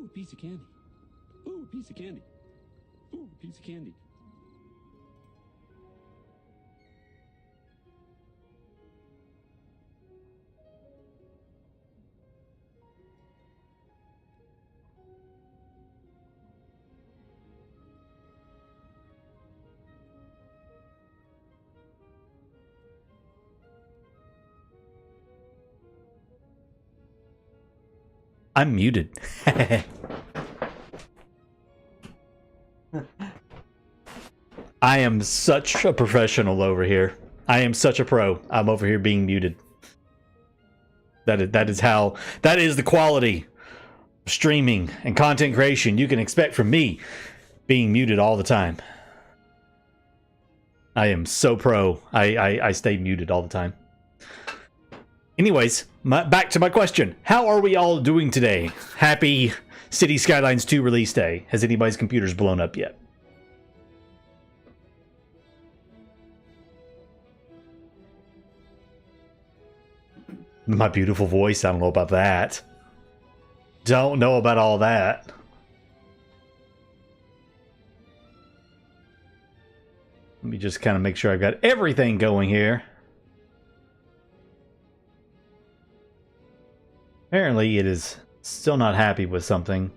Ooh, piece of candy. Ooh, piece of candy. Ooh, piece of candy. I'm muted. I am such a professional over here. I am such a pro. I'm over here being muted. That is the quality of streaming and content creation you can expect from me, being muted all the time. I am so pro. I stay muted all the time. Anyways, back to my question. How are we all doing today? Happy Cities Skylines 2 release day. Has anybody's computers blown up yet? My beautiful voice, I don't know about that. Don't know about all that. Let me just kind of make sure I've got everything going here. Apparently it is still not happy with something.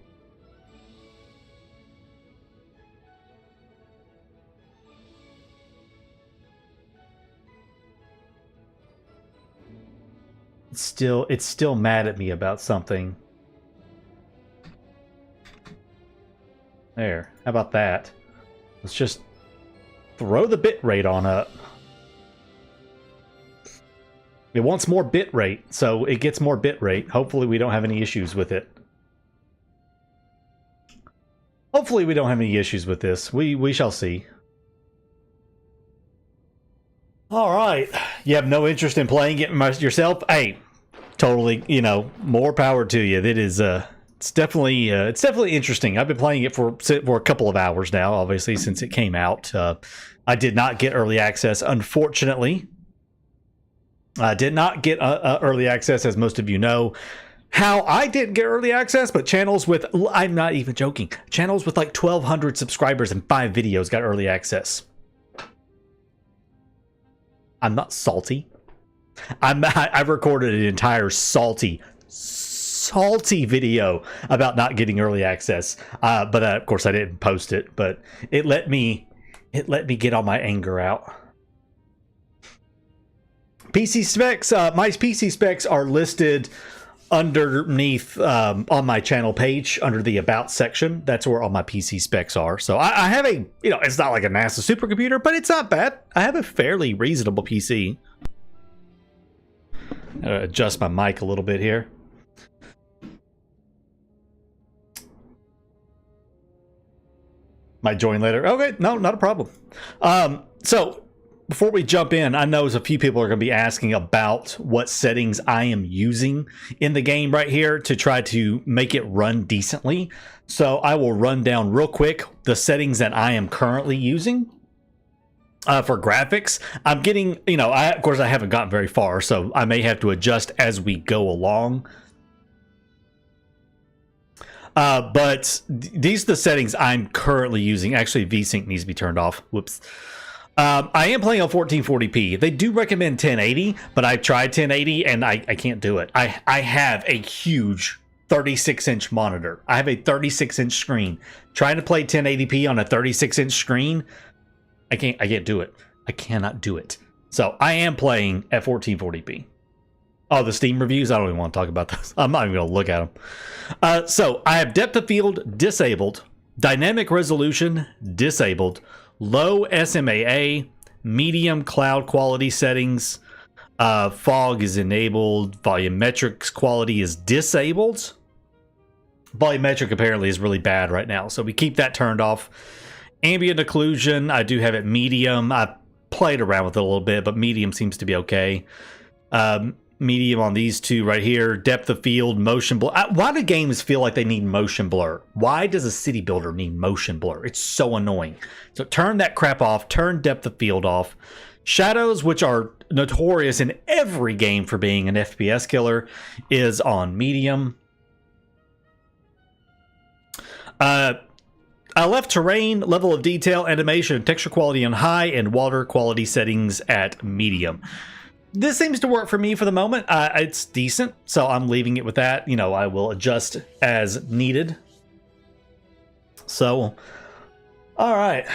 It's still mad at me about something. There. How about that? Let's just throw the bit rate on up. It wants more bit rate, so it gets more bit rate. Hopefully we don't have any issues with it. Hopefully we don't have any issues with this. We shall see. Alright. You have no interest in playing it yourself? Hey, totally, you know, more power to you. That is, it's definitely interesting. I've been playing it for a couple of hours now, obviously, since it came out. I did not get early access, unfortunately. I did not get early access, as most of you know. How I didn't get early access, but channels with, I'm not even joking, channels with like 1,200 subscribers and 5 videos got early access. I'm not salty. I've recorded an entire salty video about not getting early access, but of course I didn't post it. But it let me get all my anger out. PC specs. My PC specs are listed underneath on my channel page under the About section. That's where all my PC specs are. So I have a, you know, it's not like a NASA supercomputer, but it's not bad. I have a fairly reasonable PC. Adjust my mic a little bit here. Might join later. Okay, no, not a problem. So before we jump in, I know a few people are going to be asking about what settings I am using in the game right here to try to make it run decently. So I will run down real quick the settings that I am currently using. For graphics, I'm getting, you know, of course I haven't gotten very far, so I may have to adjust as we go along. But these are the settings I'm currently using. Actually, VSync needs to be turned off. Whoops. I am playing on 1440p. They do recommend 1080, but I've tried 1080 and I can't do it. I have a huge 36-inch monitor. I have a 36-inch screen. Trying to play 1080p on a 36-inch screen, I can't do it. I cannot do it. So I am playing at 1440p. Oh, the Steam reviews? I don't even want to talk about those. I'm not even going to look at them. So I have depth of field disabled, dynamic resolution disabled, low SMAA, medium cloud quality settings, fog is enabled, volumetric quality is disabled. Volumetric apparently is really bad right now, so we keep that turned off. Ambient occlusion, I do have it medium. I played around with it a little bit, but medium seems to be okay. Medium on these two right here. Depth of field, motion blur. Why do games feel like they need motion blur? Why does a city builder need motion blur? It's so annoying. So turn that crap off. Turn depth of field off. Shadows, which are notorious in every game for being an FPS killer, is on medium. I left terrain, level of detail, animation, and texture quality on high, and water quality settings at medium. This seems to work for me for the moment. It's decent, so I'm leaving it with that. You know, I will adjust as needed. So, all right.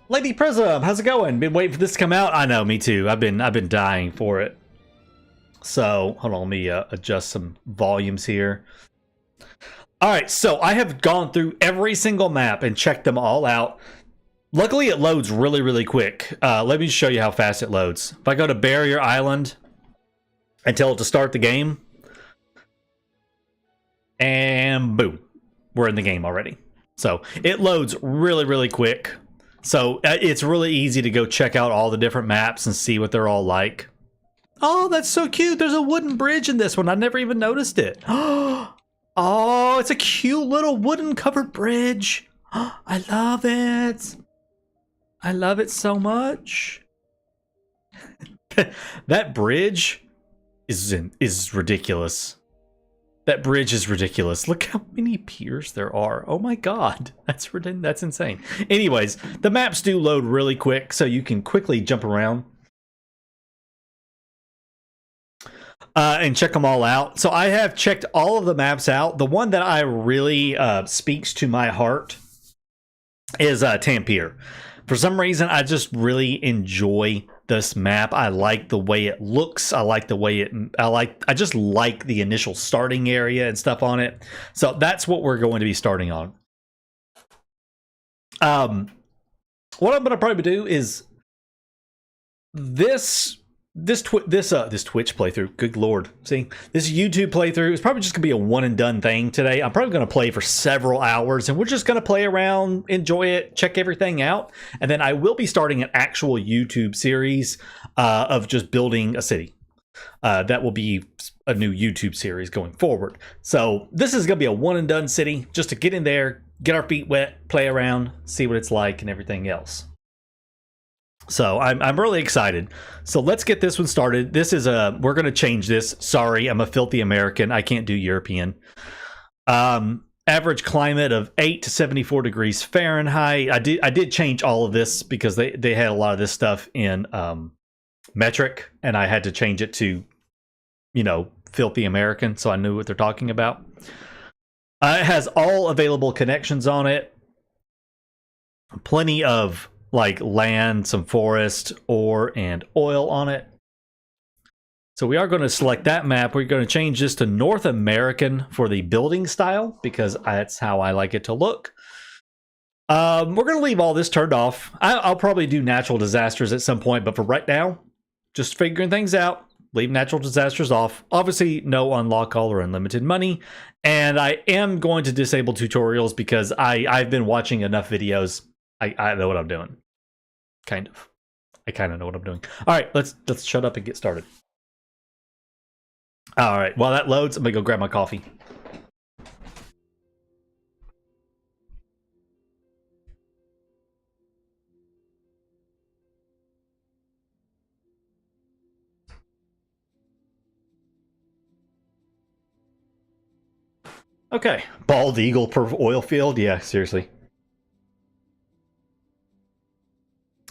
Lady Prism, how's it going? Been waiting for this to come out? I know, me too. I've been dying for it. So, hold on, let me adjust some volumes here. All right, so I have gone through every single map and checked them all out. Luckily, it loads really, really quick. Let me show you how fast it loads. If I go to Barrier Island and tell it to start the game, and boom, we're in the game already. So it loads really, really quick. So it's really easy to go check out all the different maps and see what they're all like. Oh, that's so cute. There's a wooden bridge in this one. I never even noticed it. Oh, it's a cute little wooden covered bridge. I love it. I love it so much. That bridge is ridiculous. That bridge is ridiculous. Look how many piers there are. Oh my god. That's insane. Anyways, the maps do load really quick, so you can quickly jump around. And check them all out. So I have checked all of the maps out. The one that I really speaks to my heart is Tampere. For some reason, I just really enjoy this map. I like the way it looks. I like the way I just like the initial starting area and stuff on it. So that's what we're going to be starting on. What I'm going to probably do is this Twitch playthrough. Good lord. See, this YouTube playthrough is probably just gonna be a one and done thing today. I'm probably gonna play for several hours and we're just gonna play around, enjoy it, check everything out, and then I will be starting an actual YouTube series of just building a city. That will be a new YouTube series going forward. So this is gonna be a one and done city, just to get in there, get our feet wet, play around, see what it's like and everything else. So I'm really excited. So let's get this one started. This is we're going to change this. Sorry, I'm a filthy American. I can't do European. Average climate of 8 to 74 degrees Fahrenheit. I did change all of this because they had a lot of this stuff in metric, and I had to change it to, you know, filthy American, so I knew what they're talking about. It has all available connections on it. Plenty of like land, some forest, ore, and oil on it. So we are going to select that map. We're going to change this to North American for the building style because that's how I like it to look. We're going to leave all this turned off. I'll probably do natural disasters at some point, but for right now, just figuring things out. Leave natural disasters off. Obviously, no unlock all or unlimited money. And I am going to disable tutorials because I've been watching enough videos. I know what I'm doing. Kind of. I kind of know what I'm doing. All right, let's shut up and get started. All right, while that loads, I'm going to go grab my coffee. Okay, bald eagle per oil field? Yeah, seriously.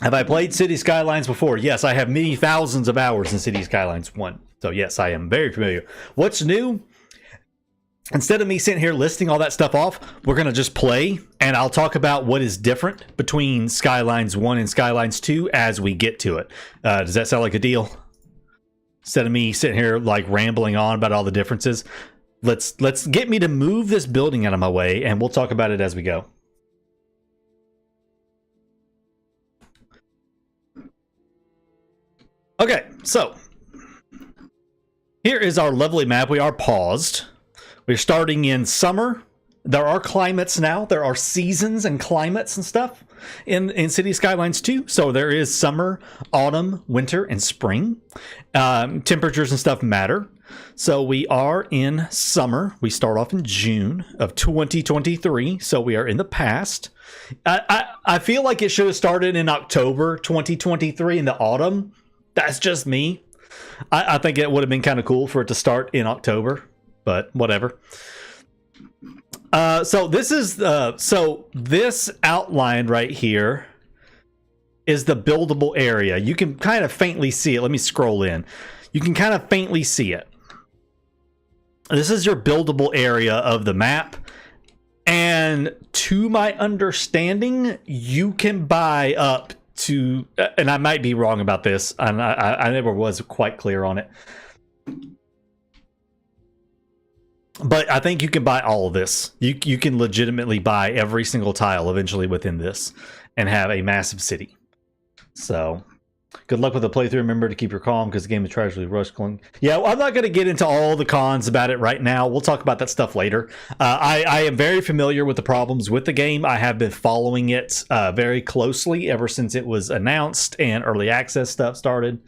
Have I played Cities Skylines before? Yes, I have many thousands of hours in Cities Skylines 1. So yes, I am very familiar. What's new? Instead of me sitting here listing all that stuff off, we're going to just play, and I'll talk about what is different between Skylines 1 and Skylines 2 as we get to it. Does that sound like a deal? Instead of me sitting here like rambling on about all the differences, let's get me to move this building out of my way, and we'll talk about it as we go. Okay, so here is our lovely map. We are paused. We're starting in summer. There are climates now. There are seasons and climates and stuff in Cities Skylines 2. So there is summer, autumn, winter, and spring. Temperatures and stuff matter. So we are in summer. We start off in June of 2023. So we are in the past. I feel like it should have started in October 2023 in the autumn. That's just me. I think it would have been kind of cool for it to start in October, but whatever. So this is so this outline right here is the buildable area. You can kind of faintly see it. Let me scroll in. You can kind of faintly see it. This is your buildable area of the map. And to my understanding, you can buy up to, and I might be wrong about this, and I never was quite clear on it. But I think you can buy all of this. You can legitimately buy every single tile eventually within this and have a massive city. So good luck with the playthrough. Remember to keep your calm because the game is tragically rushed. Yeah, well, I'm not going to get into all the cons about it right now. We'll talk about that stuff later. I am very familiar with the problems with the game. I have been following it very closely ever since it was announced and early access stuff started.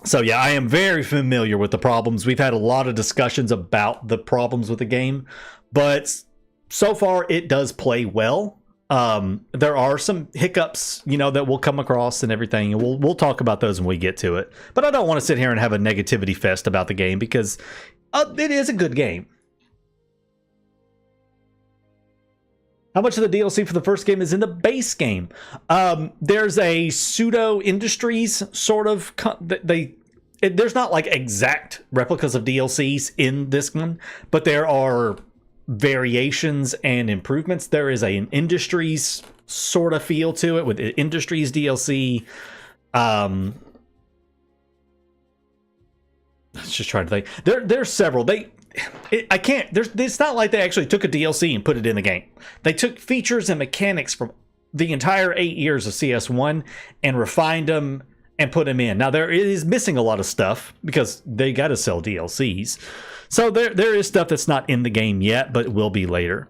So yeah, I am very familiar with the problems. We've had a lot of discussions about the problems with the game, but so far it does play well. There are some hiccups, you know, that we'll come across and everything, and we'll talk about those when we get to it. But I don't want to sit here and have a negativity fest about the game because it is a good game. How much of the DLC for the first game is in the base game? There's a pseudo industries sort of there's not like exact replicas of DLCs in this one, but there are variations and improvements. There is an industries sort of feel to it with industries DLC. Let's just try to think. There's several. It's not like they actually took a DLC and put it in the game. They took features and mechanics from the entire 8 years of CS1 and refined them and put them in. Now there is missing a lot of stuff because they got to sell DLCs. So there is stuff that's not in the game yet, but will be later.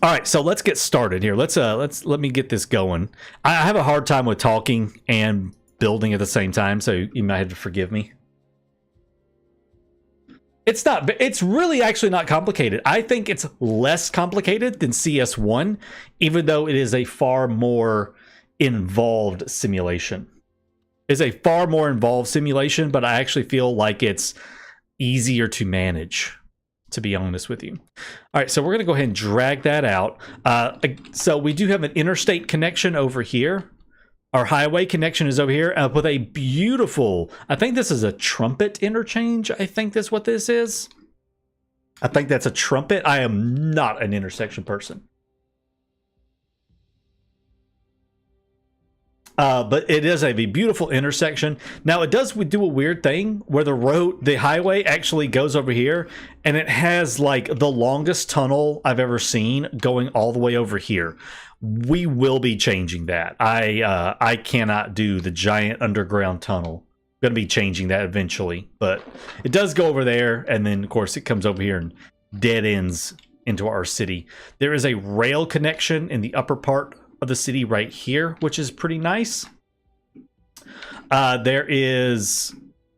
All right, so let's get started here. Let me get this going. I have a hard time with talking and building at the same time, so you might have to forgive me. It's really actually not complicated. I think it's less complicated than CS1, even though it is a far more involved simulation. It's a far more involved simulation, but I actually feel like it's easier to manage, to be honest with you. All right, so we're going to go ahead and drag that out. So we do have an interstate connection over here. Our highway connection is over here with a beautiful, I think this is a trumpet interchange. I think that's what this is. I think that's a trumpet. I am not an intersection person. But it is a beautiful intersection. Now it does do a weird thing where the highway actually goes over here and it has like the longest tunnel I've ever seen going all the way over here. We will be changing that. I cannot do the giant underground tunnel. I'm going to be changing that eventually, but it does go over there, and then of course it comes over here and dead ends into our city. There is a rail connection in the upper part of the city right here, which is pretty nice. There is,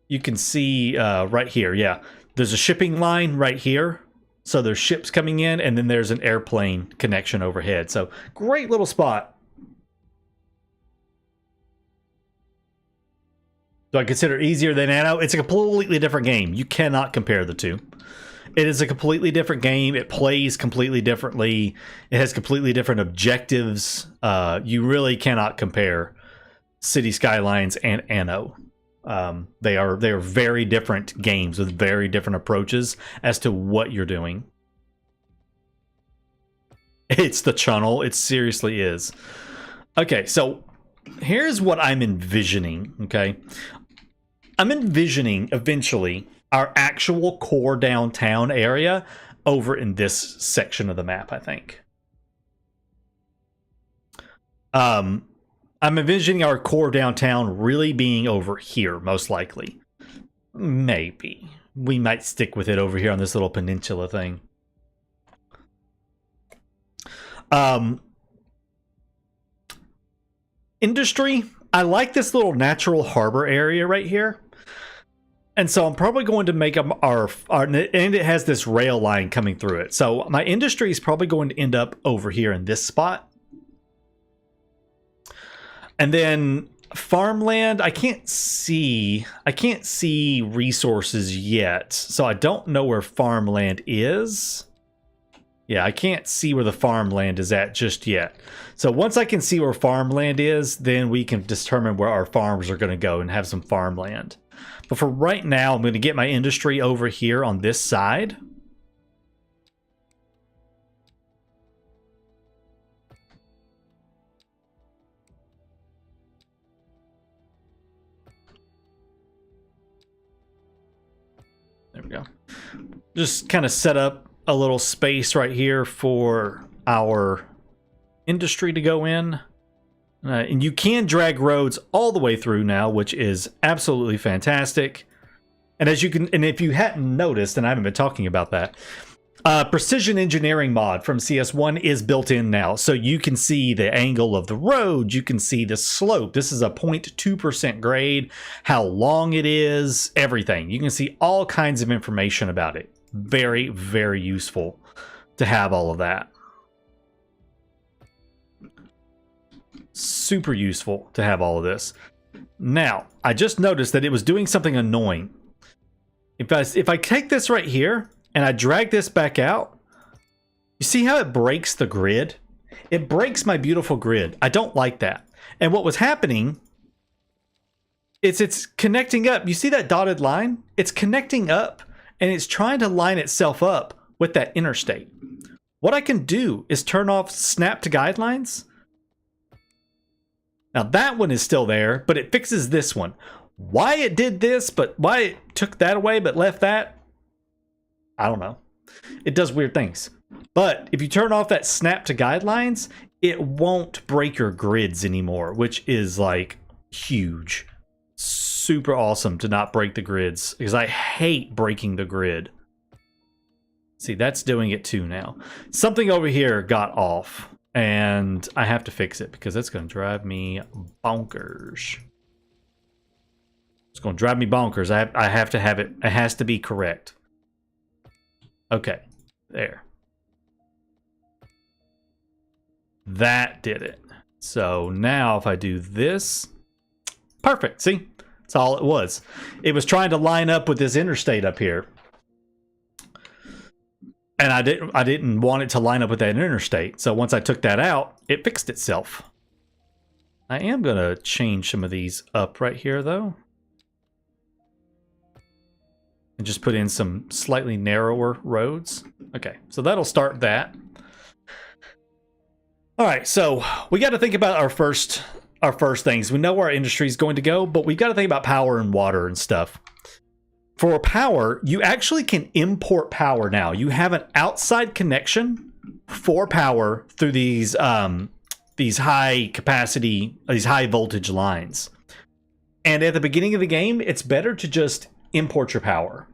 you can see right here, yeah, there's a shipping line right here. So there's ships coming in, and then there's an airplane connection overhead. So great little spot. Do I consider it easier than Anno? It's a completely different game. You cannot compare the two. It is a completely different game. It plays completely differently. It has completely different objectives. You really cannot compare Cities Skylines and Anno. They are very different games with very different approaches as to what you're doing. It's the channel. It seriously is. Okay, so here's what I'm envisioning, okay? I'm envisioning eventually our actual core downtown area over in this section of the map, I think. I'm envisioning our core downtown really being over here, most likely. Maybe. We might stick with it over here on this little peninsula thing. Industry. I like this little natural harbor area right here. And so I'm probably going to make them and it has this rail line coming through it. So my industry is probably going to end up over here in this spot. And then farmland, I can't see resources yet. So I don't know where farmland is. Yeah, I can't see where the farmland is at just yet. So once I can see where farmland is, then we can determine where our farms are going to go and have some farmland. But for right now, I'm going to get my industry over here on this side. There we go. Just kind of set up a little space right here for our industry to go in. And you can drag roads all the way through now, which is absolutely fantastic. And as you can, and if you hadn't noticed, and I haven't been talking about that, precision engineering mod from CS1 is built in now. So you can see the angle of the road, you can see the slope. This is a 0.2% grade, how long it is, everything. You can see all kinds of information about it. Very, very useful to have all of that. Super useful to have all of this. Now, I just noticed that it was doing something annoying. If I take this right here and I drag this back out, you see how it breaks the grid? It breaks my beautiful grid. I don't like that. And what was happening is it's connecting up. You see that dotted line? It's connecting up and it's trying to line itself up with that interstate. What I can do is turn off snap to guidelines. Now that one is still there, but it fixes this one. Why it did this, but why it took that away but left that, I don't know. It does weird things. But if you turn off that snap to guidelines, it won't break your grids anymore, which is like huge. Super awesome to not break the grids, because I hate breaking the grid. See, that's doing it too now. Something over here got off, and I have to fix it because it's going to drive me bonkers. It's going to drive me bonkers. I have to have it. It has to be correct. Okay, there. That did it. So now if I do this, perfect. See, that's all it was. It was trying to line up with this interstate up here. And I didn't want it to line up with that interstate. So once I took that out, it fixed itself. I am going to change some of these up right here, though. And just put in some slightly narrower roads. Okay, so that'll start that. All right, so we got to think about our first things. We know where our industry is going to go, but we've got to think about power and water and stuff. For power, you actually can import power now. You have an outside connection for power through these high capacity, these high voltage lines. And at the beginning of the game, it's better to just import your power.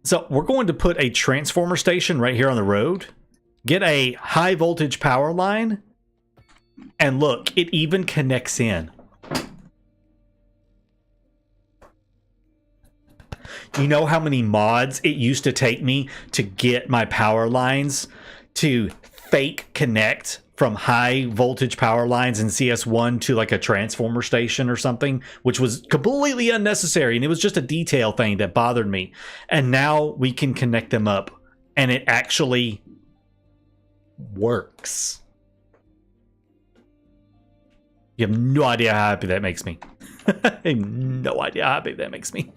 So we're going to put a transformer station right here on the road, get a high voltage power line, and look, it even connects in. You know how many mods it used to take me to get my power lines to fake connect from high voltage power lines in CS1 to like a transformer station or something, which was completely unnecessary. And it was just a detail thing that bothered me. And now we can connect them up and it actually works. You have no idea how happy that makes me. I have no idea how happy that makes me.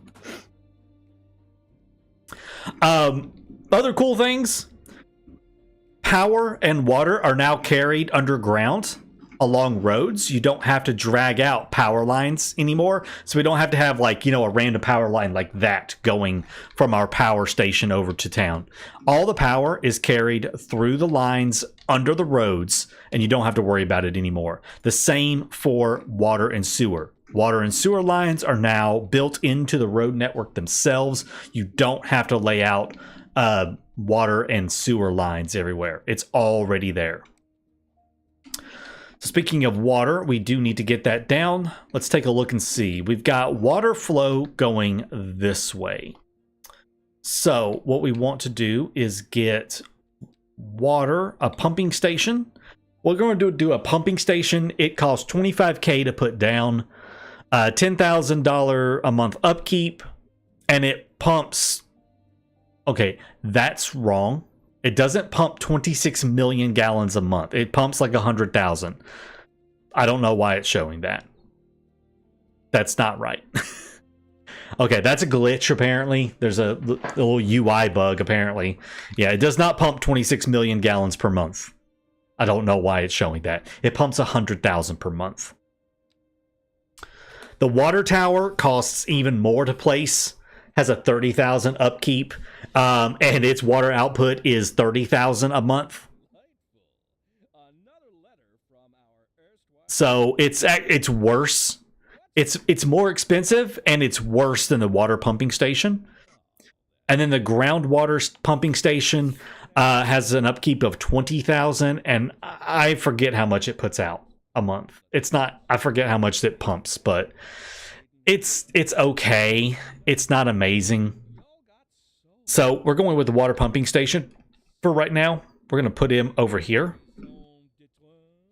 Other cool things. Power and water are now carried underground along roads. You don't have to drag out power lines anymore. So we don't have to have like, you know, a random power line like that going from our power station over to town. All the power is carried through the lines under the roads and you don't have to worry about it anymore. The same for water and sewer. Water and sewer lines are now built into the road network themselves. You don't have to lay out water and sewer lines everywhere. It's already there. So speaking of water, we do need to get that down. Let's take a look and see. We've got water flow going this way. So what we want to do is get water, a pumping station. We're going to do a pumping station. It costs $25K to put down, $10,000 a month upkeep, and it pumps Okay, that's wrong. It doesn't pump 26 million gallons a month. It pumps like 100,000. I don't know why it's showing that. That's not right. Okay, that's a glitch apparently. There's a little UI bug apparently. Yeah, it does not pump 26 million gallons per month. I don't know why it's showing that. It pumps 100,000 per month. The water tower costs even more to place. Has a 30,000 upkeep, and its water output is 30,000 a month. So it's worse. It's more expensive, and it's worse than the water pumping station. And then the groundwater pumping station has an upkeep of 20,000, and I forget how much it puts out a month. It's not. I forget how much it pumps, but it's okay. It's not amazing. So we're going with the water pumping station for right now. We're going to put him over here.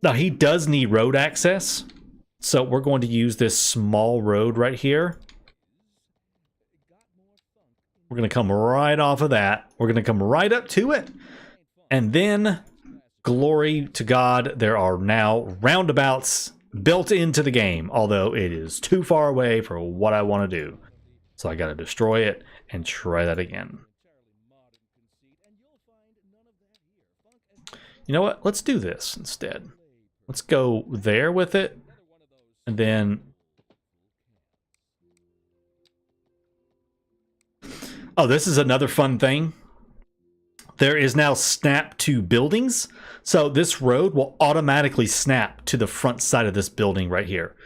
Now he does need road access. So we're going to use this small road right here. We're going to come right off of that. We're going to come right up to it. And then, glory to God, there are now roundabouts built into the game, although it is too far away for what I want to do. So I got to destroy it and try that again. You know what? Let's do this instead. Let's go there with it. And then... Oh, this is another fun thing. There is now snap to buildings. So this road will automatically snap to the front side of this building right here.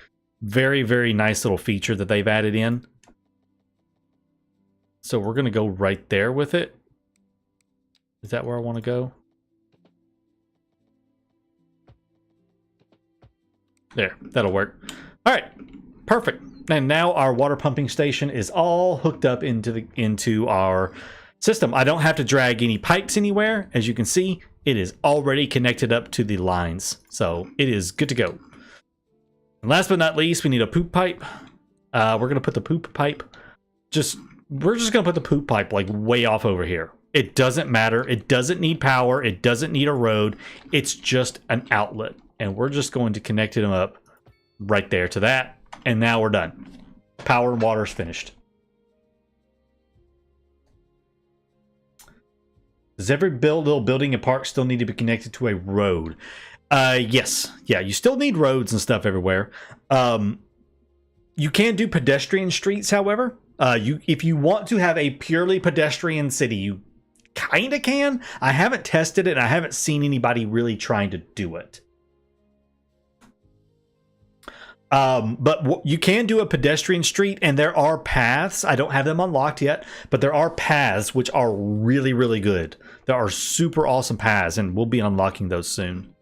Very, very nice little feature that they've added in. So we're going to go right there with it. Is that where I want to go? There, that'll work. All right, perfect. And now our water pumping station is all hooked up into our system. I don't have to drag any pipes anywhere. As you can see, it is already connected up to the lines. So it is good to go. And last but not least, we need a poop pipe. We're going to put the poop pipe we're just going to put the poop pipe like way off over here. It doesn't matter. It doesn't need power. It doesn't need a road. It's just an outlet. And we're just going to connect them up right there to that. And now we're done. Power and water's finished. Does every little building and park still need to be connected to a road? Yes. Yeah, you still need roads and stuff everywhere. You can do pedestrian streets, however. If you want to have a purely pedestrian city, you kind of can. I haven't tested it, and I haven't seen anybody really trying to do it. But you can do a pedestrian street, and there are paths. I don't have them unlocked yet, but there are paths which are really, really good. There are super awesome paths, and we'll be unlocking those soon.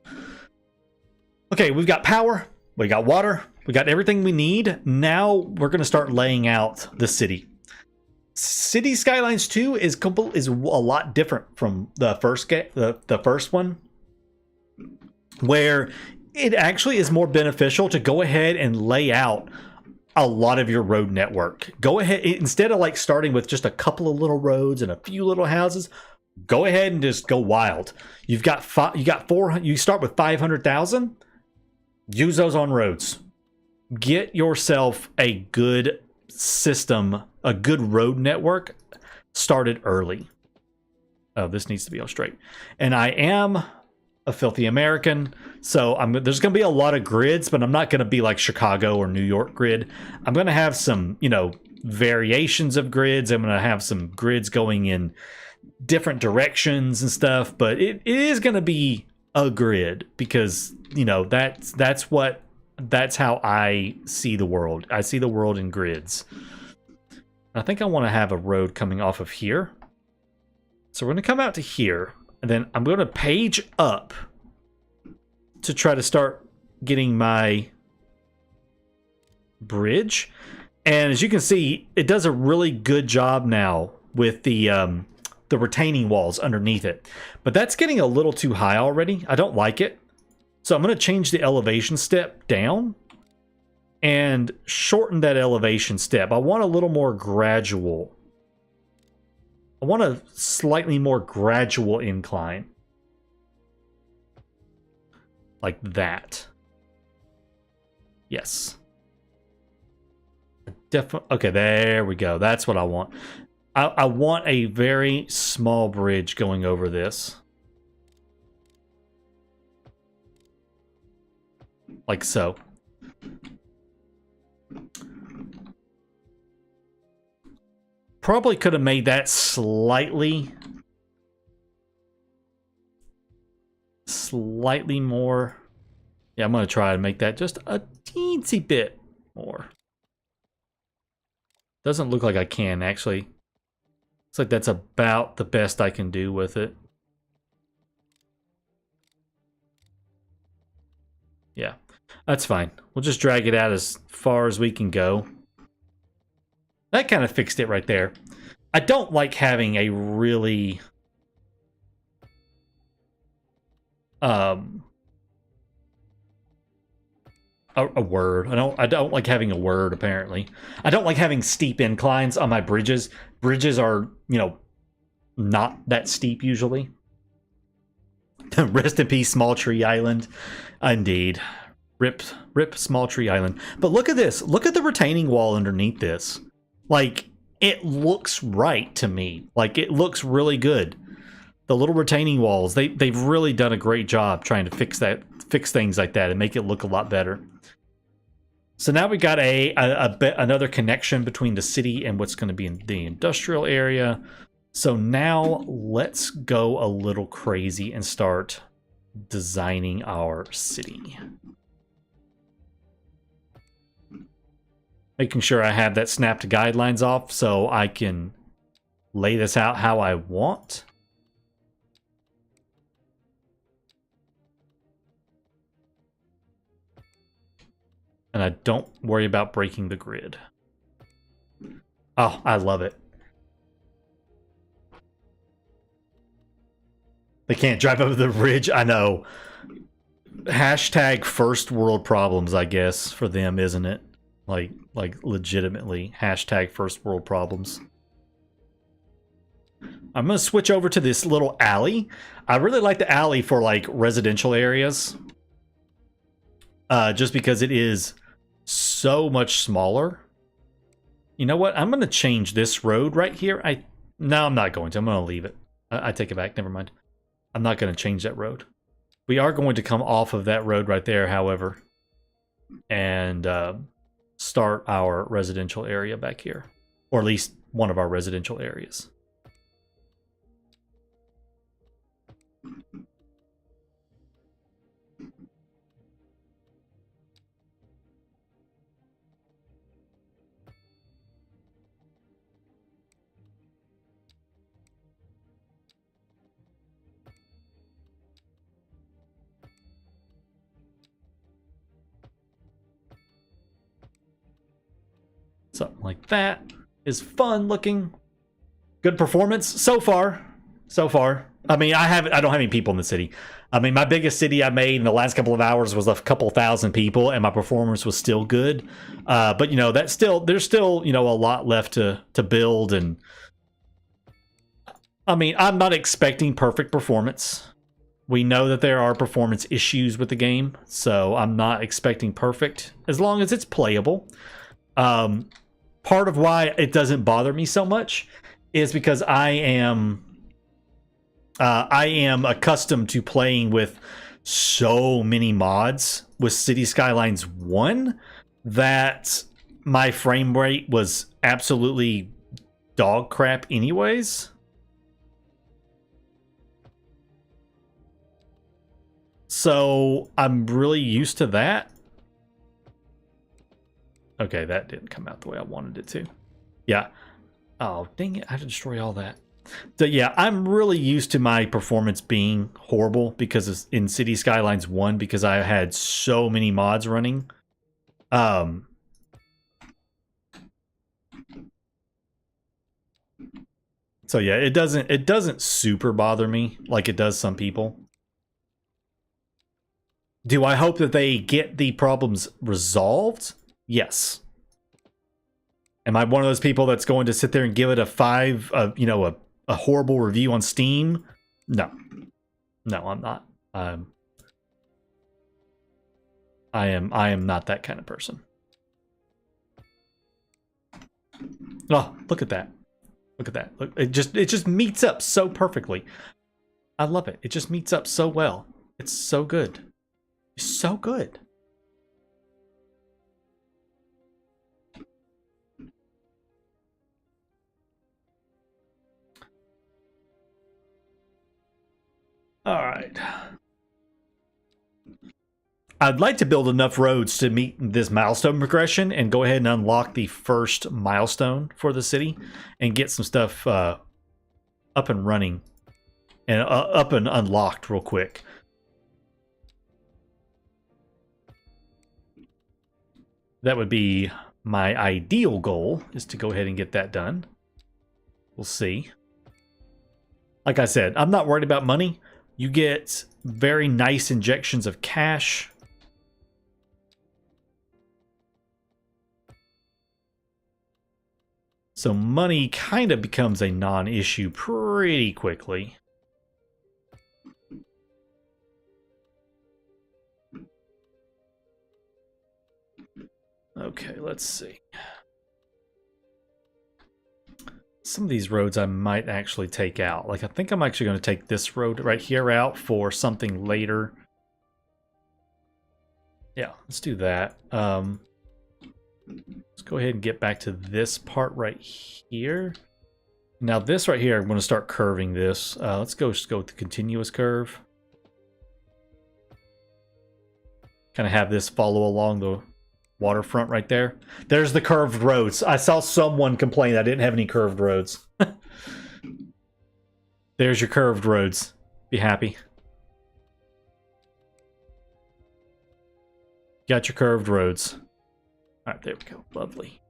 Okay, we've got power, we got water, we got everything we need. Now we're going to start laying out the city. Cities Skylines 2 is a lot different from the first one, where it actually is more beneficial to go ahead and lay out a lot of your road network. Go ahead, instead of like starting with just a couple of little roads and a few little houses, go ahead and just go wild. You start with 500,000. Use those on roads. Get yourself a good system, a good road network started early. Oh, this needs to be all straight. And I am a filthy American, so there's going to be a lot of grids, but I'm not going to be like Chicago or New York grid. I'm going to have some, variations of grids. I'm going to have some grids going in different directions and stuff, but it is going to be a grid because, that's how I see the world. I see the world in grids. I think I want to have a road coming off of here. So we're going to come out to here. And then I'm going to page up to try to start getting my bridge. And as you can see, it does a really good job now with the retaining walls underneath it. But that's getting a little too high already. I don't like it. So I'm going to change the elevation step down and shorten that elevation step. I want a little more gradual I want a slightly more gradual incline. Like that. Yes. Okay, there we go. That's what I want. I want a very small bridge going over this. Like so. Probably could have made that slightly more. Yeah, I'm going to try to make that just a teensy bit more. Doesn't look like I can, actually. Looks like that's about the best I can do with it. Yeah, that's fine. We'll just drag it out as far as we can go. That kind of fixed it right there. I don't like having a really... a word. I don't like having a word, apparently. I don't like having steep inclines on my bridges. Bridges are, you know, not that steep usually. Rest in peace, Small Tree Island. Indeed. Rip Small Tree Island. But look at this. Look at the retaining wall underneath this. Like, it looks right to me. Like, it looks really good. The little retaining walls, they've really done a great job trying to fix things like that and make it look a lot better. So now we got another connection between the city and what's going to be in the industrial area. So now let's go a little crazy and start designing our city. Making sure I have that snapped guidelines off so I can lay this out how I want. And I don't worry about breaking the grid. Oh, I love it. They can't drive over the bridge. I know. Hashtag first world problems, I guess, for them, isn't it? Like legitimately. Hashtag first world problems. I'm going to switch over to this little alley. I really like the alley for like residential areas. Just because it is so much smaller. You know what? I'm going to change this road right here. No, I'm not going to. I'm going to leave it. I take it back. Never mind. I'm not going to change that road. We are going to come off of that road right there, however, and start our residential area back here. Or at least one of our residential areas. Something like that is fun looking. Good performance so far. I mean, I don't have any people in the city. I mean, my biggest city I made in the last couple of hours was a couple thousand people, and my performance was still good. But you know, there's still you know a lot left to build, and I mean, I'm not expecting perfect performance. We know that there are performance issues with the game, so I'm not expecting perfect as long as it's playable. Part of why it doesn't bother me so much is because I am accustomed to playing with so many mods with Cities Skylines 1 that my frame rate was absolutely dog crap anyways. So I'm really used to that. Okay, that didn't come out the way I wanted it to. Yeah. Oh, dang it. I had to destroy all that. So, yeah, I'm really used to my performance being horrible because it's in Cities Skylines 1 because I had so many mods running. So, yeah, it doesn't super bother me like it does some people. Do I hope that they get the problems resolved? Yes. Am I one of those people that's going to sit there and give it a 5, you know, a horrible review on Steam. No, I'm not. I am not that kind of person. Oh, look at that. Look at that. Look, it just meets up so perfectly. I love it. It just meets up so well. It's so good. It's so good. All right. I'd like to build enough roads to meet this milestone progression and go ahead and unlock the first milestone for the city and get some stuff up and running and up and unlocked real quick. That would be my ideal goal, is to go ahead and get that done. We'll see. Like I said, I'm not worried about money. You get very nice injections of cash. So money kind of becomes a non-issue pretty quickly. Okay, let's see. Some of these roads I might actually take out. Like, I think I'm actually going to take this road right here out for something later. Yeah, let's do that. Let's go ahead and get back to this part right here. Now this right here, I'm going to start curving this. Let's just go with the continuous curve. Kind of have this follow along the waterfront right there. There's the curved roads. I saw someone complain I didn't have any curved roads. There's your curved roads. Be happy. Got your curved roads. All right, there we go. Lovely.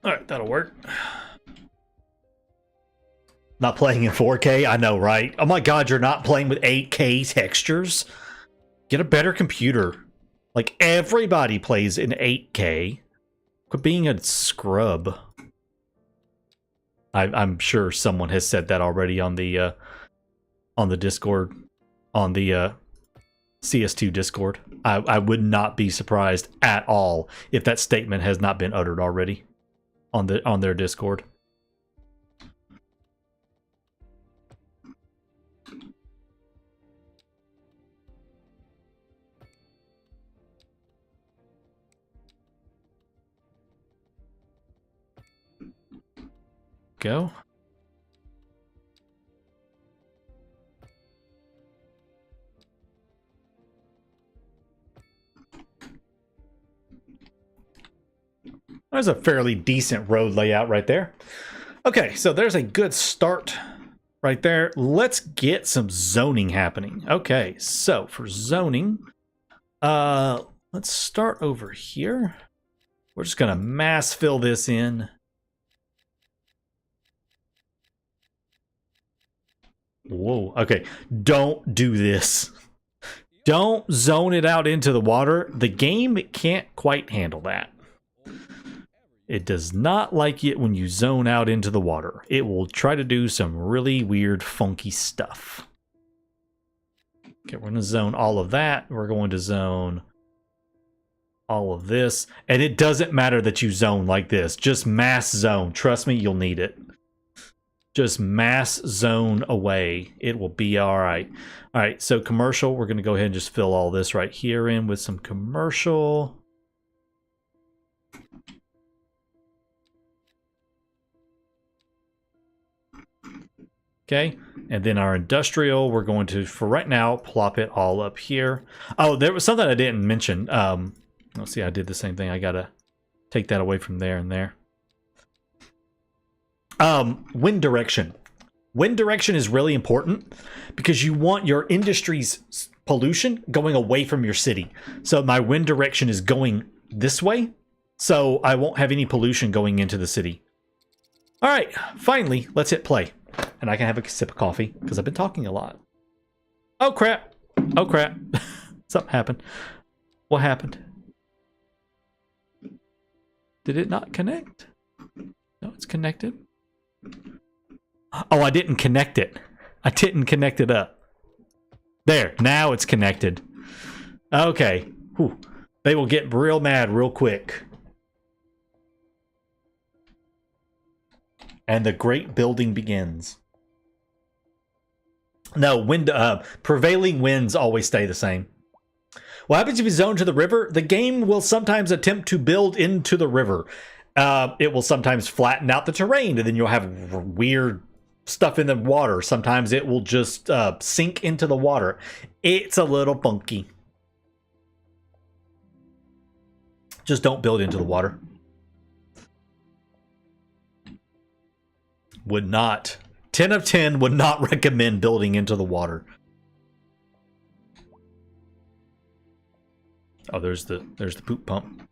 All right, that'll work. Not playing in 4K? I know, right? Oh my god, you're not playing with 8K textures? Get a better computer. Like, everybody plays in 8K. Quit being a scrub. I'm sure someone has said that already on the Discord, on the CS2 Discord. I would not be surprised at all if that statement has not been uttered already on their Discord. Go. There's a fairly decent road layout right there. Okay, so there's a good start right there. Let's get some zoning happening. Okay, so for zoning, let's start over here. We're just gonna mass fill this in. Whoa, okay, don't do this. Don't zone it out into the water. The game can't quite handle that. It does not like it when you zone out into the water. It will try to do some really weird, funky stuff. Okay, we're going to zone all of that. We're going to zone all of this. And it doesn't matter that you zone like this. Just mass zone. Trust me, you'll need it. Just mass zone away. It will be all right. All right, so commercial. We're going to go ahead and just fill all this right here in with some commercial. Okay, and then our industrial, we're going to, for right now, plop it all up here. Oh, there was something I didn't mention. Let's see, I did the same thing. I gotta take that away from there and there. Wind direction. Wind direction is really important because you want your industry's pollution going away from your city. So my wind direction is going this way. So I won't have any pollution going into the city. All right, finally, let's hit play. And I can have a sip of coffee because I've been talking a lot. Oh, crap. Oh, crap. Something happened. What happened? Did it not connect? No, it's connected. Oh, I didn't connect it. I didn't connect it up. There, now it's connected. Okay. Whew. They will get real mad real quick. And the great building begins. No, prevailing winds always stay the same. What happens if you zone to the river? The game will sometimes attempt to build into the river. It will sometimes flatten out the terrain, and then you'll have weird stuff in the water. Sometimes it will just sink into the water. It's a little funky. Just don't build into the water. Would not. 10 of 10 would not recommend building into the water. Oh, there's the poop pump.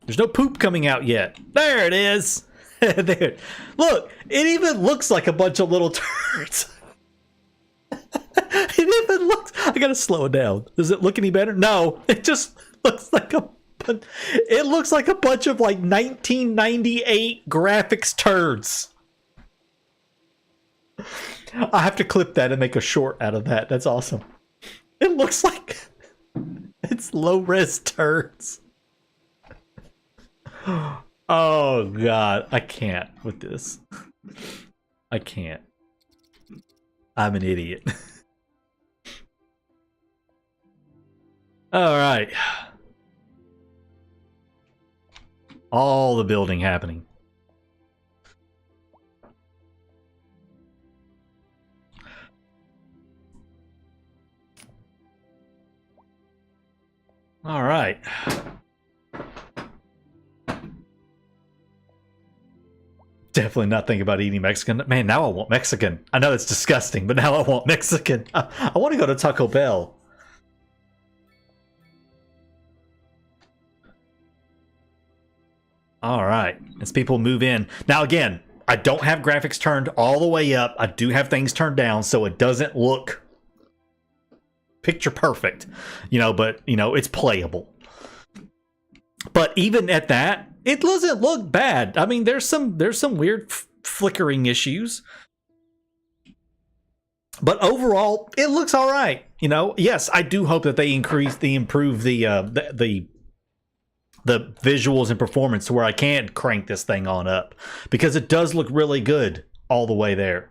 There's no poop coming out yet. There it is. There. Look, it even looks like a bunch of little turds. It even looks... I gotta slow it down. Does it look any better? No, it just looks like a... It looks like a bunch of like 1998 graphics turds. I have to clip that and make a short out of that. That's awesome. It looks like it's low-res turds. Oh god, I can't with this. I can't. I'm an idiot. All right. All the building happening. All right. Definitely not thinking about eating Mexican. Man, now I want Mexican. I know that's disgusting, but now I want Mexican. I want to go to Taco Bell. All right. As people move in. Now, again, I don't have graphics turned all the way up. I do have things turned down so it doesn't look picture perfect, but it's playable. But even at that, it doesn't look bad. I mean, there's some weird flickering issues, but overall, it looks all right. Yes, I do hope that they improve the visuals and performance to where I can crank this thing on up, because it does look really good all the way there.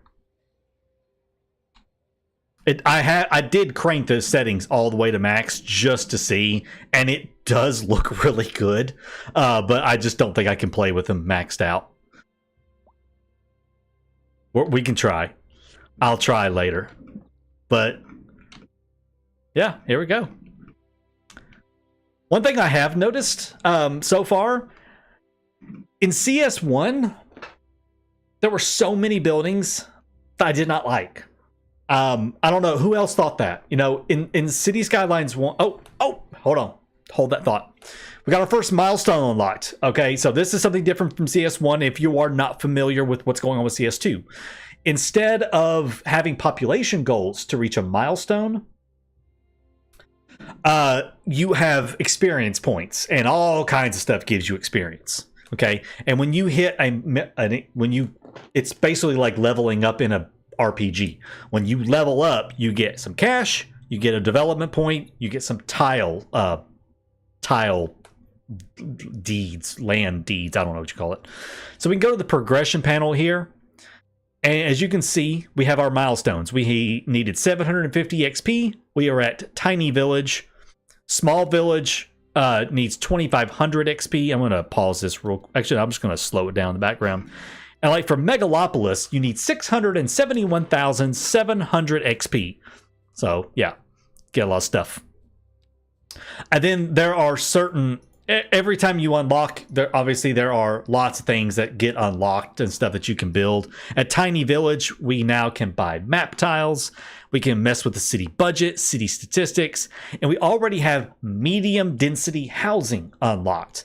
I did crank those settings all the way to max just to see, and it does look really good. But I just don't think I can play with them maxed out. We can try. I'll try later. But yeah, here we go. One thing I have noticed so far in CS1, there were so many buildings that I did not like. I don't know who else thought that. In Cities Skylines 1. Oh, hold on. Hold that thought. We got our first milestone unlocked. Okay, so this is something different from CS1 if you are not familiar with what's going on with CS2. Instead of having population goals to reach a milestone, you have experience points, and all kinds of stuff gives you experience. Okay, and when you hit it's basically like leveling up in a RPG. When you level up, you get some cash, you get a development point, you get some tile deeds, land deeds, I don't know what you call it. So we can go to the progression panel here, and as you can see, we have our milestones. We needed 750 XP. We are at Tiny Village. Small Village needs 2500 XP. I'm going to pause this actually, I'm just going to slow it down in the background. And like for Megalopolis, you need 671,700 XP. So yeah, get a lot of stuff. And then there are certain every time you unlock, obviously there are lots of things that get unlocked and stuff that you can build. At Tiny Village, we now can buy map tiles. We can mess with the city budget, city statistics, and we already have medium density housing unlocked.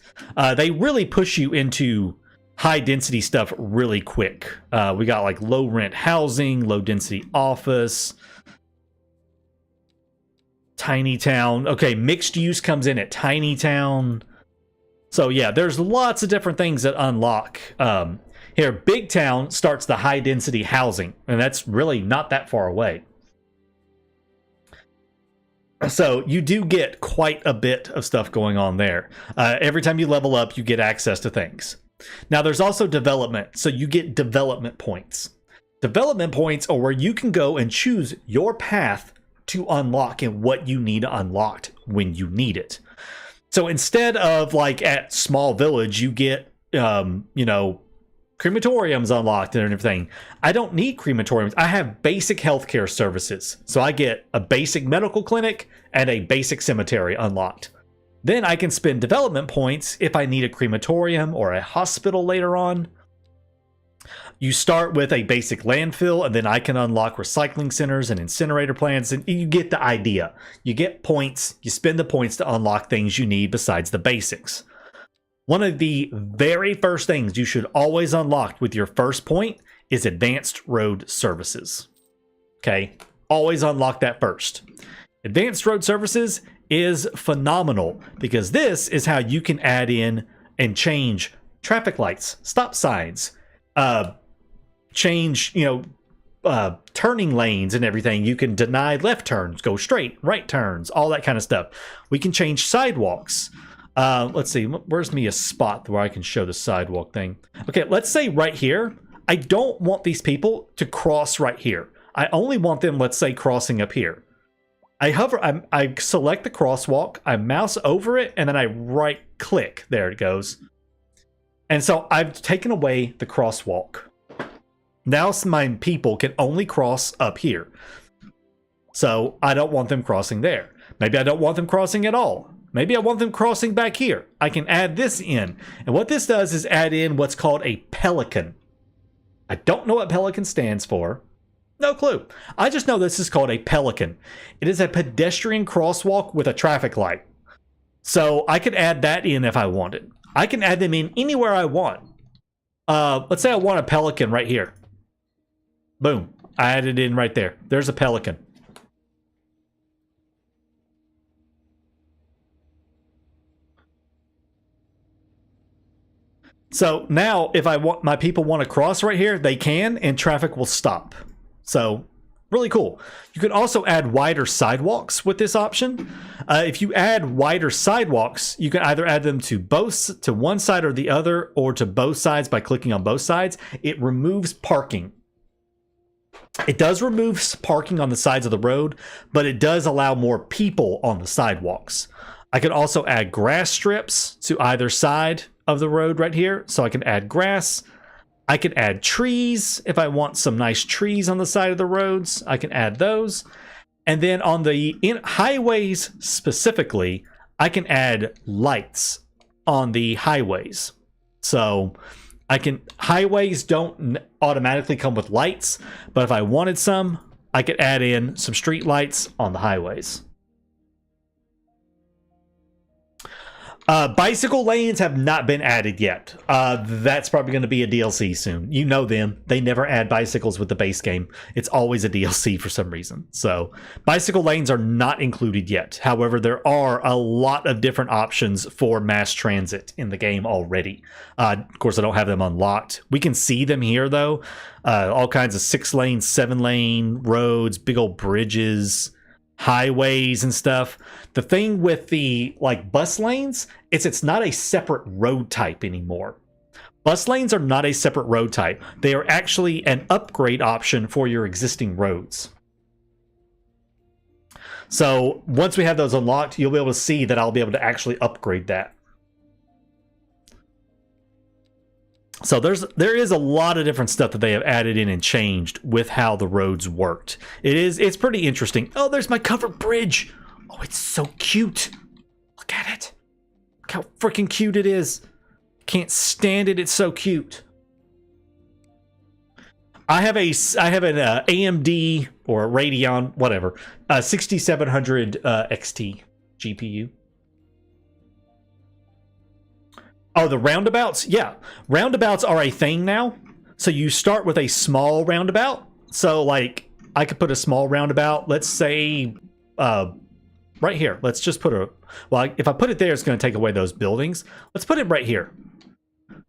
They really push you into high density stuff really quick. We got like low rent housing, low density office, Tiny Town. Okay, mixed use comes in at Tiny Town. So yeah, there's lots of different things that unlock. Here, Big Town starts the high density housing, and that's really not that far away. So you do get quite a bit of stuff going on there. Every time you level up, you get access to things. Now there's also development, so you get development points. Development points are where you can go and choose your path to unlock and what you need unlocked when you need it. So instead of like at Small Village, you get, crematoriums unlocked and everything. I don't need crematoriums. I have basic healthcare services. So I get a basic medical clinic and a basic cemetery unlocked. Then I can spend development points if I need a crematorium or a hospital later on. You start with a basic landfill, and then I can unlock recycling centers and incinerator plants, and you get the idea. You get points, you spend the points to unlock things you need besides the basics. One of the very first things you should always unlock with your first point is advanced road services. Okay, always unlock that first. Advanced road services is phenomenal because this is how you can add in and change traffic lights, stop signs, change, turning lanes and everything. You can deny left turns, go straight, right turns, all that kind of stuff. We can change sidewalks. Let's see, where's me a spot where I can show the sidewalk thing? Okay, let's say right here, I don't want these people to cross right here. I only want them, let's say, crossing up here. I select the crosswalk, I mouse over it, and then I right click. There it goes. And so I've taken away the crosswalk. Now my people can only cross up here. So I don't want them crossing there. Maybe I don't want them crossing at all. Maybe I want them crossing back here. I can add this in. And what this does is add in what's called a pelican. I don't know what pelican stands for. No clue. I just know this is called a pelican. It is a pedestrian crosswalk with a traffic light. So I could add that in if I wanted. I can add them in anywhere I want. Let's say I want a pelican right here. Boom. I added it in right there. There's a pelican. So now if I want my people want to cross right here, they can, and traffic will stop. So really cool. You can also add wider sidewalks with this option. If you add wider sidewalks, you can either add them to one side or the other, or to both sides by clicking on both sides. It removes parking. It does remove parking on the sides of the road, but it does allow more people on the sidewalks. I can also add grass strips to either side of the road right here. So I can add grass. I can add trees. If I want some nice trees on the side of the roads, I can add those. And then on the highways specifically, I can add lights on the highways. So highways don't automatically come with lights, but if I wanted some, I could add in some street lights on the highways. Bicycle lanes have not been added yet. That's probably going to be a DLC soon. You know them. They never add bicycles with the base game. It's always a DLC for some reason. So bicycle lanes are not included yet. However, there are a lot of different options for mass transit in the game already. Of course, I don't have them unlocked. We can see them here, though. All kinds of 6-lane, 7-lane roads, big old bridges, highways and stuff. The thing with the bus lanes, it's not a separate road type anymore. Bus lanes are not a separate road type. They are actually an upgrade option for your existing roads. So once we have those unlocked, you'll be able to see that I'll be able to actually upgrade that. So there is a lot of different stuff that they have added in and changed with how the roads worked. It's pretty interesting. Oh, there's my covered bridge. Oh, it's so cute. Look at it. Look how freaking cute it is. Can't stand it. It's so cute. I have an AMD or a Radeon, whatever, 6700 XT GPU. Oh, the roundabouts? Yeah. Roundabouts are a thing now. So you start with a small roundabout. So, like, I could put a small roundabout, let's say, right here. Let's just put a... Well, if I put it there, it's going to take away those buildings. Let's put it right here.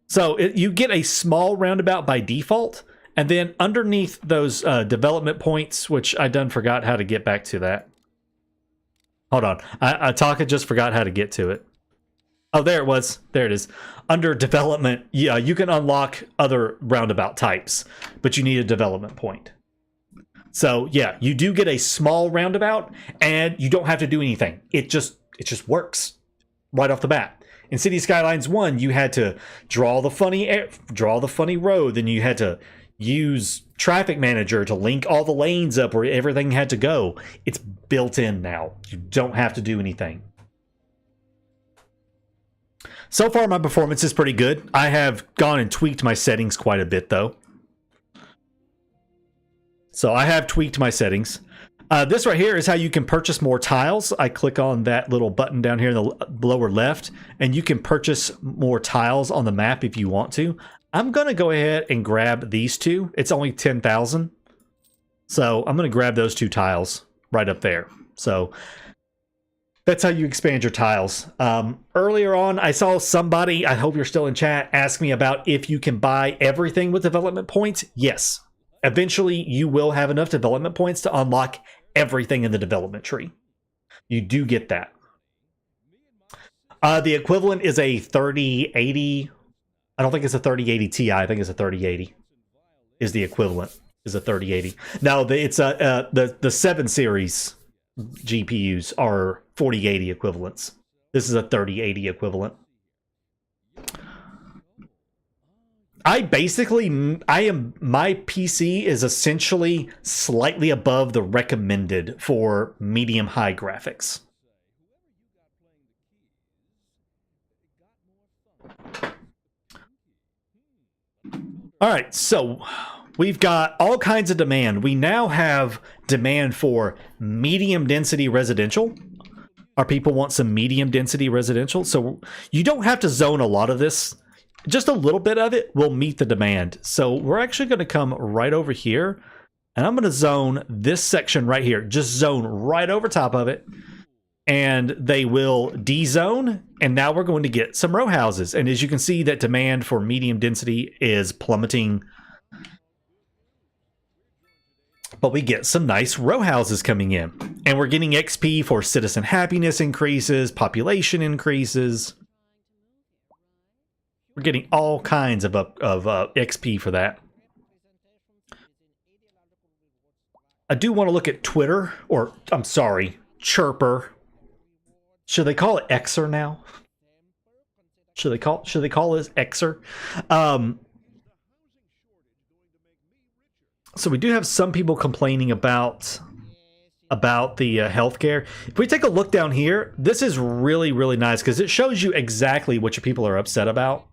So you get a small roundabout by default. And then underneath those development points, which I done forgot how to get back to that. Hold on. Taka just forgot how to get to it. Oh, there it was. There it is. Under development, yeah, you can unlock other roundabout types, but you need a development point. So yeah, you do get a small roundabout, and you don't have to do anything. It just works right off the bat. In Cities Skylines 1, you had to draw the funny road, then you had to use Traffic Manager to link all the lanes up where everything had to go. It's built in now. You don't have to do anything. So far, my performance is pretty good. I have gone and tweaked my settings quite a bit, though. So I have tweaked my settings. This right here is how you can purchase more tiles. I click on that little button down here in the lower left, and you can purchase more tiles on the map if you want to. I'm going to go ahead and grab these two. It's only 10,000. So I'm going to grab those two tiles right up there. So that's how you expand your tiles. Earlier on, I saw somebody, I hope you're still in chat, ask me about if you can buy everything with development points. Yes. Eventually, you will have enough development points to unlock everything in the development tree. You do get that. The equivalent is a 3080. I don't think it's a 3080 Ti. I think it's a 3080 is the equivalent, is a 3080. Now, it's the 7 series GPUs are 4080 equivalents. This is a 3080 equivalent. My PC is essentially slightly above the recommended for medium-high graphics. All right, so we've got all kinds of demand. We now have demand for medium density residential. Our people want some medium density residential. So you don't have to zone a lot of this. Just a little bit of it will meet the demand. So we're actually going to come right over here, and I'm going to zone this section right here. Just zone right over top of it. And they will dezone, and now we're going to get some row houses. And as you can see, that demand for medium density is plummeting. But we get some nice row houses coming in. And we're getting XP for citizen happiness increases, population increases. We're getting all kinds of XP for that. I do want to look at Twitter, or I'm sorry, Chirper. Should they call it Xer now? Should they call this Xer? So we do have some people complaining about the healthcare. If we take a look down here, this is really, really nice because it shows you exactly what your people are upset about.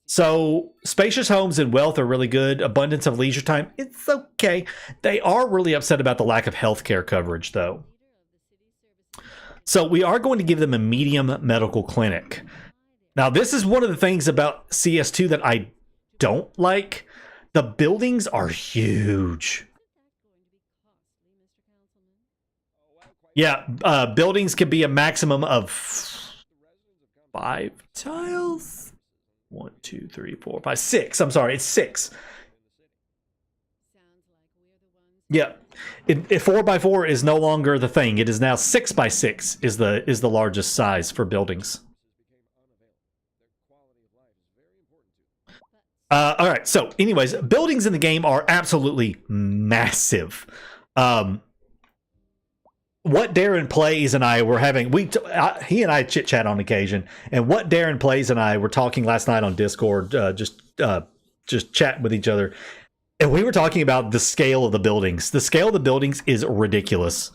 So spacious homes and wealth are really good. Abundance of leisure time, it's okay. They are really upset about the lack of healthcare coverage, though. So we are going to give them a medium medical clinic. Now, this is one of the things about CS2 that I don't like. The buildings are huge. Yeah, buildings can be a maximum of 5 tiles. 1, 2, 3, 4, 5, 6. I'm sorry, it's 6. Yeah, 4x4 is no longer the thing. It is now 6x6 is the largest size for buildings. All right. So, anyways, buildings in the game are absolutely massive. What Darren plays and I were having, he and I chit chat on occasion, and what Darren plays and I were talking last night on Discord, just chatting with each other. And we were talking about the scale of the buildings. The scale of the buildings is ridiculous.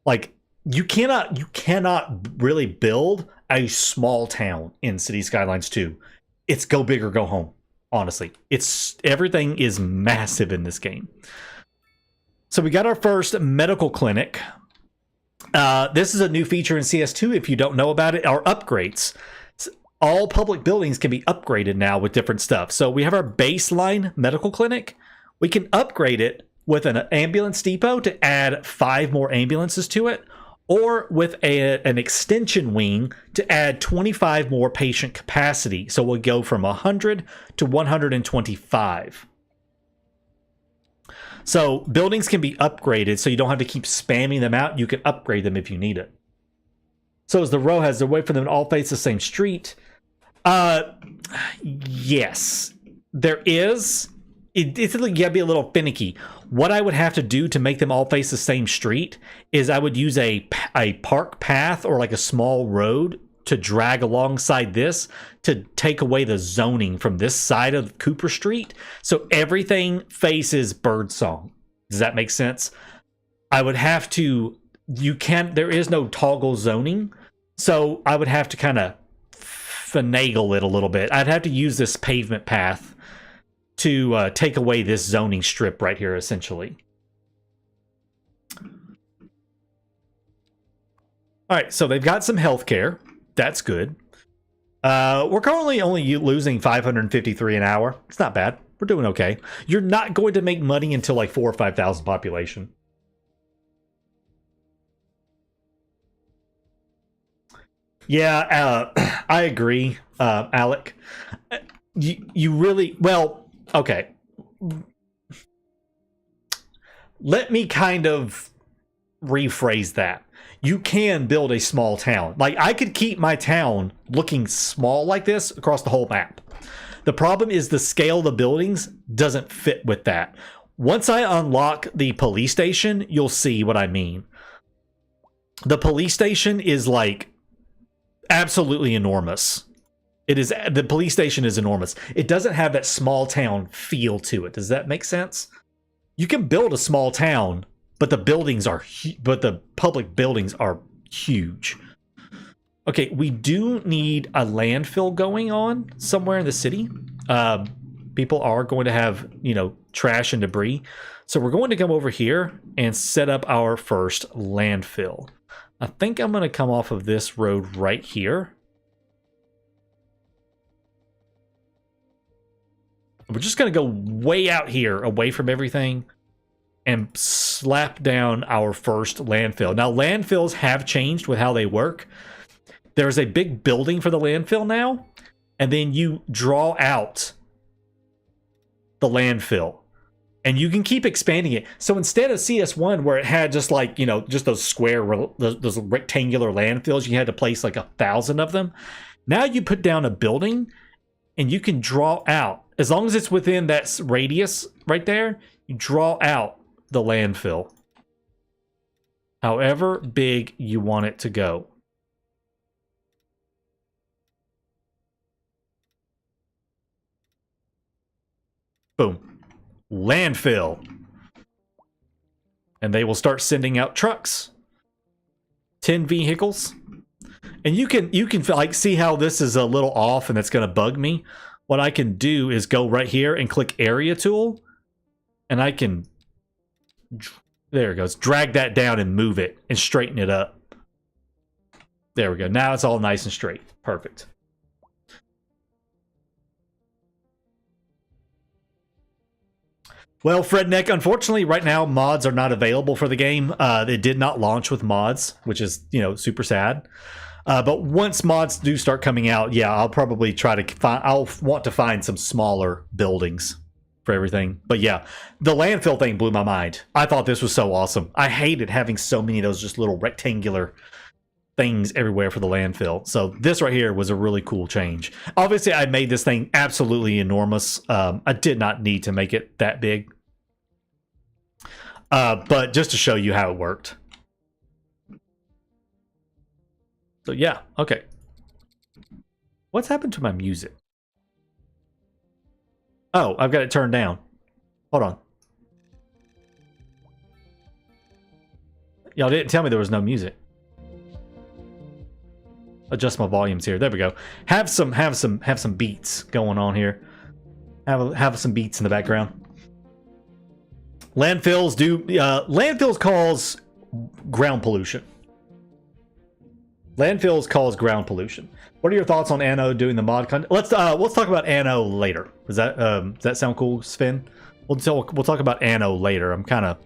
Like, you cannot really build a small town in City Skylines 2. It's go big or go home. Honestly, everything is massive in this game. So we got our first medical clinic. This is a new feature in CS2. If you don't know about it, are upgrades. All public buildings can be upgraded now with different stuff. So we have our baseline medical clinic. We can upgrade it with an ambulance depot to add 5 more ambulances to it, or with an extension wing to add 25 more patient capacity. So we'll go from 100 to 125. So buildings can be upgraded, so you don't have to keep spamming them out. You can upgrade them if you need it. So as the row has the way for them to all face the same street. Yes, there is. It's you gotta be a little finicky. What I would have to do to make them all face the same street is I would use a park path or like a small road to drag alongside this to take away the zoning from this side of Cooper Street. So everything faces Birdsong. Does that make sense? I would have to, there is no toggle zoning. So I would have to kind of finagle it a little bit. I'd have to use this pavement path to take away this zoning strip right here, essentially. All right, so they've got some healthcare. That's good. We're currently only losing 553 an hour. It's not bad. We're doing okay. You're not going to make money until like 4,000 or 5,000 population. Yeah, I agree, Alec. You really, well, okay. Let me kind of rephrase that. You can build a small town. Like, I could keep my town looking small like this across the whole map. The problem is the scale of the buildings doesn't fit with that. Once I unlock the police station, you'll see what I mean. The police station is like absolutely enormous. The police station is enormous. It doesn't have that small town feel to it. Does that make sense? You can build a small town, but the public buildings are huge. Okay, we do need a landfill going on somewhere in the city. People are going to have, trash and debris. So we're going to come over here and set up our first landfill. I think I'm going to come off of this road right here. We're just going to go way out here, away from everything, and slap down our first landfill. Now, landfills have changed with how they work. There's a big building for the landfill now, and then you draw out the landfill. And you can keep expanding it. So instead of CS1, where it had just like, just those square, those rectangular landfills, you had to place like 1,000 of them. Now you put down a building and you can draw out, as long as it's within that radius right there, you draw out the landfill. However big you want it to go. Boom. Landfill. And they will start sending out trucks. 10 vehicles. And you can like see how this is a little off and it's going to bug me. What I can do is go right here and click area tool, and I can, there it goes, drag that down and move it and straighten it up. There we go. Now it's all nice and straight. Perfect. Well, Fredneck, unfortunately, right now, mods are not available for the game. It did not launch with mods, which is, super sad. But once mods do start coming out, yeah, I'll probably try to find, I'll want to find some smaller buildings for everything. But yeah, the landfill thing blew my mind. I thought this was so awesome. I hated having so many of those just little rectangular things everywhere for the landfill. So this right here was a really cool change. Obviously, I made this thing absolutely enormous. I did not need to make it that big. But just to show you how it worked. So yeah, okay. What's happened to my music? Oh, I've got it turned down. Hold on. Y'all didn't tell me there was no music. adjust my volumes here. There we go. Have some beats going on here. Have some beats in the background. Landfills cause ground pollution. Landfills cause ground pollution. What are your thoughts on Anno doing the mod content? Let's talk about Anno later. Does that sound cool, Sven? We'll talk about Anno later. I'm kind of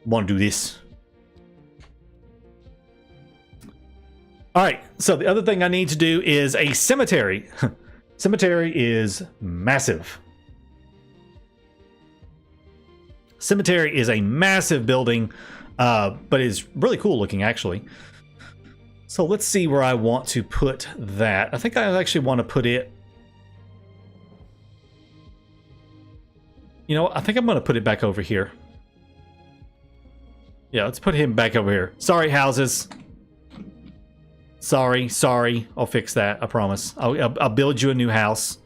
want to do this. All right. So the other thing I need to do is a cemetery. Cemetery is massive. Cemetery is a massive building, but is really cool looking actually. So let's see where I want to put that. I think I actually want to put it. You know, I think I'm going to put it back over here. Yeah, let's put him back over here. Sorry, houses. Sorry. I'll fix that. I promise. I'll build you a new house.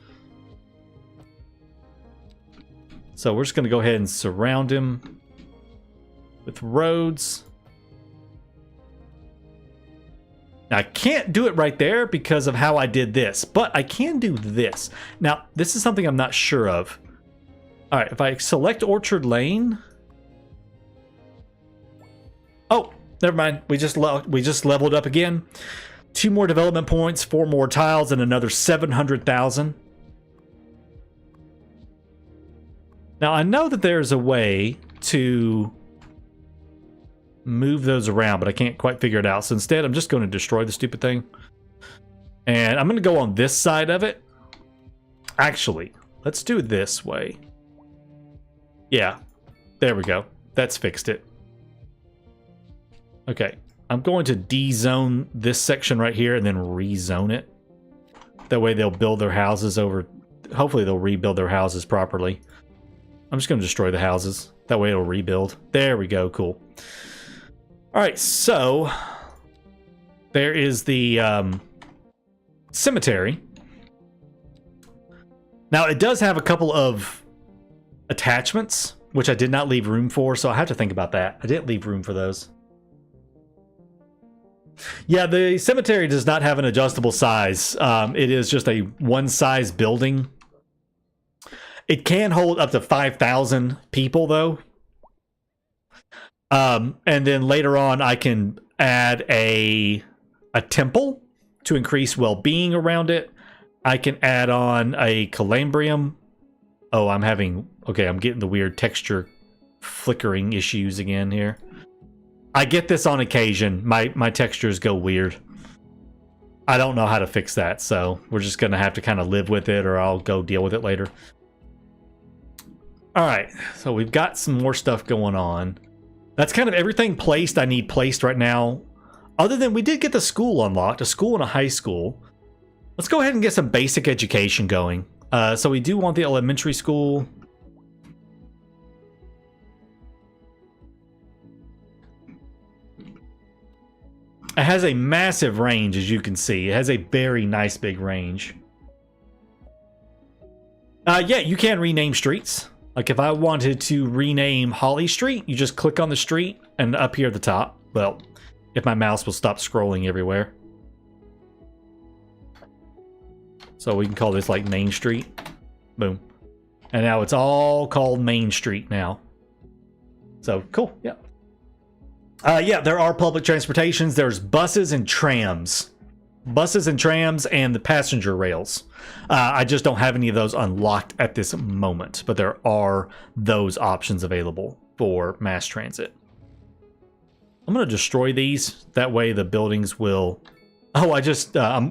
So we're just going to go ahead and surround him with roads. Now, I can't do it right there because of how I did this, but I can do this. Now, this is something I'm not sure of. All right, if I select Orchard Lane. Oh, never mind. We just leveled up again. 2 more development points, 4 more tiles, and another 700,000. Now, I know that there's a way to move those around, but I can't quite figure it out. So instead, I'm just going to destroy the stupid thing. And I'm going to go on this side of it. Actually, let's do it this way. Yeah, there we go. That's fixed it. Okay, I'm going to de-zone this section right here and then rezone it. That way they'll build their houses over. Hopefully they'll rebuild their houses properly. I'm just going to destroy the houses. That way it'll rebuild. There we go. Cool. All right, so there is the cemetery. Now, it does have a couple of attachments, which I did not leave room for, so I have to think about that. I didn't leave room for those. Yeah, the cemetery does not have an adjustable size. It is just a one-size building. It can hold up to 5,000 people, though. And then later on, I can add a temple to increase well-being around it. I can add on a Calambrium. Oh, I'm getting the weird texture flickering issues again here. I get this on occasion. My textures go weird. I don't know how to fix that, so we're just going to have to kind of live with it, or I'll go deal with it later. All right, so we've got some more stuff going on. That's kind of everything placed I need placed right now. Other than we did get the school unlocked, a school and a high school. Let's go ahead and get some basic education going. So we do want the elementary school. It has a massive range, as you can see. It has a very nice big range. Yeah, you can rename streets. Like if I wanted to rename Holly Street, you just click on the street and up here at the top. Well, if my mouse will stop scrolling everywhere. So we can call this like Main Street. Boom. And now it's all called Main Street now. So cool, yeah. Yeah, there are public transportations. There's buses and trams. Buses and trams and the passenger rails. I just don't have any of those unlocked at this moment, but there are those options available for mass transit. I'm going to destroy these. That way the buildings will... Oh,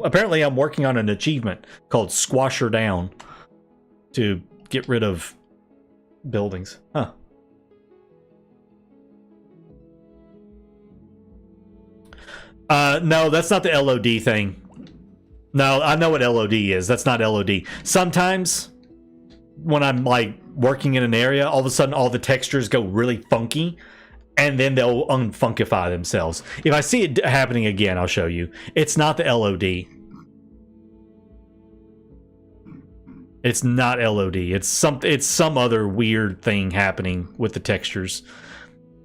apparently I'm working on an achievement called Squash Her Down to get rid of buildings. Huh. No, that's not the LOD thing. No, I know what LOD is. That's not LOD. Sometimes when I'm like working in an area, all of a sudden all the textures go really funky and then they'll unfunkify themselves. If I see it happening again, I'll show you. It's not the LOD. It's not LOD. It's some other weird thing happening with the textures.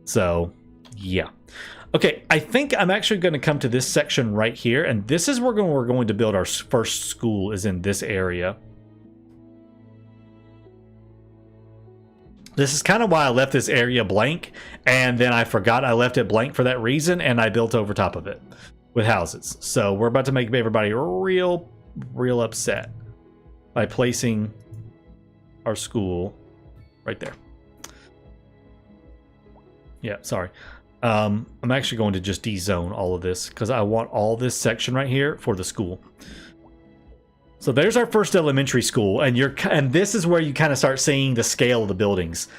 So, yeah. Okay, I think I'm actually going to come to this section right here, and this is where we're going to build our first school, is in this area. This is kind of why I left this area blank, and then I forgot I left it blank for that reason, and I built over top of it with houses. So we're about to make everybody real upset by placing our school right there. Yeah, sorry. I'm actually going to just de-zone all of this because I want all this section right here for the school. So there's our first elementary school, and this is where you kind of start seeing the scale of the buildings.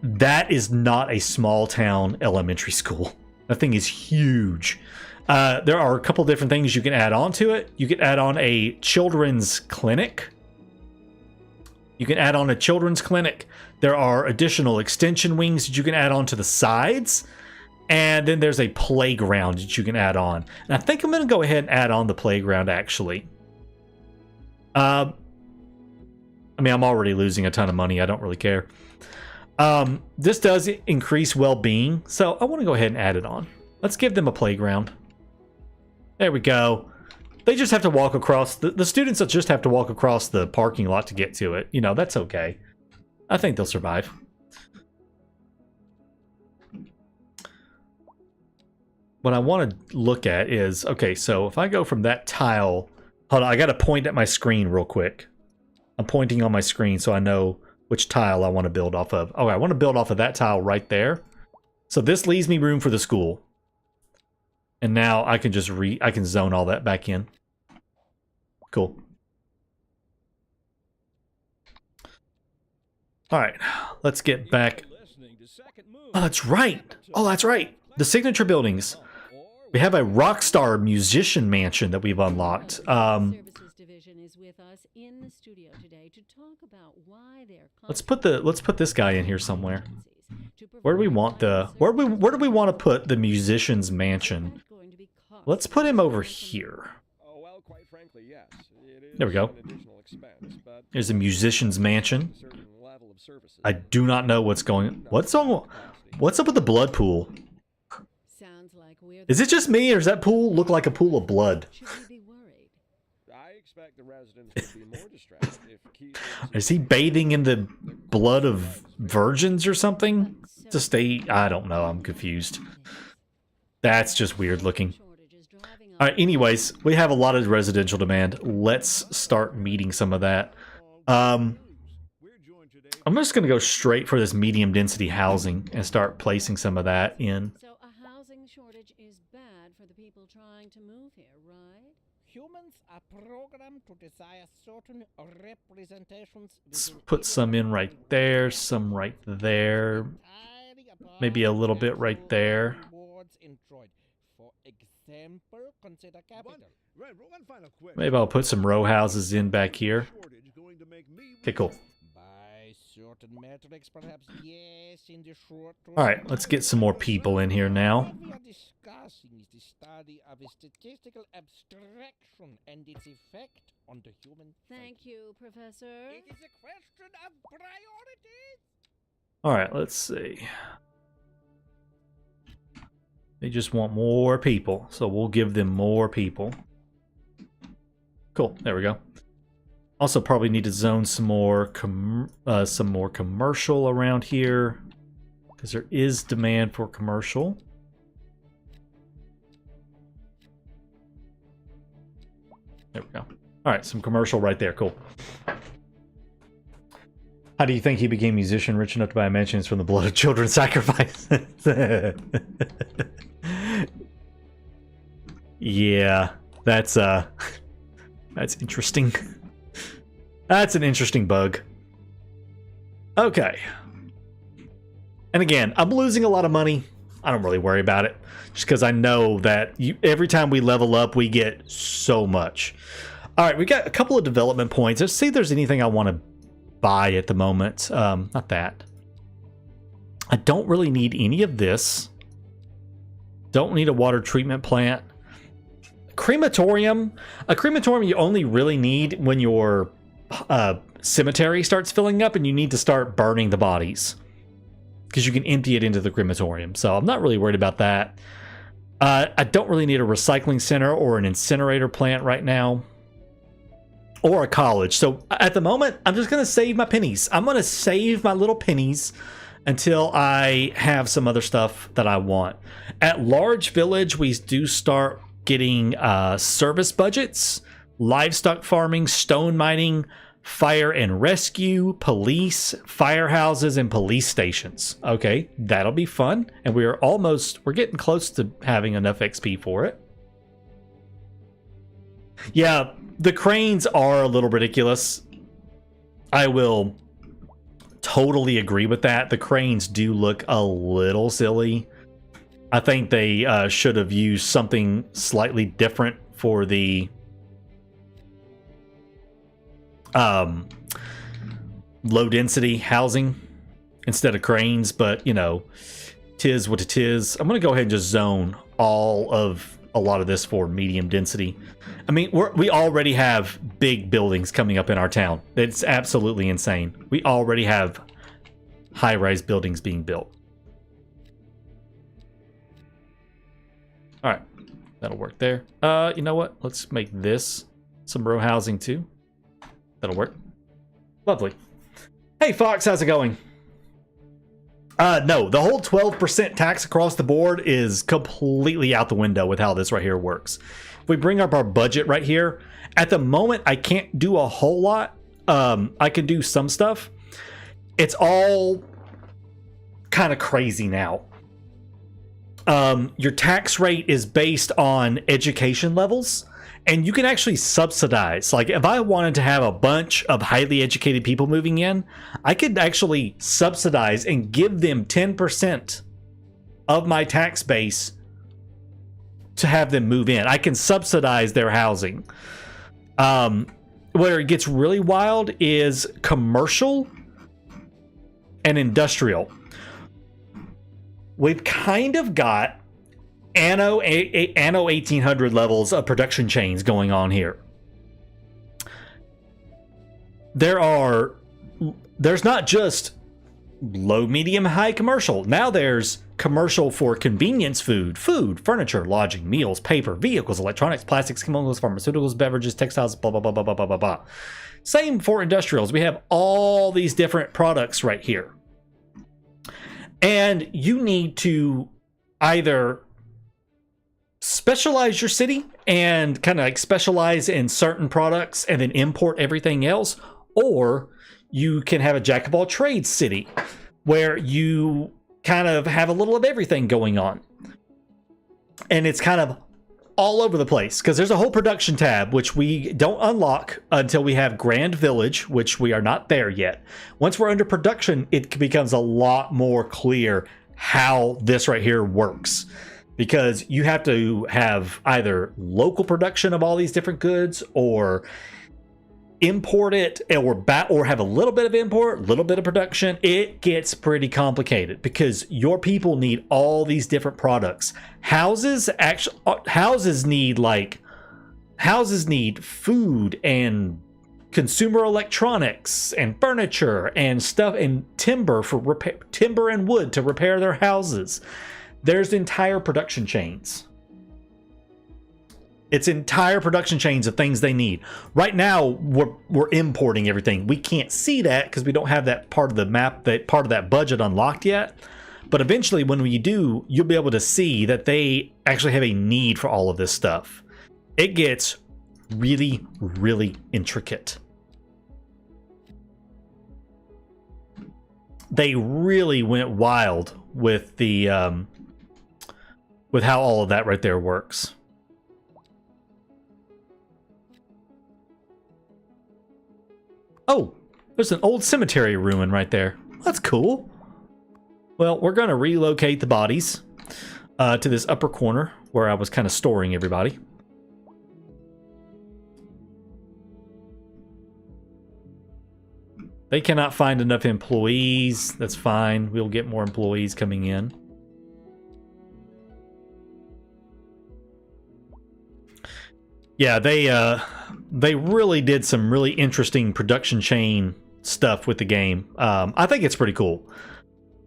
That is not a small town elementary school. That thing is huge. There are a couple different things you can add on to it. You can add on a children's clinic. There are additional extension wings that you can add on to the sides. And then there's a playground that you can add on. And I think I'm going to go ahead and add on the playground, actually. I mean, I'm already losing a ton of money. I don't really care. This does increase well-being, so I want to go ahead and add it on. Let's give them a playground. There we go. They just have to walk across, the students just have to walk across the parking lot to get to it. You know, that's okay. I think they'll survive. What I want to look at is, okay, so if I go from that tile, hold on, I got to point at my screen real quick. I'm pointing on my screen so I know which tile I want to build off of. Oh, I want to build off of that tile right there. So this leaves me room for the school. And now I can just I can zone all that back in. Cool. All right, let's get back. Oh, that's right. Oh, that's right. The signature buildings. We have a Rockstar musician mansion that we've unlocked. Let's put this guy in here somewhere. Where do we want where do we want to put the musician's mansion? Let's put him over here. There we go. There's a musician's mansion. I do not know what's going on. What's up with the blood pool? Is it just me, or does that pool look like a pool of blood? Is he bathing in the blood of virgins or something? I don't know, I'm confused. That's just weird looking. Alright, anyways, we have a lot of residential demand. Let's start meeting some of that. I'm just going to go straight for this medium density housing and start placing some of that in. So a housing shortage is bad for the people trying to move here, right? Humans are programmed to desire certain representations. Let's put some in right there, some right there, maybe a little bit right there. For example, consider capital. Maybe I'll put some row houses in back here. Okay, cool. Certain metrics, perhaps, yes, in the short term. All right, let's get some more people in here now. What we are discussing is the study of a statistical abstraction and its effect on the human. Thank you, Professor. It is a question of priorities. All right, let's see. They just want more people, so we'll give them more people. Cool, there we go. Also, probably need to zone some more commercial around here, because there is demand for commercial. There we go. All right, some commercial right there. Cool. How do you think he became musician rich enough to buy mansions from the blood of children sacrifices? Yeah, that's interesting. That's an interesting bug. Okay. And again, I'm losing a lot of money. I don't really worry about it. Just because I know that every time we level up, we get so much. Alright, we got a couple of development points. Let's see if there's anything I want to buy at the moment. Not that. I don't really need any of this. Don't need a water treatment plant. Crematorium. A crematorium you only really need when your cemetery starts filling up and you need to start burning the bodies. because you can empty it into the crematorium. So I'm not really worried about that. I don't really need a recycling center or an incinerator plant right now, or a college. So at the moment, I'm just going to save my pennies. I'm going to save my little pennies until I have some other stuff that I want. At Large Village, we do start getting service budgets, livestock farming, stone mining, fire and rescue, police, firehouses, and police stations. Okay, that'll be fun. And we're getting close to having enough XP for it. Yeah, the cranes are a little ridiculous. I will totally agree with that. The cranes do look a little silly. I think they should have used something slightly different for the low density housing instead of cranes, but you know, tis what it is. I'm gonna go ahead and just zone a lot of this for medium density. I mean, we already have big buildings coming up in our town. It's absolutely insane. We already have high-rise buildings being built. All right, that'll work there. You know what? Let's make this some row housing too. That'll work. Lovely. Hey, Fox, how's it going? No, the whole 12% tax across the board is completely out the window with how this right here works. If we bring up our budget right here, at the moment, I can't do a whole lot. I can do some stuff. It's all kind of crazy now. Your tax rate is based on education levels. And you can actually subsidize. Like, if I wanted to have a bunch of highly educated people moving in, I could actually subsidize and give them 10% of my tax base to have them move in. I can subsidize their housing. Where it gets really wild is commercial and industrial. We've kind of got Anno 1800 levels of production chains going on here. There's not just low, medium, high commercial. Now there's commercial for convenience food, furniture, lodging, meals, paper, vehicles, electronics, plastics, chemicals, pharmaceuticals, beverages, textiles, blah, blah, blah, blah, blah, blah, blah, blah. Same for industrials. We have all these different products right here. And you need to either specialize your city and kind of like specialize in certain products and then import everything else, or you can have a jack of all trades city where you kind of have a little of everything going on, and it's kind of all over the place because there's a whole production tab which we don't unlock until we have Grand Village, which we are not there yet. Once we're under production, it becomes a lot more clear how this right here works. Because you have to have either local production of all these different goods, or import it, or have a little bit of import, a little bit of production. It gets pretty complicated because your people need all these different products. Houses need food and consumer electronics and furniture and stuff, and timber and wood to repair their houses. There's entire production chains. It's entire production chains of things they need. Right now, we're importing everything. We can't see that because we don't have that part of the map, that part of that budget unlocked yet. But eventually, when we do, you'll be able to see that they actually have a need for all of this stuff. It gets really, really intricate. They really went wild with the with how all of that right there works. Oh, there's an old cemetery ruin right there. That's cool. Well, we're going to relocate the bodies to this upper corner where I was kind of storing everybody. They cannot find enough employees. That's fine. We'll get more employees coming in. Yeah, they really did some really interesting production chain stuff with the game. I think it's pretty cool.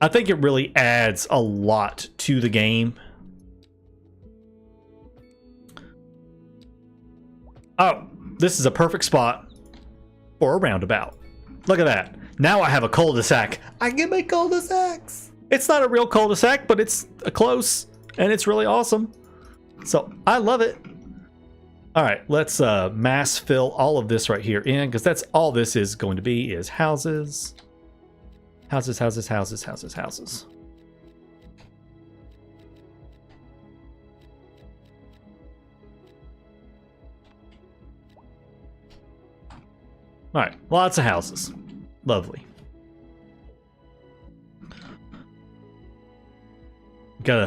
I think it really adds a lot to the game. Oh, this is a perfect spot for a roundabout. Look at that. Now I have a cul-de-sac. I can make cul-de-sacs. It's not a real cul-de-sac, but it's close, and it's really awesome. So I love it. All right, let's mass fill all of this right here in, because that's all this is going to be, is houses. Houses, houses, houses, houses, houses. All right, lots of houses. Lovely.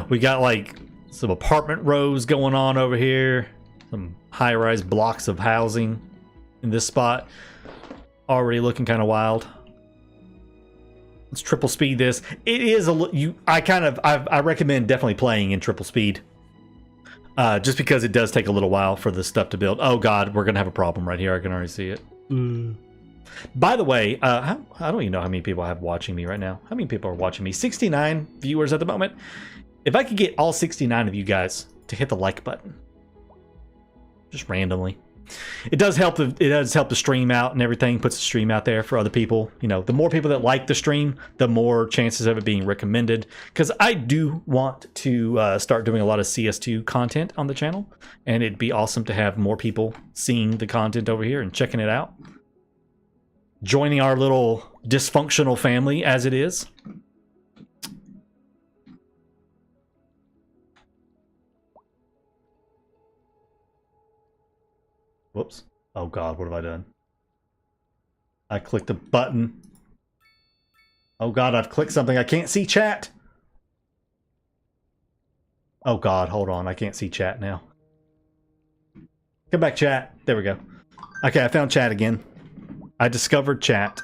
We got like some apartment rows going on over here. Some high-rise blocks of housing in this spot. Already looking kind of wild. Let's triple speed this. It is I recommend definitely playing in triple speed. Just because it does take a little while for this stuff to build. Oh god, we're gonna have a problem right here. I can already see it. By the way, I don't even know how many people I have watching me right now. How many people are watching me? 69 viewers at the moment. If I could get all 69 of you guys to hit the like button, just randomly, it does help. It does help the stream out and everything. Puts the stream out there for other people. You know, the more people that like the stream, the more chances of it being recommended. Because I do want to start doing a lot of CS2 content on the channel, and it'd be awesome to have more people seeing the content over here and checking it out, joining our little dysfunctional family as it is. Whoops. Oh god, what have I done? I clicked a button. Oh god, I've clicked something. I can't see chat. Oh god, hold on. I can't see chat now. Come back, chat. There we go. Okay, I found chat again. I discovered chat.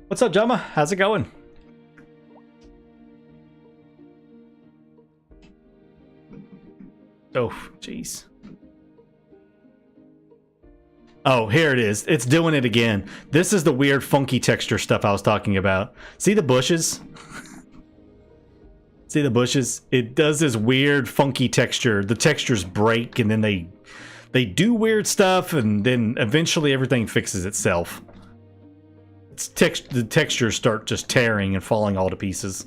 What's up, Jama? How's it going? Oh, jeez. Oh, here it is. It's doing it again. This is the weird, funky texture stuff I was talking about. See the bushes? See the bushes? It does this weird, funky texture. The textures break, and then they do weird stuff, and then eventually everything fixes itself. The textures start just tearing and falling all to pieces.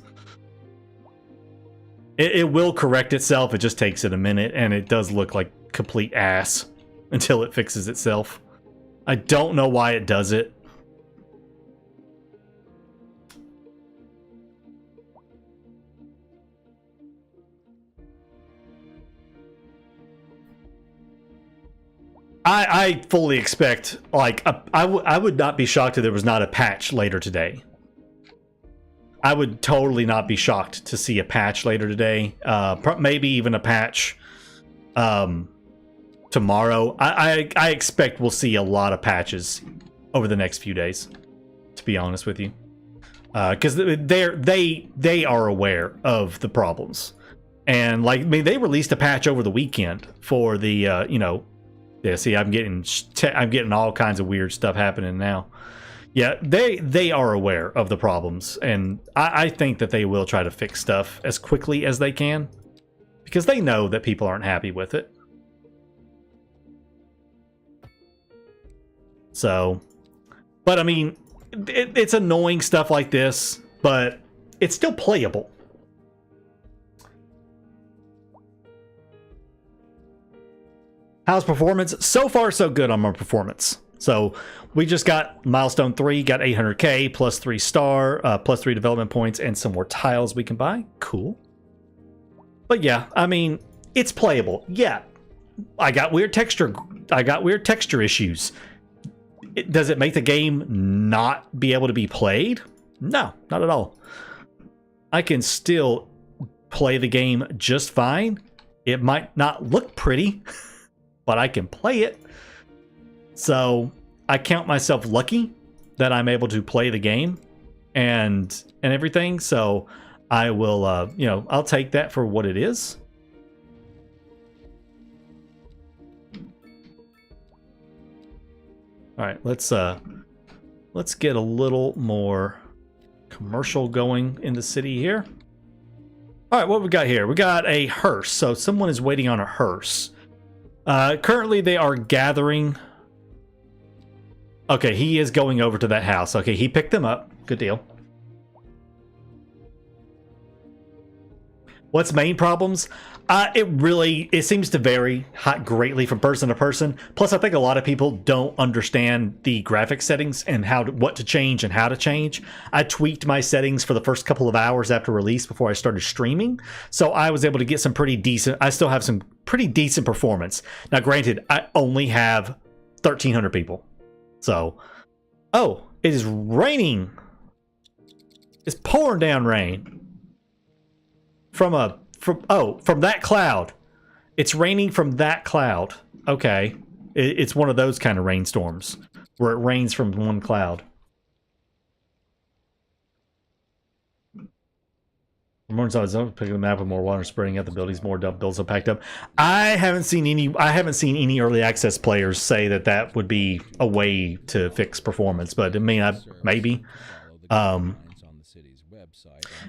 It will correct itself. It just takes it a minute, and it does look like complete ass until it fixes itself. I don't know why it does it. I fully expect, like, I would not be shocked if there was not a patch later today. I would totally not be shocked to see a patch later today. Maybe even a patch tomorrow. I expect we'll see a lot of patches over the next few days, to be honest with you. Because they are aware of the problems. And, like, I mean, they released a patch over the weekend for the, you know... Yeah, see, I'm getting all kinds of weird stuff happening now. Yeah, they are aware of the problems, and I think that they will try to fix stuff as quickly as they can, because they know that people aren't happy with it. So, but I mean, it's annoying stuff like this, but it's still playable. How's performance? So far, so good on my performance. So we just got milestone 3, got 800k, plus 3 star, plus 3 development points, and some more tiles we can buy. Cool. But yeah, I mean, it's playable. Yeah, I got weird texture issues. Does it make the game not be able to be played? No, not at all. I can still play the game just fine. It might not look pretty, but I can play it. So I count myself lucky that I'm able to play the game and everything. So I will, you know, I'll take that for what it is. All right, let's let's get a little more commercial going in the city here. All right, what we got here? We got a hearse. So someone is waiting on a hearse. Currently, they are gathering. Okay, he is going over to that house. Okay, he picked them up. Good deal. What's main problems? It seems to vary greatly from person to person. Plus, I think a lot of people don't understand the graphic settings and what to change and how to change. I tweaked my settings for the first couple of hours after release before I started streaming, so I was able to get some pretty decent. I still have some pretty decent performance. Now, granted, I only have 1,300 people, so oh, it is raining. It's pouring down rain. From that cloud. It's raining from that cloud. Okay. It's one of those kind of rainstorms where it rains from one cloud. Morning's always picking the map with more water spreading out the buildings, more builds are packed up. I haven't seen any early access players say that would be a way to fix performance, but I mean, maybe.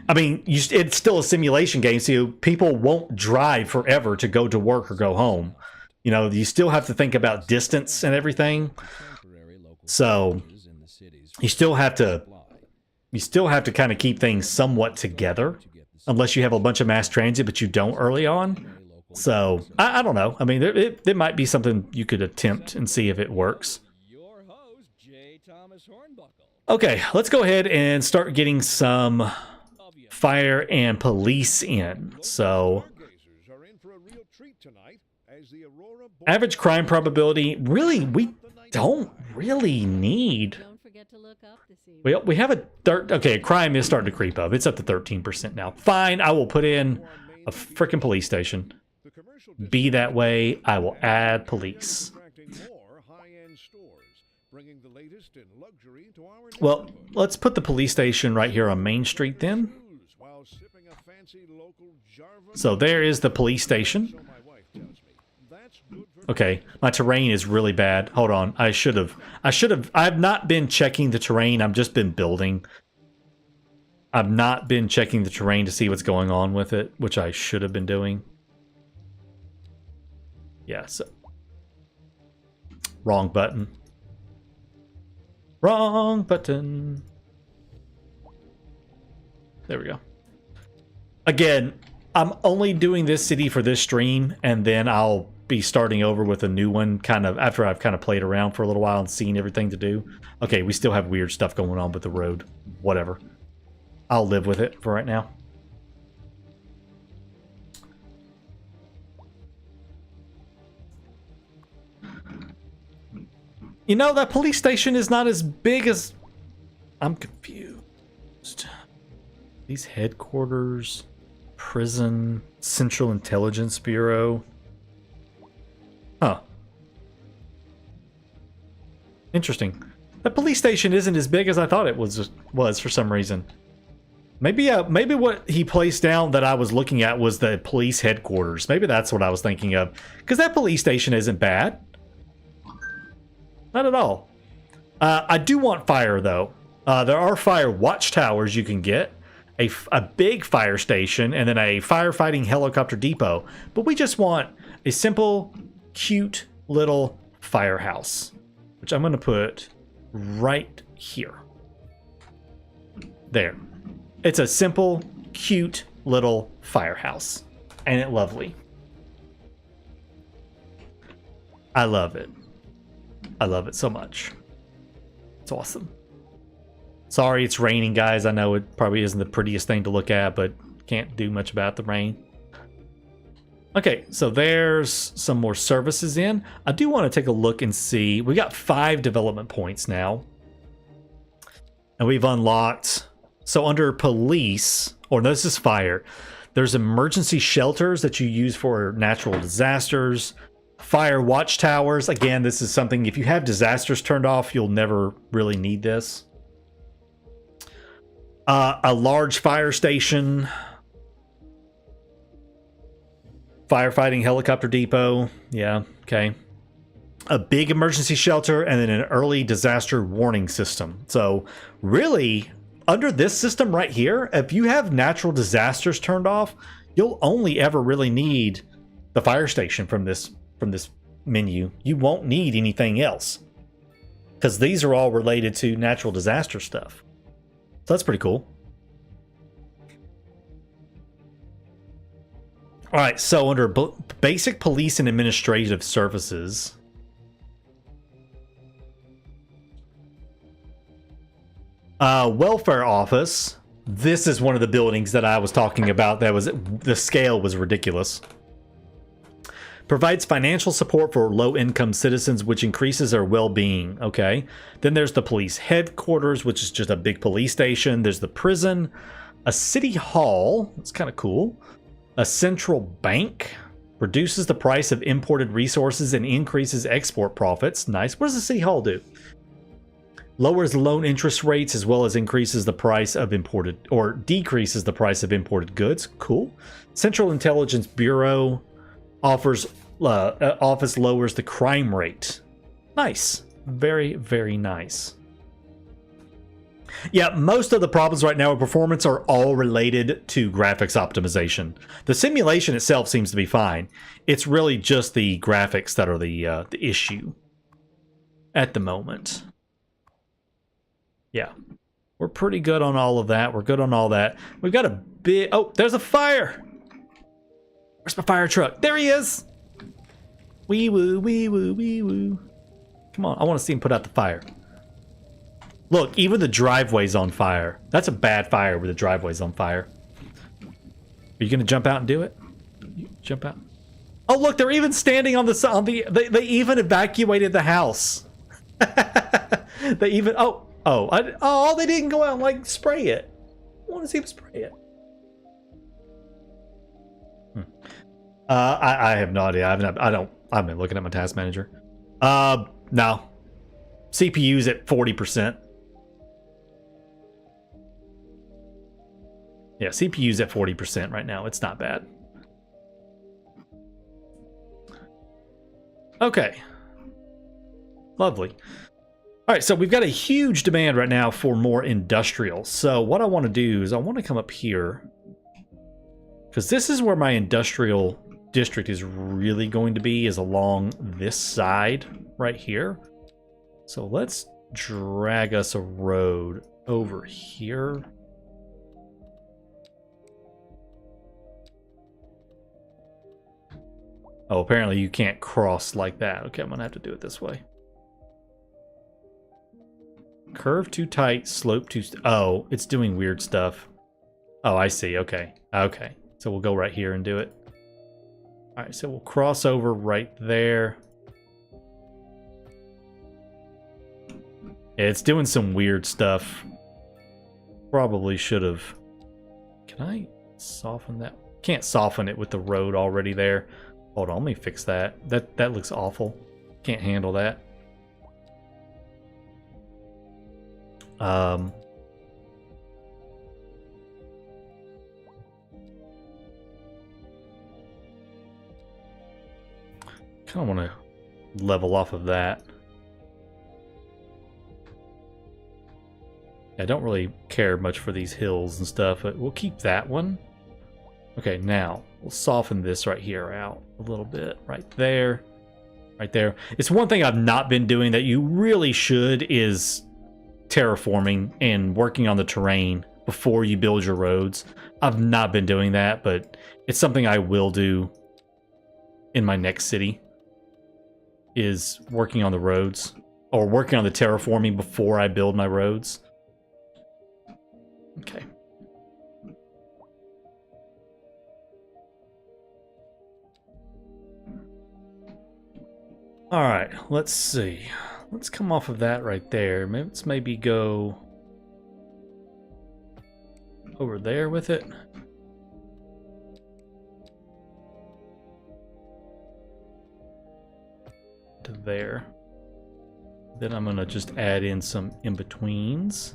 I mean, it's still a simulation game, so people won't drive forever to go to work or go home. You know, you still have to think about distance and everything. So you still have to kind of keep things somewhat together, unless you have a bunch of mass transit, but you don't early on. So I don't know. I mean, it might be something you could attempt and see if it works. Okay, let's go ahead and start getting some fire and police in. So average crime probability, really, we don't really need. We have okay, crime is starting to creep up. It's up to 13% now. Fine, I will put in a freaking police station. Be that way, I will add police. Well, let's put the police station right here on Main Street then. So there is the police station. Okay, my terrain is really bad. Hold on, I've not been checking the terrain, I've just been building. I've not been checking the terrain to see what's going on with it, which I should have been doing. Yeah, so. Wrong button. Wrong button. There we go. Again, I'm only doing this city for this stream, and then I'll be starting over with a new one kind of after I've kind of played around for a little while and seen everything to do. Okay, we still have weird stuff going on with the road. Whatever. I'll live with it for right now. You know, that police station is not as big as... I'm confused. These headquarters, prison, Central Intelligence Bureau. Huh. Interesting. The police station isn't as big as I thought it was for some reason. Maybe what he placed down that I was looking at was the police headquarters. Maybe that's what I was thinking of. Because that police station isn't bad. Not at all. I do want fire, though. There are fire watchtowers you can get. A big fire station, and then a firefighting helicopter depot. But we just want a simple, cute little firehouse. Which I'm going to put right here. There. It's a simple, cute little firehouse. Ain't it lovely? I love it. I love it so much. It's awesome. Sorry it's raining, guys. I know it probably isn't the prettiest thing to look at, but can't do much about the rain. Okay, so there's some more services in. I do want to take a look and see. We got 5 development points now. And we've unlocked... So under police, or no, this is fire, there's emergency shelters that you use for natural disasters. Fire watchtowers. Again, this is something, if you have disasters turned off, you'll never really need this. A large fire station. Firefighting helicopter depot. Yeah, okay. a big emergency shelter, and then an early disaster warning system. So really, under this system right here, if you have natural disasters turned off, you'll only ever really need the fire station from this menu. You won't need anything else, because these are all related to natural disaster stuff. So that's pretty cool. All right, so under basic police and administrative services, welfare office. This is one of the buildings that I was talking about. The scale was ridiculous. Provides financial support for low-income citizens, which increases their well-being. Okay. Then there's the police headquarters, which is just a big police station. There's the prison, a city hall. That's kind of cool. A central bank. Reduces the price of imported resources and increases export profits. Nice. What does the city hall do? Lowers loan interest rates as well as increases the price of imported, or decreases the price of imported goods. Cool. Central Intelligence Bureau office lowers the crime rate. Nice. Very, very nice. Yeah, most of the problems right now with performance are all related to graphics optimization. The simulation itself seems to be fine. It's really just the graphics that are the issue at the moment. Yeah, we're pretty good on all of that. We're good on all that. We've got a bit... Oh, there's a fire! Where's my fire truck? There he is! Wee woo, wee woo, wee woo. Come on, I want to see him put out the fire. Look, even the driveway's on fire. That's a bad fire where the driveway's on fire. Are you going to jump out and do it? Jump out. Oh, look, they're even standing on the... They even evacuated the house. They even... Oh, they didn't go out and, like, spray it. I want to see them spray it. I have no idea. I've been looking at my task manager. No. CPU's at 40%. Yeah, CPU's at 40% right now. It's not bad. Okay. Lovely. All right, so we've got a huge demand right now for more industrial. So what I want to do is I want to come up here, because this is where my industrial district is really going to be, is along this side right here. So let's drag us a road over here. Oh, apparently you can't cross like that. Okay, I'm gonna have to do it this way. Curve too tight, slope too... Oh, it's doing weird stuff. Oh, I see. Okay. Okay. So we'll go right here and do it. All right, so we'll cross over right there. Yeah, it's doing some weird stuff. Probably should have... Can I soften that? Can't soften it with the road already there. Hold on, let me fix that. That looks awful. Can't handle that. Kind of want to level off of that. I don't really care much for these hills and stuff, but we'll keep that one. Okay, now we'll soften this right here out a little bit. Right there. Right there. It's one thing I've not been doing that you really should, is terraforming and working on the terrain before you build your roads. I've not been doing that, but it's something I will do in my next city, is working on the roads, or working on the terraforming before I build my roads. Okay. All right, let's see. Let's come off of that right there. Let's maybe go over there with it. To there. Then I'm gonna just add in some in-betweens.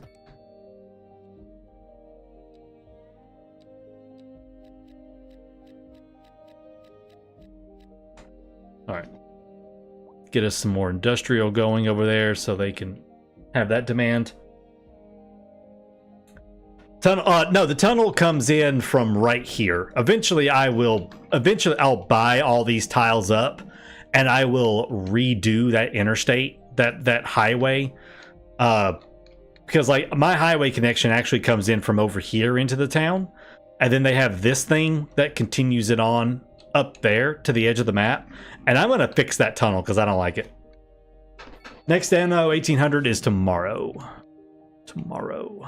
All right. get us some more industrial going over there so they can have that demand. No, the tunnel comes in from right here. Eventually I'll buy all these tiles up and I will redo that interstate, that highway. Because like my highway connection actually comes in from over here into the town. And then they have this thing that continues it on up there to the edge of the map. And I'm going to fix that tunnel because I don't like it. Next anno 1800 is tomorrow. All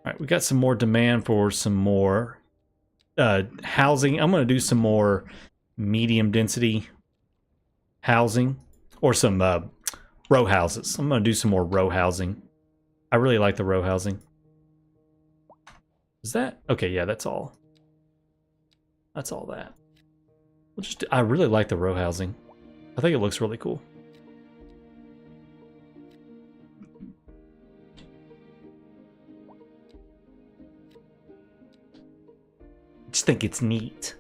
right, we got some more demand for some more housing. I'm going to do some more medium density housing or some row houses. I'm going to do some more row housing. I really like the row housing. Is that okay? Yeah, that's all. That's all that. I really like the row housing. I think it looks really cool. I just think it's neat.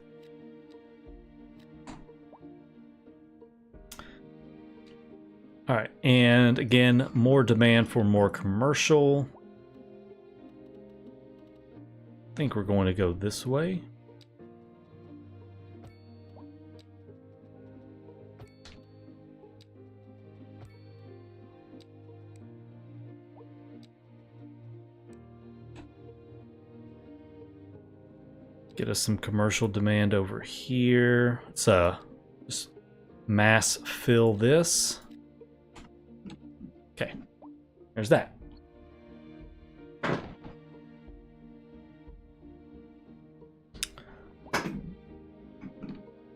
All right, and again, more demand for more commercial. I think we're going to go this way. Get us some commercial demand over here. Let's just mass fill this. Okay, there's that.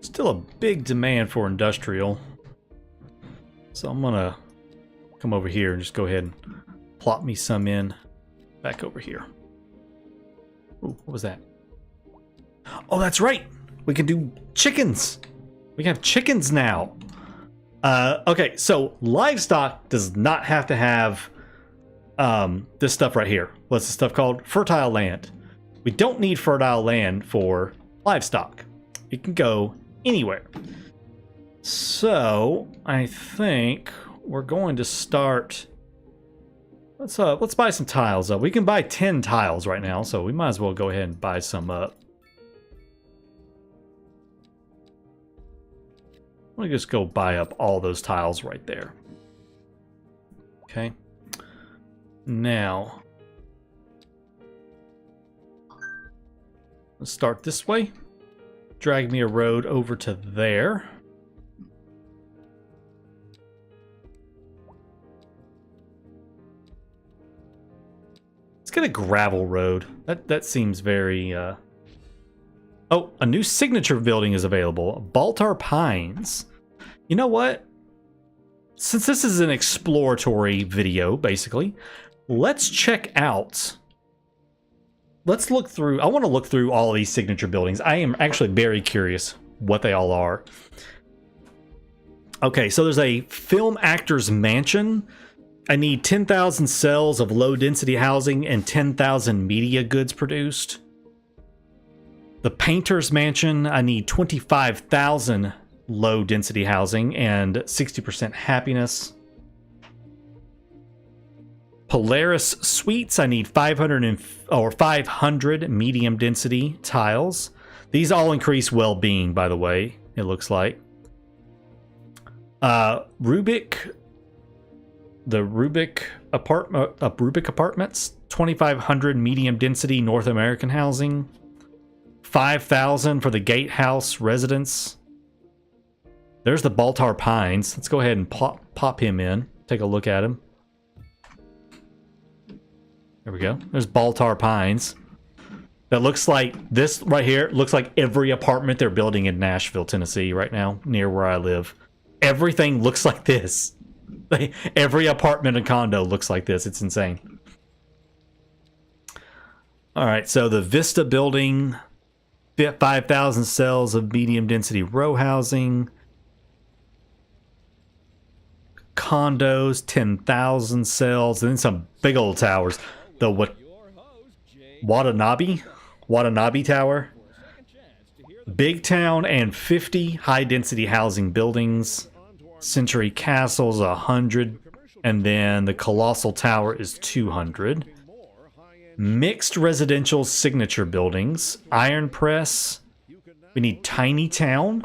Still a big demand for industrial. So I'm gonna come over here and just go ahead and plop me some in back over here. Ooh, what was that? Oh, that's right. We can do chickens. We can have chickens now. Okay, so livestock does not have to have this stuff right here. What's the stuff called? Fertile land. We don't need fertile land for livestock. It can go anywhere. So I think we're going to start. Let's buy some tiles up. We can buy 10 tiles right now, so we might as well go ahead and buy some up. Let me just go buy up all those tiles right there. Okay. Now, let's start this way. Drag me a road over to there. Let's get a gravel road. That seems very... Oh, a new signature building is available. Baltar Pines. You know what? Since this is an exploratory video, basically, let's check out. Let's look through. I want to look through all of these signature buildings. I am actually very curious what they all are. Okay, so there's a film actor's mansion. I need 10,000 cells of low density housing and 10,000 media goods produced. The painter's mansion, I need 25,000 low density housing and 60% happiness. Polaris Suites, I need 500 medium density tiles. These all increase well-being, by the way, it looks like. Rubik Apartments, 2,500 medium density North American housing. 5,000 for the Gatehouse residence. There's the Baltar Pines. Let's go ahead and pop him in. Take a look at him. There we go. There's Baltar Pines. That looks like this right here. Looks like every apartment they're building in Nashville, Tennessee right now, near where I live. Everything looks like this. Every apartment and condo looks like this. It's insane. All right, so the Vista building, 5,000 cells of medium density row housing. Condos, 10,000 cells, and then some big old towers. The Watanabe Tower. Big town and 50 high-density housing buildings. Century Castle's 100. And then the Colossal Tower is 200. Mixed residential signature buildings. Iron Press. We need Tiny Town.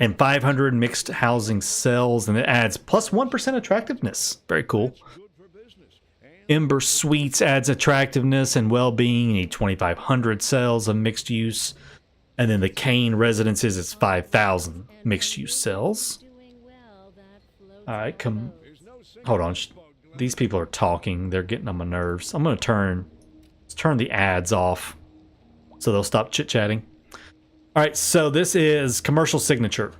And 500 mixed housing cells. And it adds plus 1% attractiveness. Very cool. Ember Suites adds attractiveness and well-being. You need 2,500 cells of mixed use. And then the Kane Residences is 5,000 mixed use cells. Alright, come. Hold on. These people are talking. They're getting on my nerves. I'm going to turn the ads off so they'll stop chit-chatting. Alright, so this is commercial signature.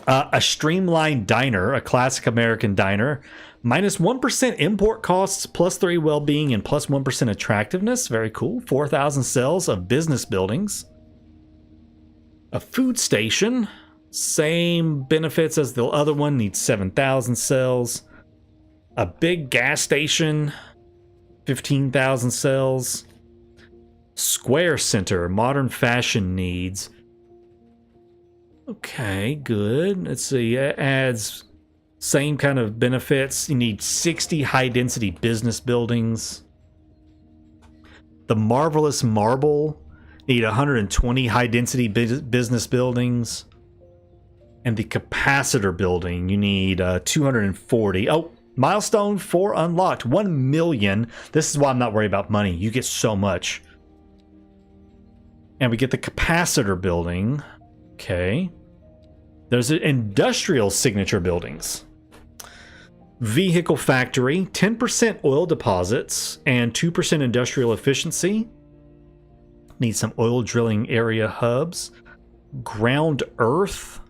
A streamlined diner, a classic American diner. Minus 1% import costs, plus 3 well-being, and plus 1% attractiveness. Very cool. 4,000 cells of business buildings. A food station. Same benefits as the other one. Needs 7,000 cells. A big gas station. 15,000 cells. Square Center. Modern fashion needs. Okay, good. Let's see. It adds same kind of benefits. You need 60 high-density business buildings. The Marvelous Marble. Need 120 high-density business buildings. And the Capacitor Building. You need 240. Oh, Milestone 4 unlocked. 1 million. This is why I'm not worried about money. You get so much. And we get the Capacitor Building. Okay. There's industrial signature buildings. Vehicle factory, 10% oil deposits and 2% industrial efficiency. Need some oil drilling area hubs. Ground earth.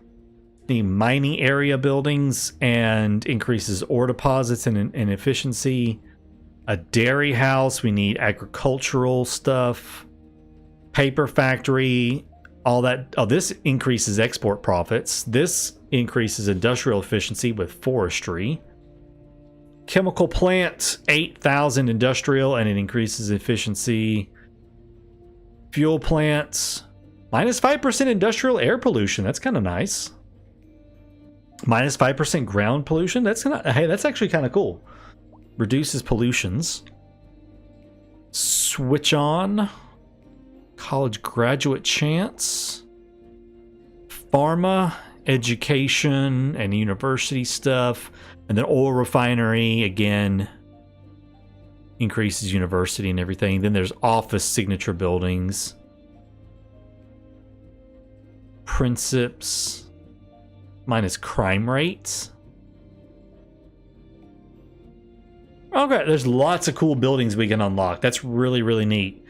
Need mining area buildings and increases ore deposits and efficiency. A dairy house. We need agricultural stuff. Paper factory. All that. Oh, this increases export profits. This increases industrial efficiency with forestry. Chemical plant, 8,000 industrial, and it increases efficiency. Fuel plants, minus 5% industrial air pollution. That's kind of nice. Minus 5% ground pollution. That's hey, that's actually kind of cool. Reduces pollutions. Switch on. College graduate chance. Pharma, education, and university stuff. And then oil refinery, again, increases university and everything. Then there's office signature buildings. Principes, minus crime rates. Okay, there's lots of cool buildings we can unlock. That's really, really neat.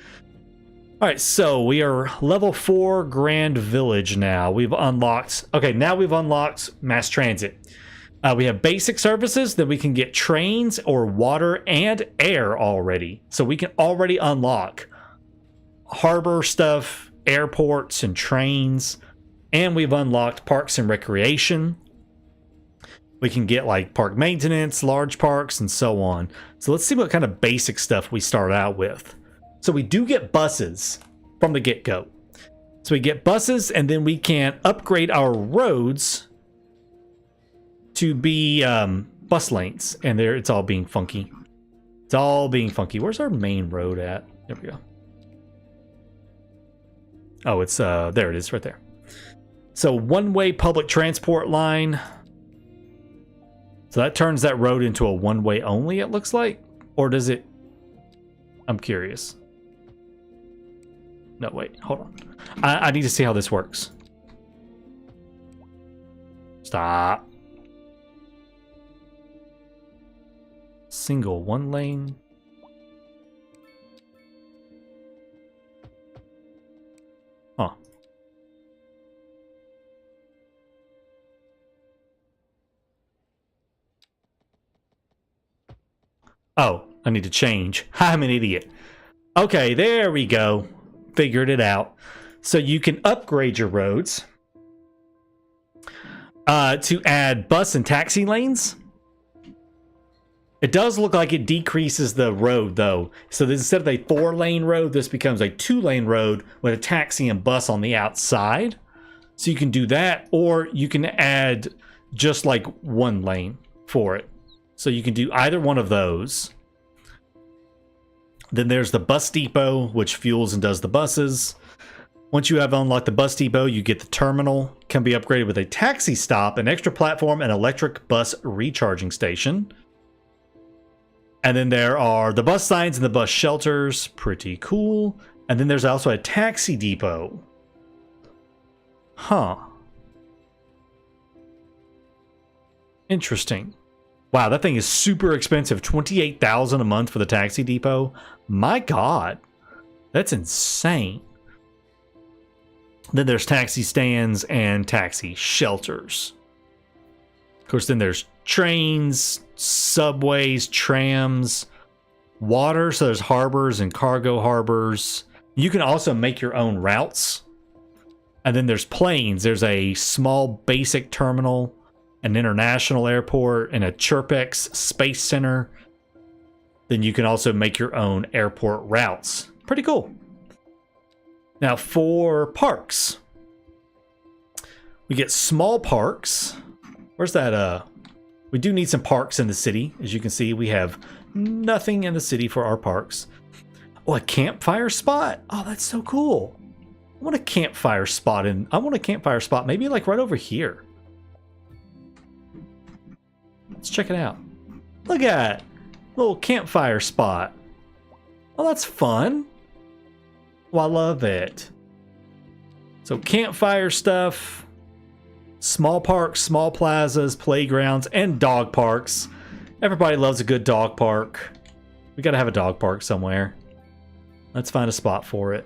All right, so we are level 4 Grand Village now. We've unlocked... Okay, now we've unlocked mass transit. We have basic services, then we can get trains or water and air already. So we can already unlock harbor stuff, airports and trains. And we've unlocked parks and recreation. We can get like park maintenance, large parks, and so on. So let's see what kind of basic stuff we start out with. So we do get buses from the get-go. So we get buses, and then we can upgrade our roads to be bus lanes. And there, it's all being funky. It's all being funky. Where's our main road at? There we go. Oh, it's there it is right there. So one-way public transport line. So that turns that road into a one-way only, it looks like. Or does it? I'm curious. No, wait, hold on. I need to see how this works. Stop. Single one lane. Huh. Oh, I need to change. I'm an idiot. Okay, there we go. Figured it out. So you can upgrade your roads to add bus and taxi lanes. It does look like it decreases the road, though. So instead of a 4-lane road, this becomes a 2-lane road with a taxi and bus on the outside. So you can do that, or you can add just like 1 lane for it. So you can do either one of those. Then there's the bus depot, which fuels and does the buses. Once you have unlocked the bus depot, you get the terminal. Can be upgraded with a taxi stop, an extra platform, and electric bus recharging station. And then there are the bus signs and the bus shelters. Pretty cool. And then there's also a taxi depot. Huh. Interesting. Wow, that thing is super expensive. $28,000 a month for the taxi depot. My God. That's insane. Then there's taxi stands and taxi shelters. Of course, then there's trains, subways, trams, water. So there's harbors and cargo harbors. You can also make your own routes. And then there's planes. There's a small basic terminal, an international airport, and a Chirpex Space Center. Then you can also make your own airport routes. Pretty cool. Now for parks, we get small parks. Where's that? We do need some parks in the city. As you can see, we have nothing in the city for our parks. Oh, a campfire spot. Oh, that's so cool. I want a campfire spot maybe like right over here. Let's check it out. Look at that little campfire spot. Oh, that's fun. Oh, I love it. So campfire stuff, small parks, small plazas, playgrounds, and dog parks. Everybody loves a good dog park. We gotta have a dog park somewhere. Let's find a spot for it.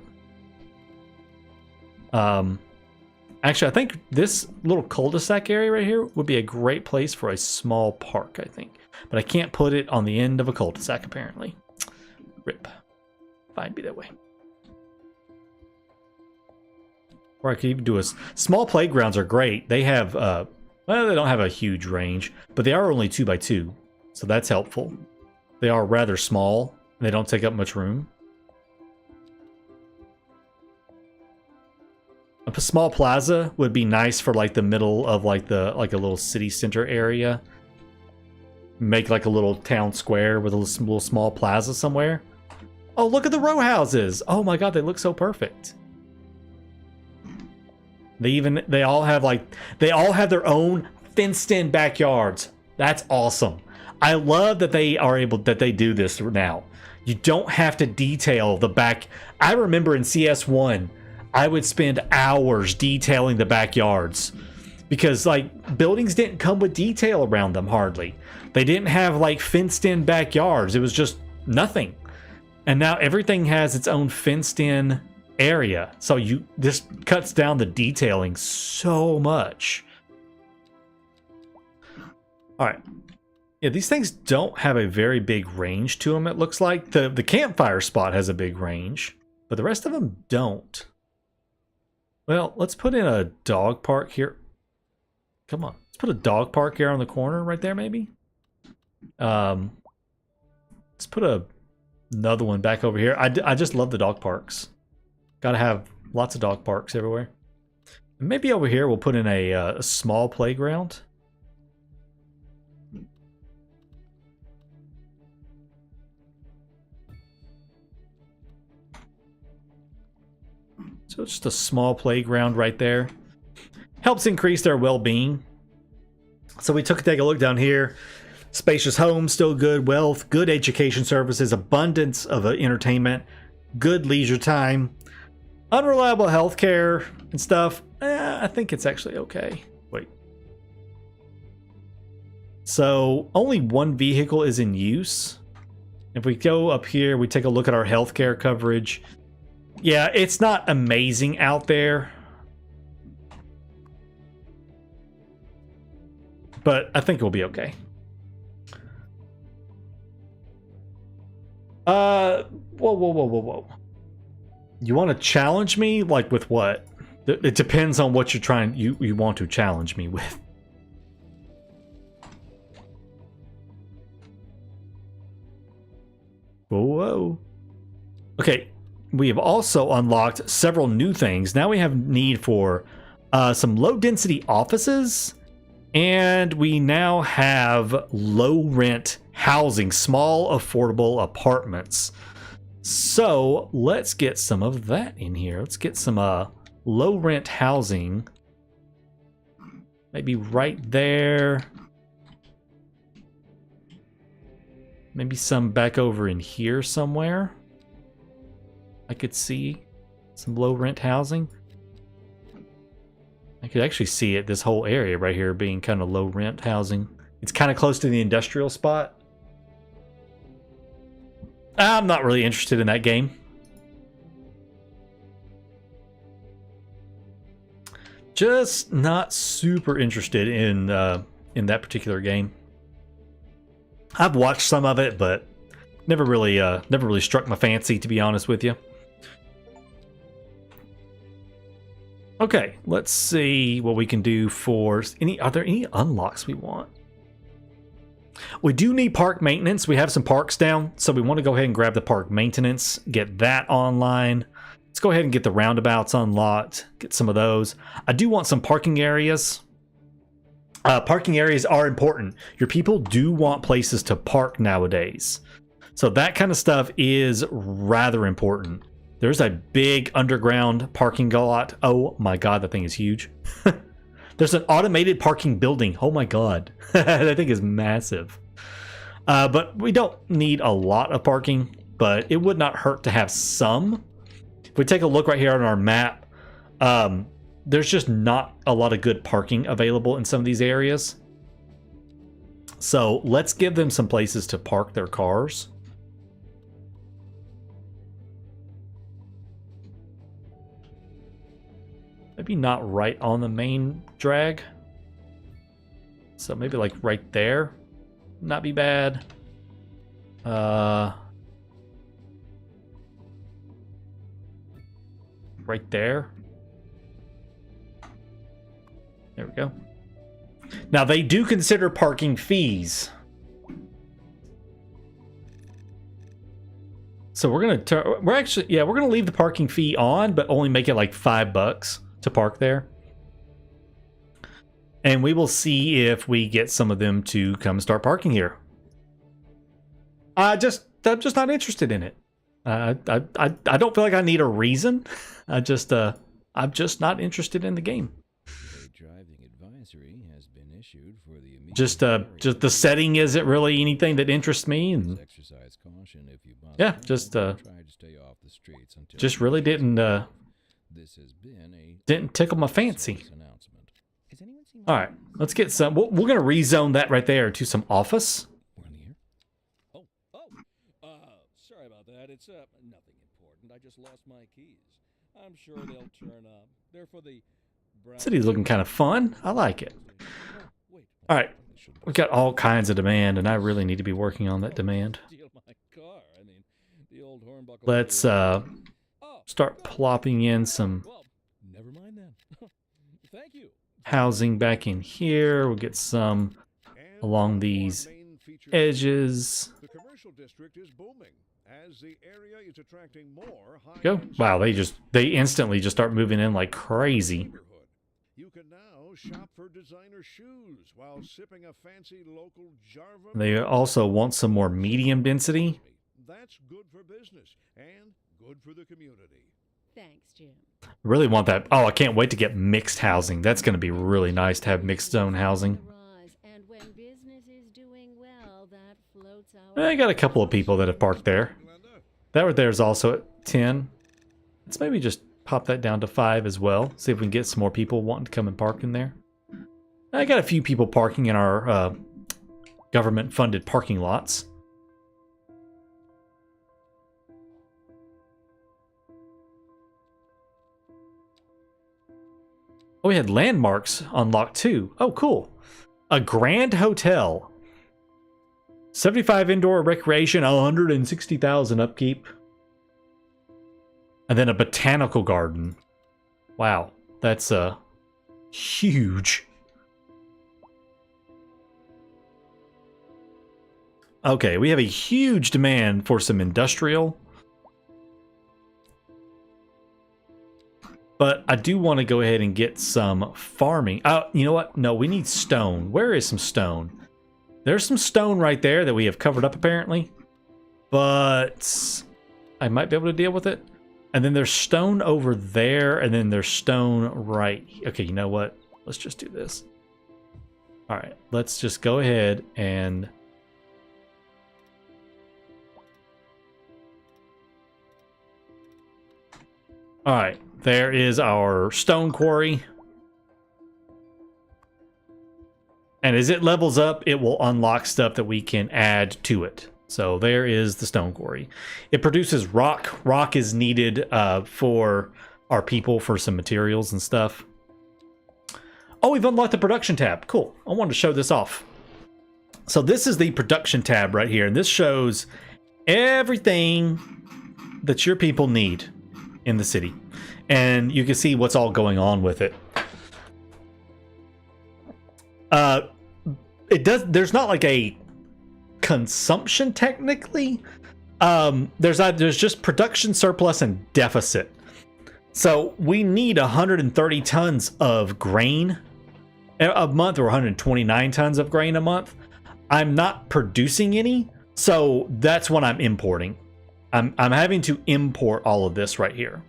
Actually, I think this little cul-de-sac area right here would be a great place for a small park, I think. But I can't put it on the end of a cul-de-sac, apparently. Rip. Fine, be that way. Or I could even do a... Small playgrounds are great. They have, well, they don't have a huge range, but they are only 2x2, so that's helpful. They are rather small, and they don't take up much room. A small plaza would be nice for like the middle of like a little city center area. Make like a little town square with a little small plaza somewhere. Oh, look at the row houses. Oh my God, they look so perfect. They all have their own fenced in backyards. That's awesome. I love that they do this now. You don't have to detail the back. I remember in CS1, I would spend hours detailing the backyards because like buildings didn't come with detail around them hardly. They didn't have like fenced in backyards. It was just nothing. And now everything has its own fenced in area. So this cuts down the detailing so much. All right. Yeah, these things don't have a very big range to them, it looks like. The campfire spot has a big range, but the rest of them don't. Well, let's put in a dog park here. Come on. Let's put a dog park here on the corner right there, maybe. Let's put another one back over here. I just love the dog parks. Gotta have lots of dog parks everywhere. And maybe over here we'll put in a small playground. So it's just a small playground right there. Helps increase their well-being. So we take a look down here. Spacious homes, still good. Wealth, good education services, abundance of entertainment, good leisure time, unreliable healthcare and stuff. I think it's actually okay. Wait. So only one vehicle is in use. If we go up here, we take a look at our healthcare coverage. Yeah, it's not amazing out there. But I think it'll be okay. Whoa. You want to challenge me? Like with what? It depends on what you want to challenge me with. Whoa, whoa. Okay, we have also unlocked several new things. Now we have need for some low-density offices, and we now have low-rent housing, small, affordable apartments. So let's get some of that in here. Let's get some low-rent housing. Maybe right there. Maybe some back over in here somewhere. I could see some low-rent housing. I could actually see it, this whole area right here being kind of low-rent housing. It's kind of close to the industrial spot. I'm not really interested in that game. Just not super interested in that particular game. I've watched some of it, but never really struck my fancy, to be honest with you. Okay, let's see what we can do for are there any unlocks we want? We do need park maintenance. We have some parks down, so we want to go ahead and grab the park maintenance, get that online. Let's go ahead and get the roundabouts unlocked, get some of those. I do want some parking areas. Parking areas are important. Your people do want places to park nowadays. So that kind of stuff is rather important. There's a big underground parking lot. Oh my god, that thing is huge. There's an automated parking building. Oh my god. That thing is massive. But we don't need a lot of parking, but it would not hurt to have some. If we take a look right here on our map, there's just not a lot of good parking available in some of these areas. So let's give them some places to park their cars. Maybe not right on the main drag. So maybe like right there. Not be bad. Right there. There we go. Now they do consider parking fees. So we're gonna leave the parking fee on, but only make it like $5 to park there. And we will see if we get some of them to come start parking here. I'm just not interested in it. I don't feel like I need a reason. I'm just not interested in the game. Driving advisory has been issued for the Just the setting isn't really anything that interests me, and exercise caution if you yeah, just try to stay off the streets until just really didn't this has been a didn't tickle my fancy. announcement. Has anyone seen All right, let's get some. We're gonna rezone that right there to some office. one here? Sorry about that. It's nothing important. I just lost my keys. I'm sure they'll turn up. They're for the City's looking kind of fun. I like it. Wait. All right, we've got all kinds of demand, and I really need to be working on that demand. Steal my car. I mean, the old hornbuckle. Let's start plopping in some Well, never mind then. Thank you. housing back in here. We'll get some along these edges. The commercial district is booming as the area is attracting more Go. Wow, they instantly just start moving in like crazy. You can now shop for designer shoes while sipping a fancy local Jarva. They also want some more medium density. That's good for business and good for the community. Thanks, Jim. Really want that. Oh, I can't wait to get mixed housing. That's going to be really nice to have mixed zone housing. And when business is doing well, that floats our I got a couple of people that have parked there. That right there is also at 10. Let's maybe just pop that down to 5 as well. See if we can get some more people wanting to come and park in there. I got a few people parking in our government-funded parking lots. Oh, we had landmarks unlocked too. Oh, cool. A grand hotel. 75 indoor recreation, 160,000 upkeep. And then a botanical garden. Wow, that's huge. Okay, we have a huge demand for some industrial. But I do want to go ahead and get some farming. You know what? No, we need stone. Where is some stone? There's some stone right there that we have covered up apparently. But I might be able to deal with it. And then there's stone over there, and then there's stone right. Okay, you know what? Let's just do this. All right, let's just go ahead and... All right, there is our stone quarry. And as it levels up, it will unlock stuff that we can add to it. So there is the stone quarry. It produces rock. Rock is needed for our people for some materials and stuff. Oh, we've unlocked the production tab. Cool. I wanted to show this off. So this is the production tab right here. And this shows everything that your people need in the city. And you can see what's all going on with it. There's not like a consumption technically. There's just production surplus and deficit. So we need 130 tons of grain a month, or 129 tons of grain a month. I'm not producing any, so that's what I'm importing. I'm having to import all of this right here.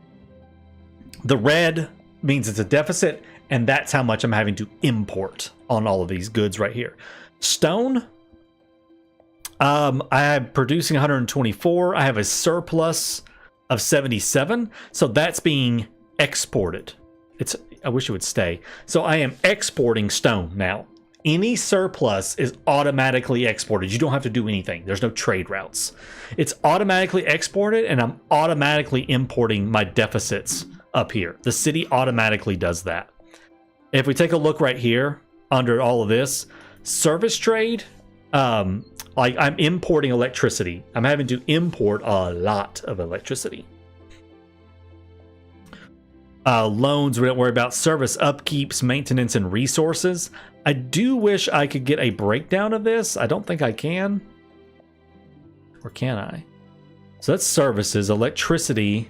The red means it's a deficit, and that's how much I'm having to import on all of these goods right here. Stone, I am producing 124. I have a surplus of 77, so that's being exported. I wish it would stay. So I am exporting stone now. Any surplus is automatically exported. You don't have to do anything. There's no trade routes. It's automatically exported, and I'm automatically importing my deficits up here. The city automatically does that. If we take a look right here under all of this, service trade, like I'm importing electricity. I'm having to import a lot of electricity. Loans, we don't worry about. Service upkeeps, maintenance, and resources. I do wish I could get a breakdown of this. I don't think I can. Or can I? So that's services, electricity,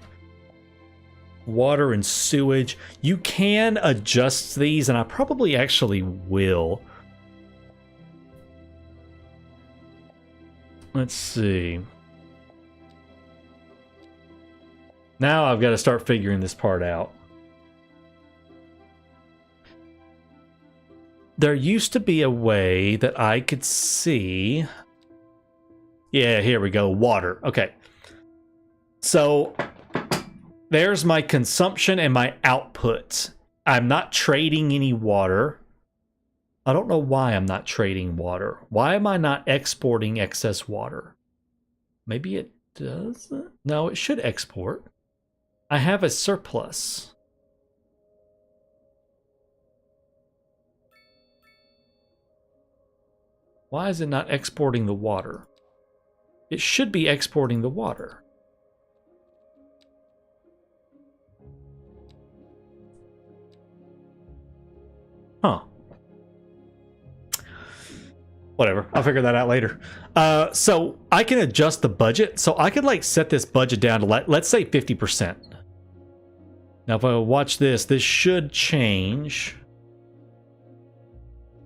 water, and sewage. You can adjust these, and I probably actually will. Let's see. Now I've got to start figuring this part out. There used to be a way that I could see. Yeah, here we go. Water. Okay. So there's my consumption and my output. I'm not trading any water. I don't know why I'm not trading water. Why am I not exporting excess water? Maybe it doesn't. No, it should export. I have a surplus. Why is it not exporting the water? It should be exporting the water. Huh. Whatever. I'll figure that out later. So I can adjust the budget. So I could like set this budget down to let's say 50%. Now if I watch this, this should change.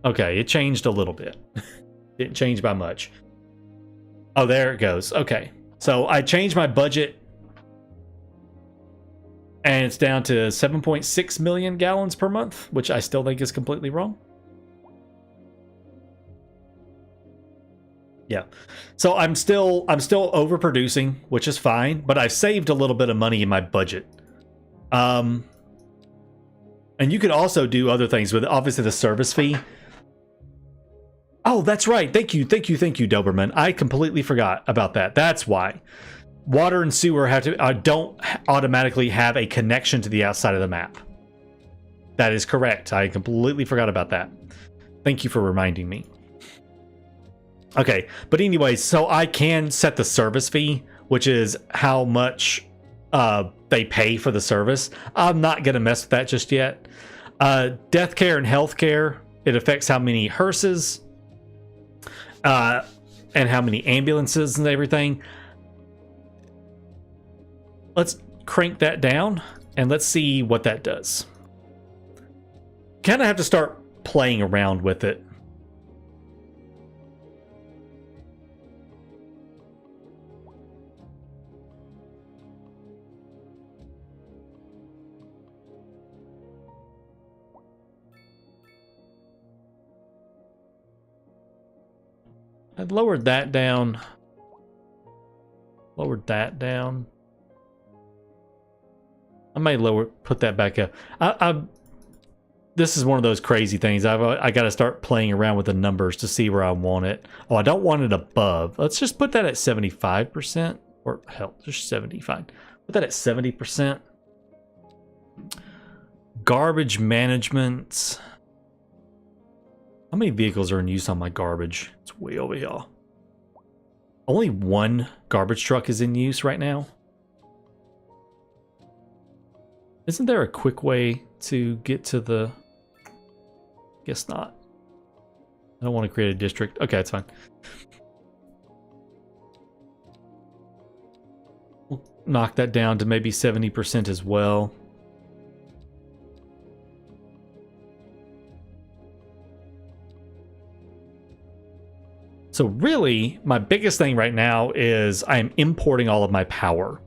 Okay, it changed a little bit. It didn't change by much. Oh, there it goes. Okay. So I changed my budget. And it's down to 7.6 million gallons per month, which I still think is completely wrong. Yeah. So I'm still overproducing, which is fine, but I've saved a little bit of money in my budget. And you could also do other things with obviously the service fee. Oh, that's right. Thank you, Doberman. I completely forgot about that. That's why. Water and sewer don't automatically have a connection to the outside of the map. That is correct. I completely forgot about that. Thank you for reminding me. Okay, but anyways, so I can set the service fee, which is how much they pay for the service. I'm not going to mess with that just yet. Death care and health care, it affects how many hearses. and how many ambulances and everything. Let's crank that down and let's see what that does. Kind of have to start playing around with it. I've lowered that down. Lowered that down. I may put that back up. This is one of those crazy things. I got to start playing around with the numbers to see where I want it. Oh, I don't want it above. Let's just put that at 75%. Or hell, just 75. Put that at 70%. Garbage management. How many vehicles are in use on my garbage? It's way over here. Only one garbage truck is in use right now. Isn't there a quick way to get to the... Guess not. I don't want to create a district. Okay, it's fine. We'll knock that down to maybe 70% as well. So really, my biggest thing right now is I'm importing all of my power.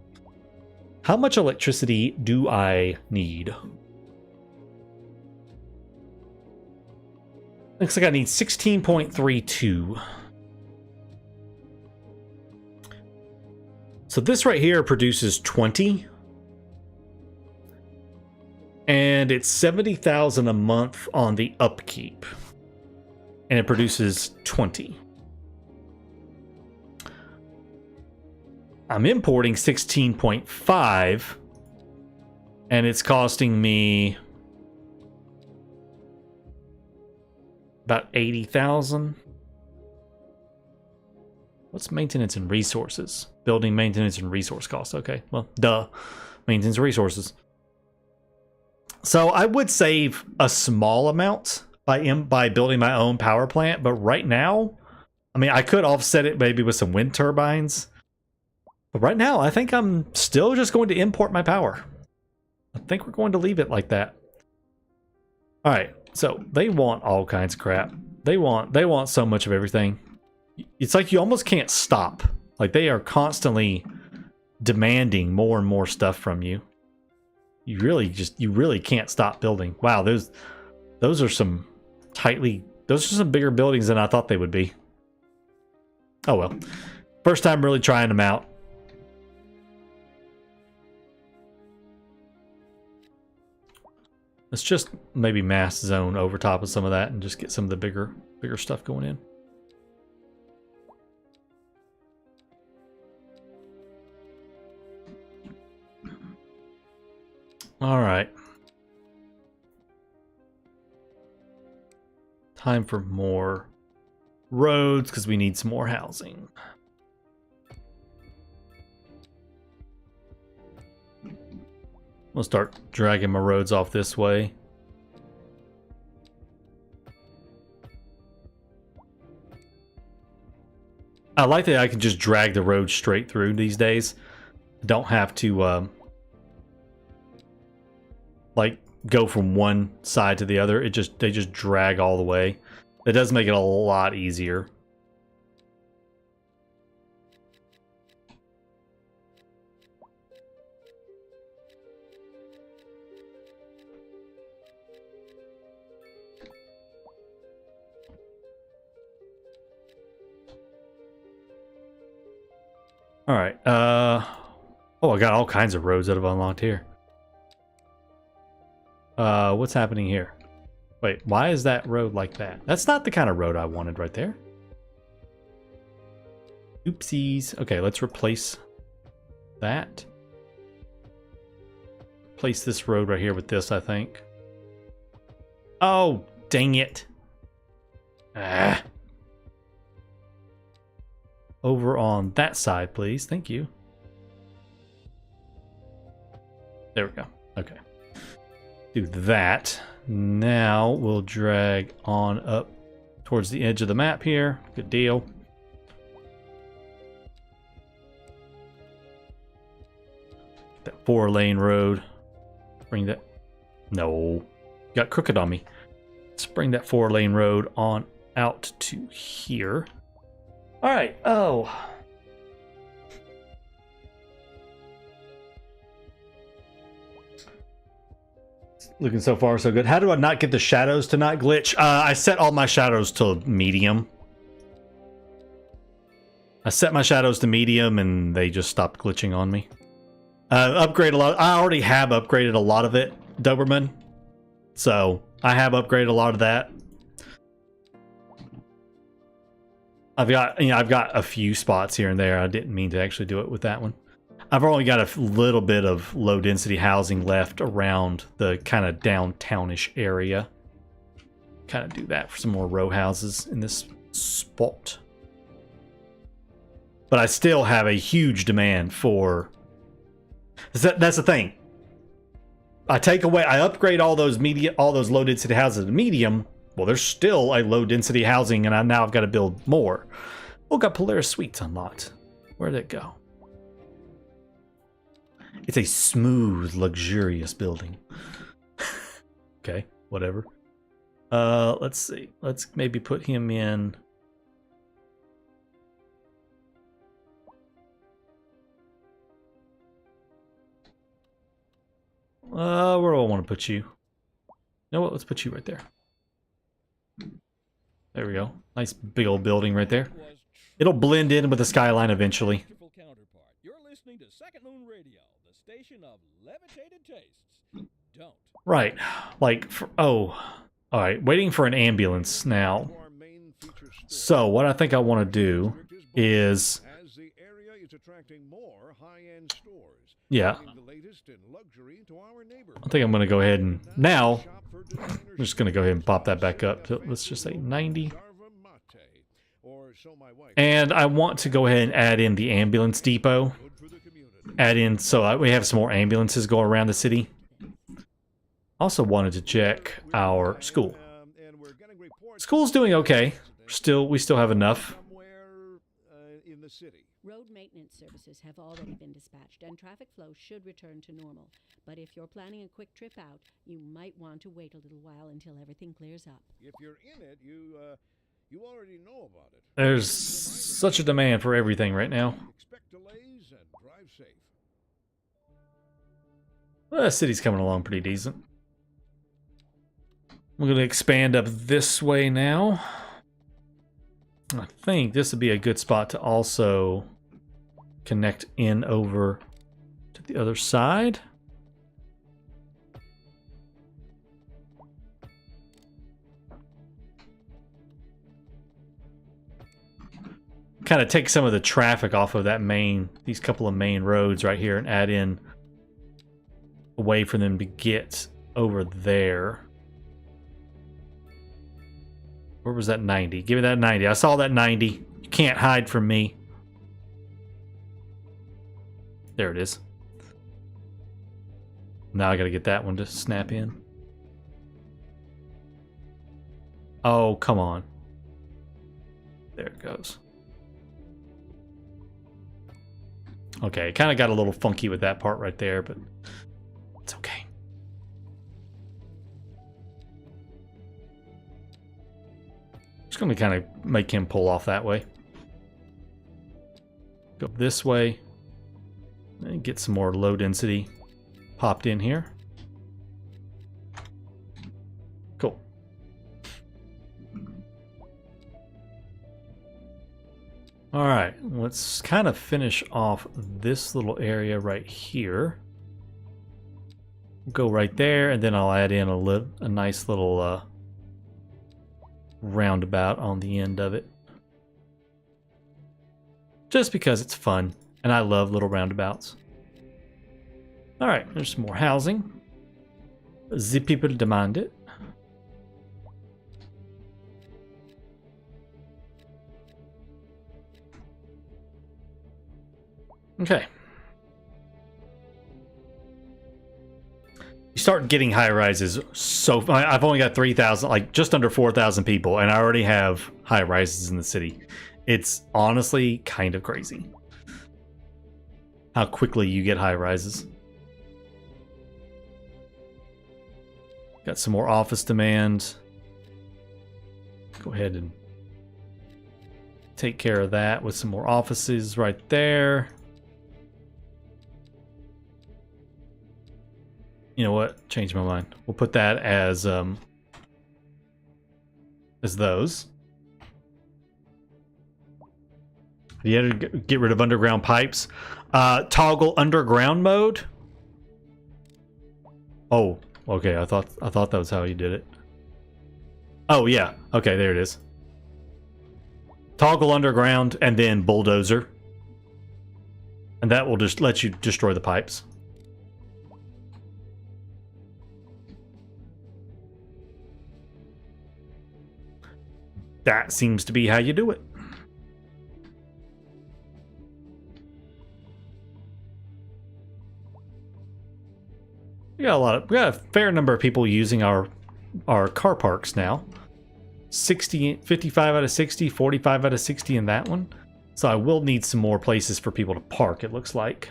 How much electricity do I need? Looks like I need 16.32. So this right here produces 20. And it's 70,000 a month on the upkeep. And it produces 20. I'm importing 16.5 and it's costing me about 80,000. What's maintenance and resources? Building maintenance and resource costs. Okay, well, duh. Maintenance and resources. So I would save a small amount by building my own power plant, but right now, I mean, I could offset it maybe with some wind turbines. But right now, I think I'm still just going to import my power. I think we're going to leave it like that. All right, so they want all kinds of crap. They want so much of everything. It's like you almost can't stop. Like they are constantly demanding more and more stuff from you. You really can't stop building. Wow, those are some bigger buildings than I thought they would be. Oh well. First time really trying them out. Let's just maybe mass zone over top of some of that and just get some of the bigger stuff going in. All right. Time for more roads because we need some more housing. We'll start dragging my roads off this way. I like that I can just drag the road straight through these days. Don't have to like go from one side to the other. They just drag all the way. It does make it a lot easier. All right. Oh, I got all kinds of roads that have unlocked here. What's happening here? Wait, why is that road like that? That's not the kind of road I wanted right there. Oopsies. Okay, let's replace that. Place this road right here with this, I think. Oh, dang it. Ah. Over on that side, please. Thank you. There we go. Okay. Do that. Now we'll drag on up towards the edge of the map here. Good deal. 4-lane road. Bring that. No. Got crooked on me. Let's bring that 4-lane road on out to here. All right. Oh. Looking so far so good. How do I not get the shadows to not glitch? I set all my shadows to medium. I set my shadows to medium and they just stopped glitching on me. Upgrade a lot. I already have upgraded a lot of it, Doberman. So I have upgraded a lot of that. I've got a few spots here and there. I didn't mean to actually do it with that one. I've only got a little bit of low density housing left around the kind of downtownish area. Kind of do that for some more row houses in this spot. But I still have a huge demand for... That's the thing. I upgrade all those low density houses to medium. Well, there's still a low density housing, and now I've got to build more. Oh, got Polaris Suites unlocked. Where'd it go? It's a smooth, luxurious building. Okay, whatever. Let's see. Let's maybe put him in. Where do I want to put you? You know what? Let's put you right there. There we go. Nice big old building right there. It'll blend in with the skyline eventually. You're listening to Second Moon Radio, the station of levitated tastes. Don't. Right. Like, all right. Waiting for an ambulance now. So what I think I want to do is... As the area is attracting more high-end stores. Yeah. I think I'm going to go ahead and... Now, I'm just going to go ahead and pop that back up. So let's just say 90. And I want to go ahead and add in the ambulance depot. Add in so we have some more ambulances go around the city. Also wanted to check our school. School's doing okay. We still have enough. Road maintenance services have already been dispatched, and traffic flow should return to normal. But if you're planning a quick trip out, you might want to wait a little while until everything clears up. If you're in it, you already know about it. There's such a demand for everything right now. Expect delays and drive safe. Well, the city's coming along pretty decent. We're going to expand up this way now. I think this would be a good spot to also connect in over to the other side. Kind of take some of the traffic off of these couple of main roads right here and add in a way for them to get over there. Where was that 90? Give me that 90. I saw that 90. You can't hide from me. There it is. Now I gotta get that one to snap in. Oh, come on. There it goes. Okay, it kind of got a little funky with that part right there, but it's okay. Just going to kind of make him pull off that way. Go this way. And get some more low density popped in here. Cool. All right, let's kind of finish off this little area right here. Go right there, and then I'll add in a nice little roundabout on the end of it. Just because it's fun, and I love little roundabouts. All right, there's some more housing. The people demand it. Okay. You start getting high rises. So I've only got 3,000, like just under 4,000 people, and I already have high rises in the city. It's honestly kind of crazy how quickly you get high rises. Got some more office demand. Go ahead and take care of that with some more offices right there. You know what? Change my mind. We'll put that as those. You had to get rid of underground pipes. Toggle underground mode. Oh, okay. I thought that was how you did it. Oh yeah. Okay, there it is. Toggle underground and then bulldozer. And that will just let you destroy the pipes. That seems to be how you do it. We got a fair number of people using our car parks now. 55 out of 60, 45 out of 60 in that one. So I will need some more places for people to park, it looks like.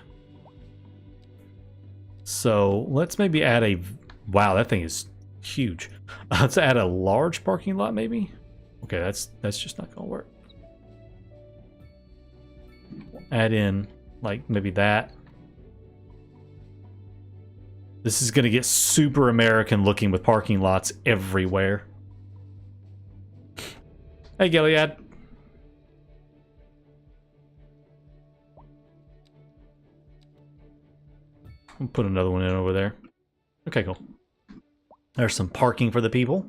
So let's maybe add a... Wow, that thing is huge. Let's add a large parking lot, maybe? Okay, that's just not gonna work. Add in, like, maybe that. This is gonna get super American looking with parking lots everywhere. Hey, Gilead. I'll put another one in over there. Okay, cool. There's some parking for the people.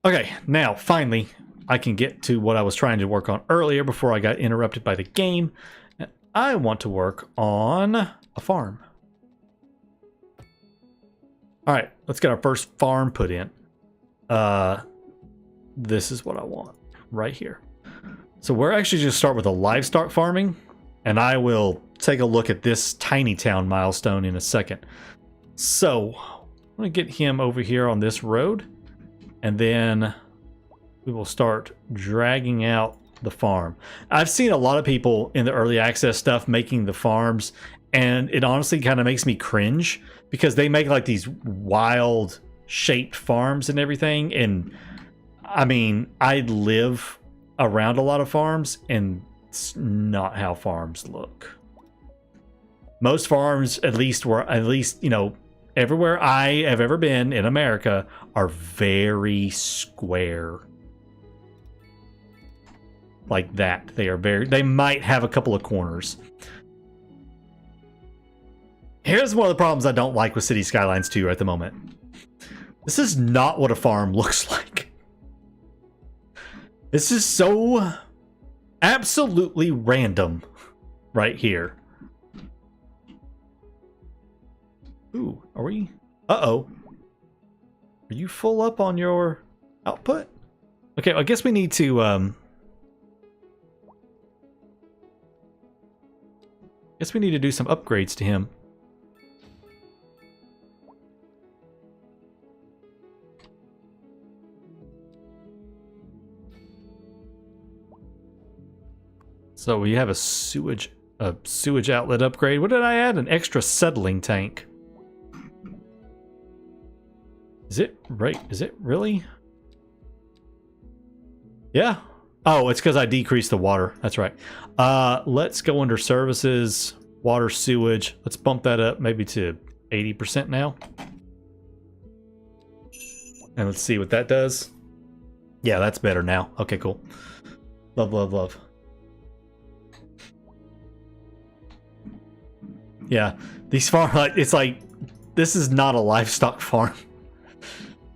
Okay, now, finally, I can get to what I was trying to work on earlier before I got interrupted by the game. I want to work on a farm. Alright, let's get our first farm put in. This is what I want, right here. So we're actually just start with a livestock farming, and I will take a look at this tiny town milestone in a second. So, I'm going to get him over here on this road, and then we will start dragging out the farm. I've seen a lot of people in the early access stuff making the farms, and it honestly kind of makes me cringe because they make like these wild shaped farms and everything. And I mean, I live around a lot of farms, and it's not how farms look. Most farms, at least, you know, everywhere I have ever been in America, are very square. Like that. They might have a couple of corners. Here's one of the problems I don't like with Cities Skylines 2 at the moment. This is not what a farm looks like. This is so absolutely random right here. Ooh, are we? Uh-oh. Are you full up on your output? Okay, I guess we need to, guess we need to do some upgrades to him. So we have a sewage outlet upgrade. What did I add? An extra settling tank. Is it right? Is it really? Yeah. Oh, it's because I decreased the water. That's right. Let's go under services, water, sewage. Let's bump that up maybe to 80% now. And let's see what that does. Yeah, that's better now. Okay, cool. Love, love, love. Yeah, these farm, it's like, this is not a livestock farm.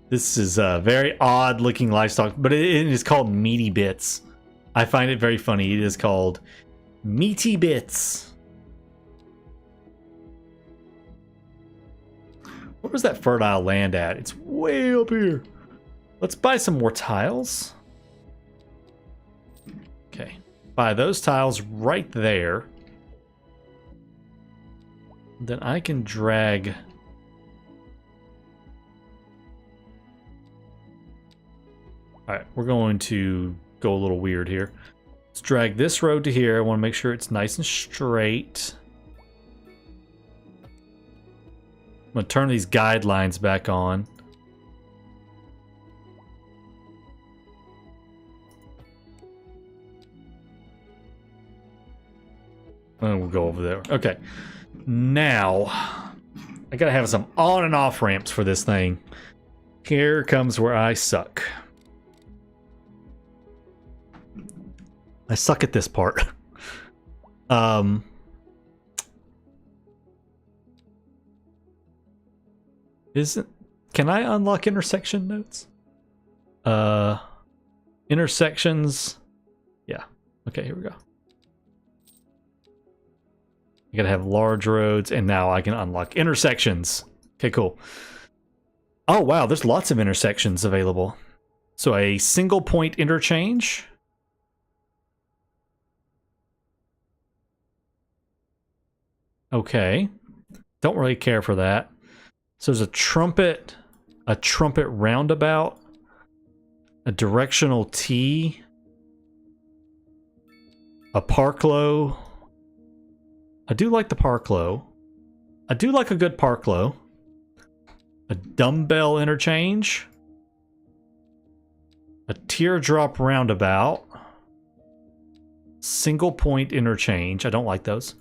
This is a very odd looking livestock, but it is called Meaty Bits. I find it very funny. It is called Meaty Bits. Where was that fertile land at? It's way up here. Let's buy some more tiles. Okay, buy those tiles right there. Then I can drag... Alright, we're going to go a little weird here. Let's drag this road to here. I want to make sure it's nice and straight. I'm going to turn these guidelines back on. And we'll go over there. Okay. Now, I gotta have some on and off ramps for this thing. Here comes where I suck. I suck at this part. Can I unlock intersection nodes? Intersections. Yeah. Okay, here we go. You gotta have large roads, and now I can unlock intersections. Okay, cool. Oh, wow, there's lots of intersections available. So a single point interchange. Okay. Don't really care for that. So there's a trumpet roundabout, a directional T, a parklow. I do like the parklow. I do like a good parklow. A dumbbell interchange. A teardrop roundabout. Single point interchange. I don't like those.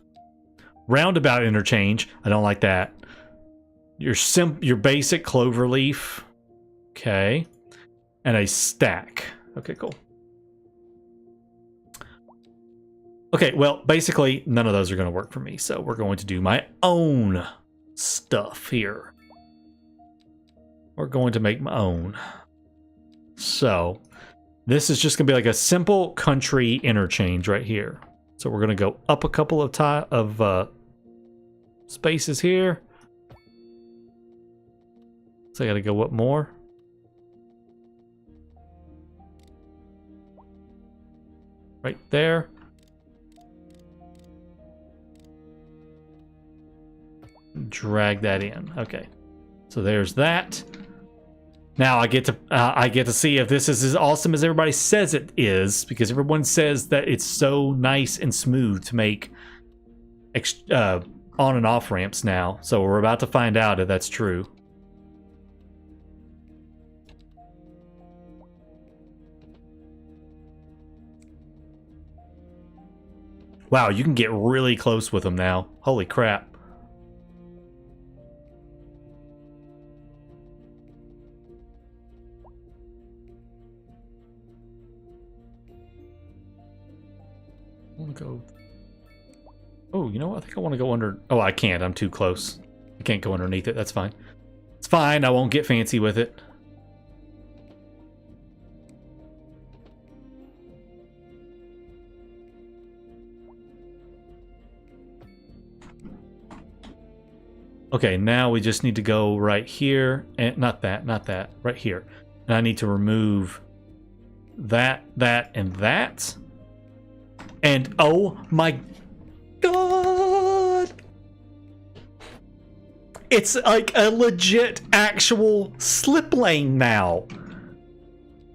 Roundabout interchange. I don't like that. Your basic cloverleaf. Okay. And a stack. Okay, cool. Okay, well, basically, none of those are going to work for me. So we're going to do my own stuff here. We're going to make my own. So this is just going to be like a simple country interchange right here. So we're going to go up a couple of spaces here. So I got to go up more. Right there. Drag that in. Okay. So there's that. Now I get to see if this is as awesome as everybody says it is, because everyone says that it's so nice and smooth to make on and off ramps now. So we're about to find out if that's true. Wow, you can get really close with them now. Holy crap. I want to go... Oh, you know what? I think I want to go under... Oh, I can't. I'm too close. I can't go underneath it. That's fine. It's fine. I won't get fancy with it. Okay, now we just need to go right here. And not that. Right here. And I need to remove that, and that. And oh my god! It's like a legit actual slip lane now.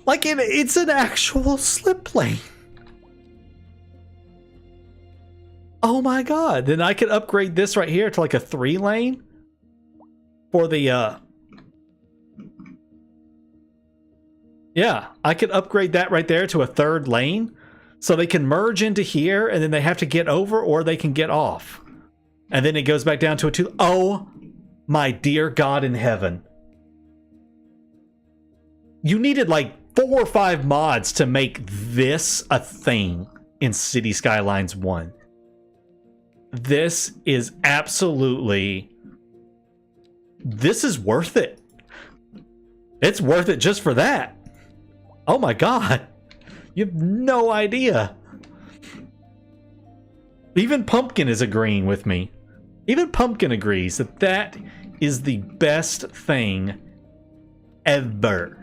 Like it's an actual slip lane. Oh my god. Then I could upgrade this right here to like a 3 lane for the yeah, I could upgrade that right there to a 3rd lane. So they can merge into here, and then they have to get over, or they can get off. And then it goes back down to a 2. Oh, my dear God in heaven. You needed like 4 or 5 mods to make this a thing in Cities Skylines 1. This is absolutely... This is worth it. It's worth it just for that. Oh my God. You have no idea. Even Pumpkin is agreeing with me. Even Pumpkin agrees that that is the best thing ever.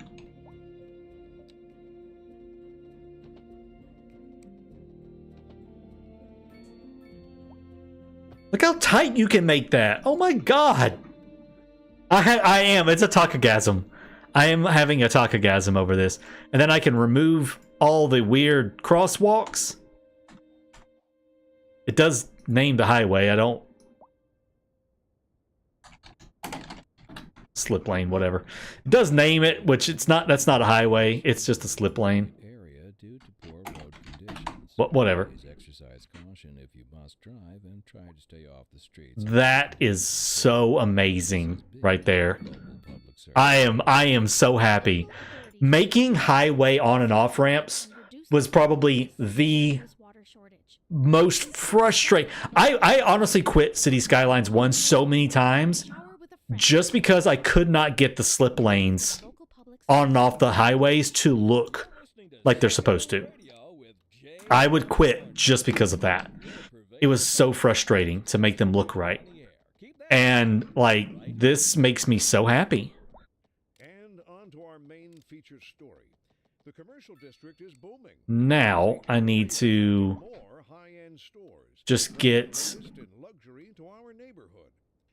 Look how tight you can make that. Oh my God. I am. It's a takagasm. I am having a takagasm over this. And then I can remove all the weird crosswalks. It does name the highway. I don't... Slip lane, whatever. It does name it, which it's not. That's not a highway. It's just a slip lane. Area due to poor road conditions. Whatever. Please exercise caution if you buy Cross Drive and try to stay off the streets. That is so amazing right there. Local public service. I am so happy. Making highway on and off ramps was probably the most frustrating. I honestly quit City Skylines 1 so many times just because I could not get the slip lanes on and off the highways to look like they're supposed to. I would quit just because of that. It was so frustrating to make them look right. And like, this makes me so happy. And on to our main featured story. The commercial district is booming. Now I need to More high-end stores. just get Taste and luxury to our neighborhood.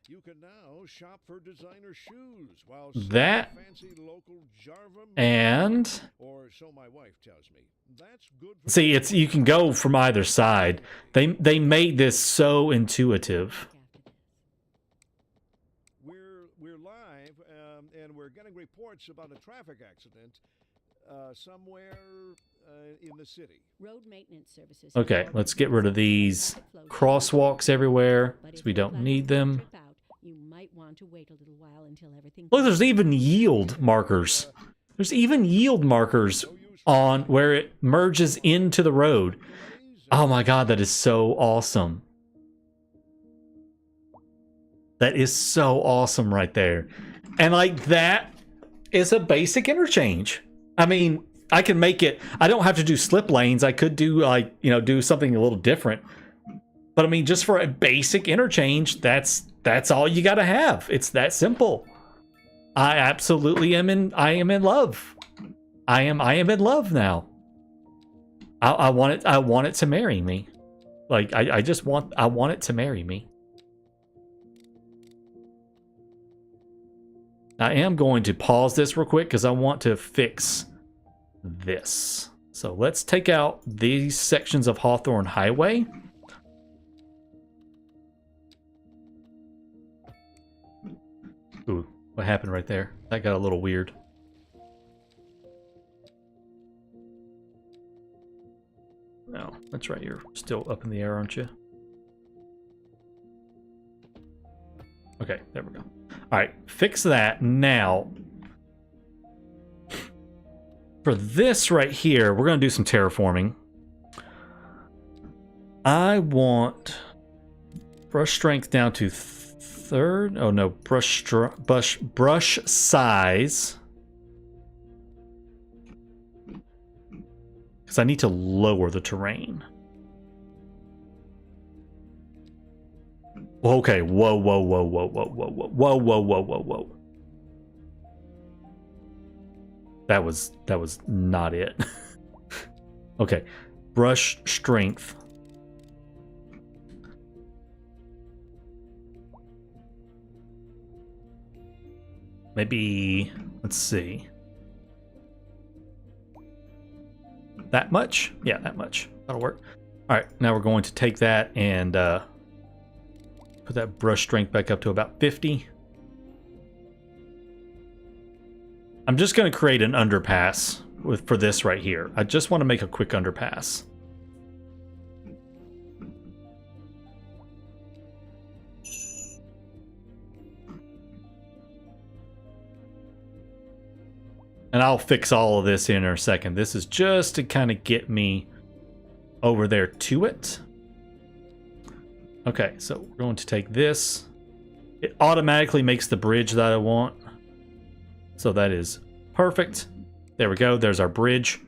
You can now shop for designer shoes while that fancy local Jarva and or so my wife tells me. That's good for see, it's you can go from either side. They made this so intuitive. We're live and we're getting reports about a traffic accident somewhere in the city. Road maintenance services. Okay, let's get rid of these crosswalks everywhere so we don't need them. You might want to wait a little while until everything. Look, there's even yield markers. There's even yield markers on where it merges into the road. Oh my god, that is so awesome. That is so awesome right there. And like, that is a basic interchange. I mean, I can make it, I don't have to do slip lanes. I could do like, you know, do something a little different. But I mean, just for a basic interchange, that's all you got to have. It's that simple. I absolutely am in love. I am in love now. I want it to marry me. Like, I want it to marry me. I am going to pause this real quick because I want to fix this. So let's take out these sections of Hawthorne Highway. Ooh, what happened right there? That got a little weird. No, that's right. You're still up in the air, aren't you? Okay, there we go. All right, fix that. Now, for this right here, we're going to do some terraforming. I want brush strength down to third. Oh no, brush size. Because I need to lower the terrain. Okay, whoa. That was not it. Okay, brush strength. Maybe, let's see. That much? Yeah, that much. That'll work. All right, now we're going to take that and put that brush strength back up to about 50. I'm just going to create an underpass for this right here. I just want to make a quick underpass. And I'll fix all of this in a second. This is just to kind of get me over there to it. Okay, so we're going to take this. It automatically makes the bridge that I want. So that is perfect. There we go. There's our bridge.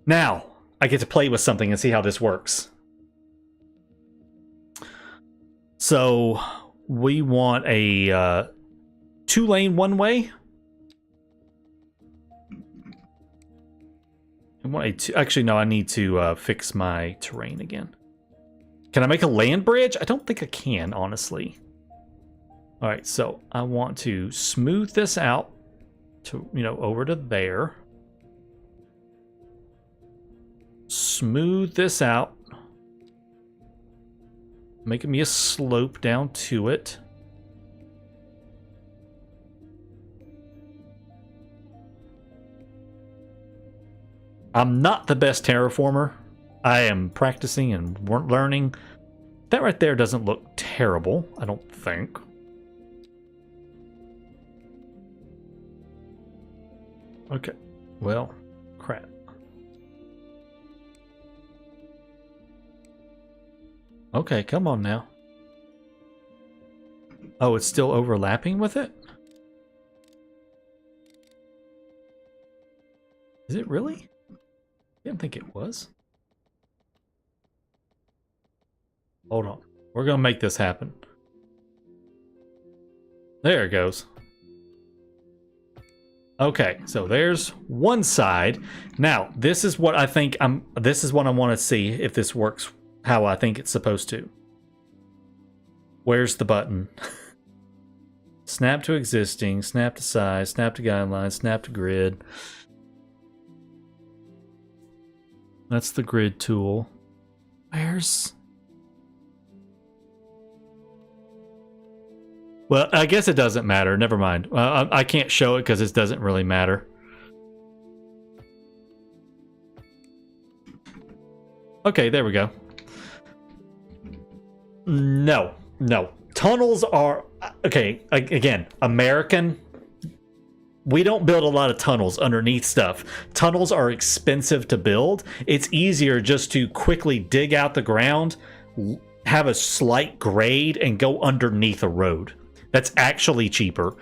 Now, I get to play with something and see how this works. So, we want a 2-lane one-way. Actually, no, I need to fix my terrain again. Can I make a land bridge? I don't think I can, honestly. All right, so I want to smooth this out to, over to there. Smooth this out. Making me a slope down to it. I'm not the best terraformer. I am practicing and learning. That right there doesn't look terrible, I don't think. Okay, well, crap. Okay, come on now. Oh, it's still overlapping with it? Is it really? I didn't think it was. Hold on. We're going to make this happen. There it goes. Okay, so there's one side. Now, this is what I think this is what I want to see if this works how I think it's supposed to. Where's the button? Snap to existing, snap to size, snap to guidelines, snap to grid. That's the grid tool. Where's... Well, I guess it doesn't matter. Never mind. I can't show it because it doesn't really matter. Okay, there we go. No. Tunnels are... Okay, again, American. We don't build a lot of tunnels underneath stuff. Tunnels are expensive to build. It's easier just to quickly dig out the ground, have a slight grade, and go underneath a road. That's actually cheaper.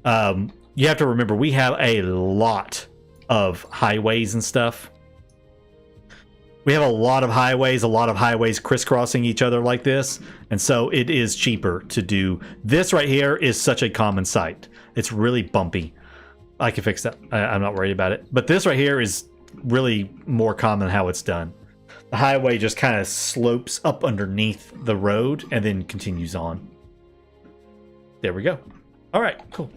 You have to remember, we have a lot of highways and stuff. We have a lot of highways crisscrossing each other like this. And so it is cheaper to do. This right here is such a common sight. It's really bumpy. I can fix that. I'm not worried about it. But this right here is really more common how it's done. The highway just kind of slopes up underneath the road and then continues on. There we go. All right, cool.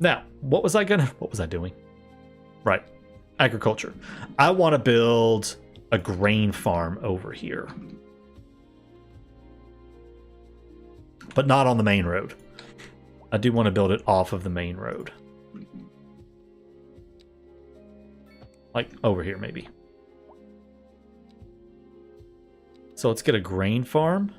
Now, what was I doing? Right, agriculture. I want to build a grain farm over here. But not on the main road. I do want to build it off of the main road. Like over here, maybe. So let's get a grain farm.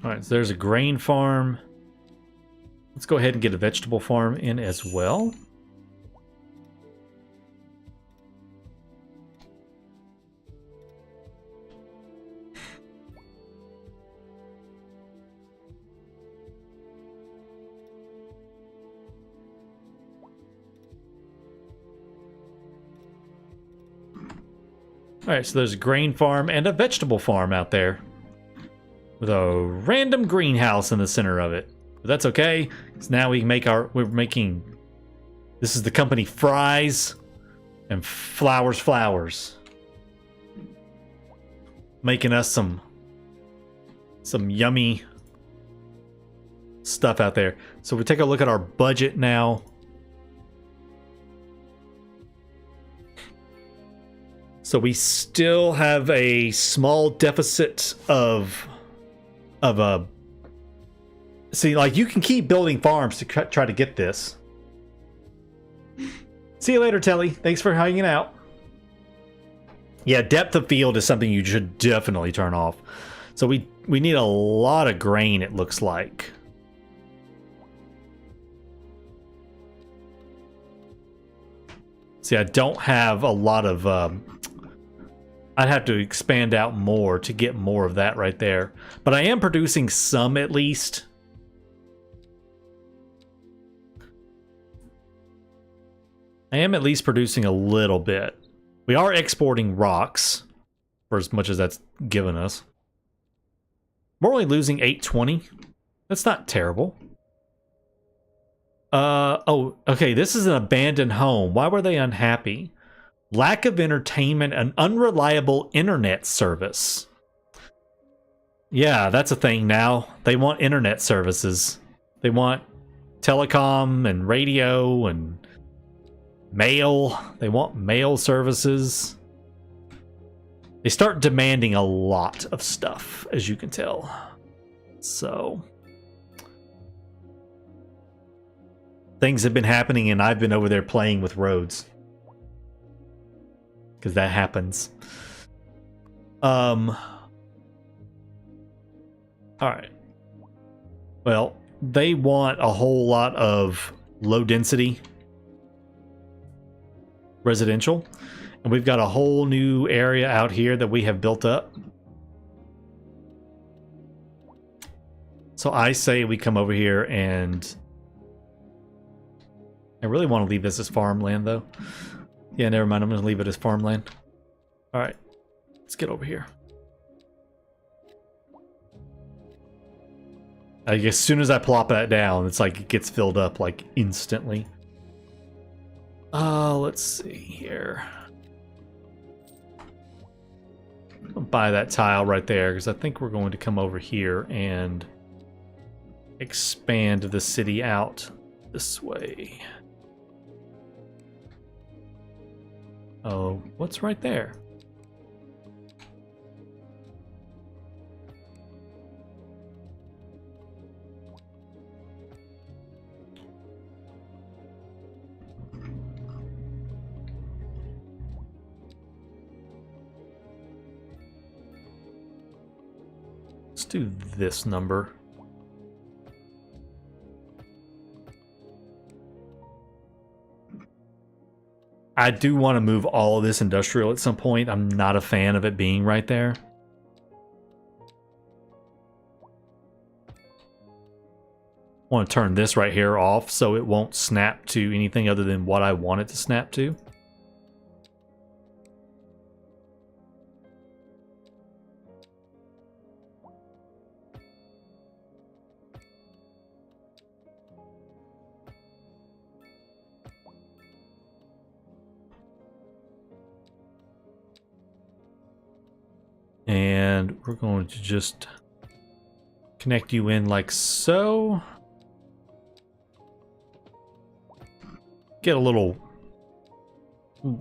All right, so there's a grain farm. Let's go ahead and get a vegetable farm in as well. All right, so there's a grain farm and a vegetable farm out there with a random greenhouse in the center of it. But that's okay, because now we can make this is the company Fries and Flowers. Making us some yummy stuff out there. So we take a look at our budget now. So we still have a small deficit of see, like, you can keep building farms to try to get this. See you later, Telly. Thanks for hanging out. Yeah, depth of field is something you should definitely turn off. So we need a lot of grain, it looks like. See, I don't have a lot of... I'd have to expand out more to get more of that right there. But I am producing some, at least. I am at least producing a little bit. We are exporting rocks for as much as that's given us. We're only losing 820. That's not terrible. Oh, okay, this is an abandoned home. Why were they unhappy? Lack of entertainment and unreliable internet service. Yeah, that's a thing now. They want internet services. They want telecom and radio and mail. They want mail services. They start demanding a lot of stuff, as you can tell. So things have been happening, and I've been over there playing with roads. Because that happens. Alright. Well, they want a whole lot of low density residential. And we've got a whole new area out here that we have built up. So I say we come over here and... I really want to leave this as farmland, though. Yeah, never mind. I'm going to leave it as farmland. Alright. Let's get over here. I guess as soon as I plop that down, it's like it gets filled up like instantly. Let's see here. I'll buy that tile right there because I think we're going to come over here and expand the city out this way. Oh, what's right there? Let's do this number. I do want to move all of this industrial at some point. I'm not a fan of it being right there. I want to turn this right here off so it won't snap to anything other than what I want it to snap to. And we're going to just connect you in like so. Get a little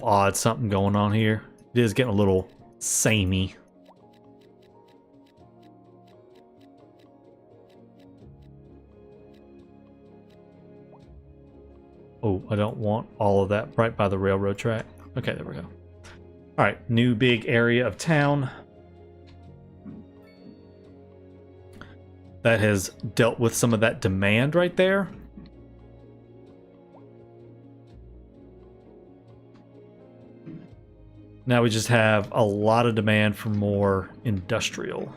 odd something going on here. It is getting a little samey. Oh, I don't want all of that right by the railroad track. Okay, there we go. All right, new big area of town. That has dealt with some of that demand right there. Now we just have a lot of demand for more industrial.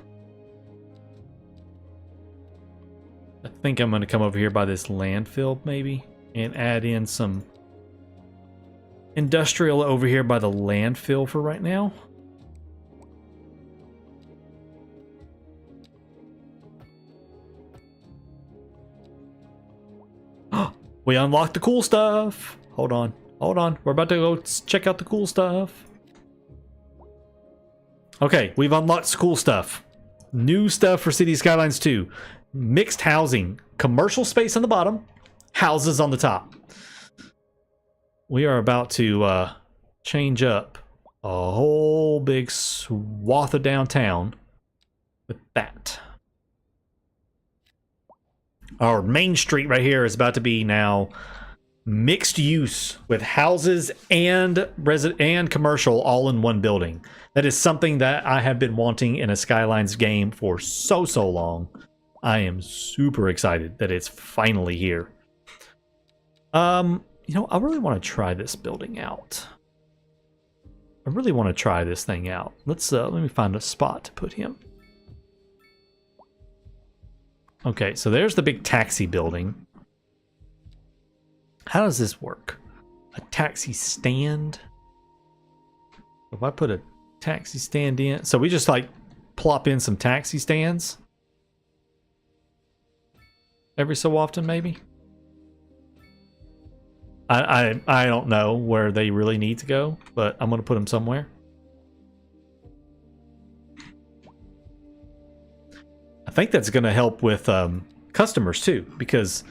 I think I'm going to come over here by this landfill maybe and add in some industrial over here by the landfill for right now. We unlocked the cool stuff. Hold on. Hold on. We're about to go check out the cool stuff. Okay, we've unlocked cool stuff. New stuff for Cities Skylines 2. Mixed housing. Commercial space on the bottom. Houses on the top. We are about to change up a whole big swath of downtown with that. Our main street right here is about to be now mixed use with houses and commercial all in one building. That is something that I have been wanting in a Skylines game for so long. I am super excited that it's finally here. You know, I really want to try this building out. I really want to try this thing out. Let's let me find a spot to put him. Okay, so there's the big taxi building. How does this work? A taxi stand? If I put a taxi stand in, so we just like plop in some taxi stands every so often, maybe. I don't know where they really need to go, but I'm gonna put them somewhere. I think that's gonna help with customers too, because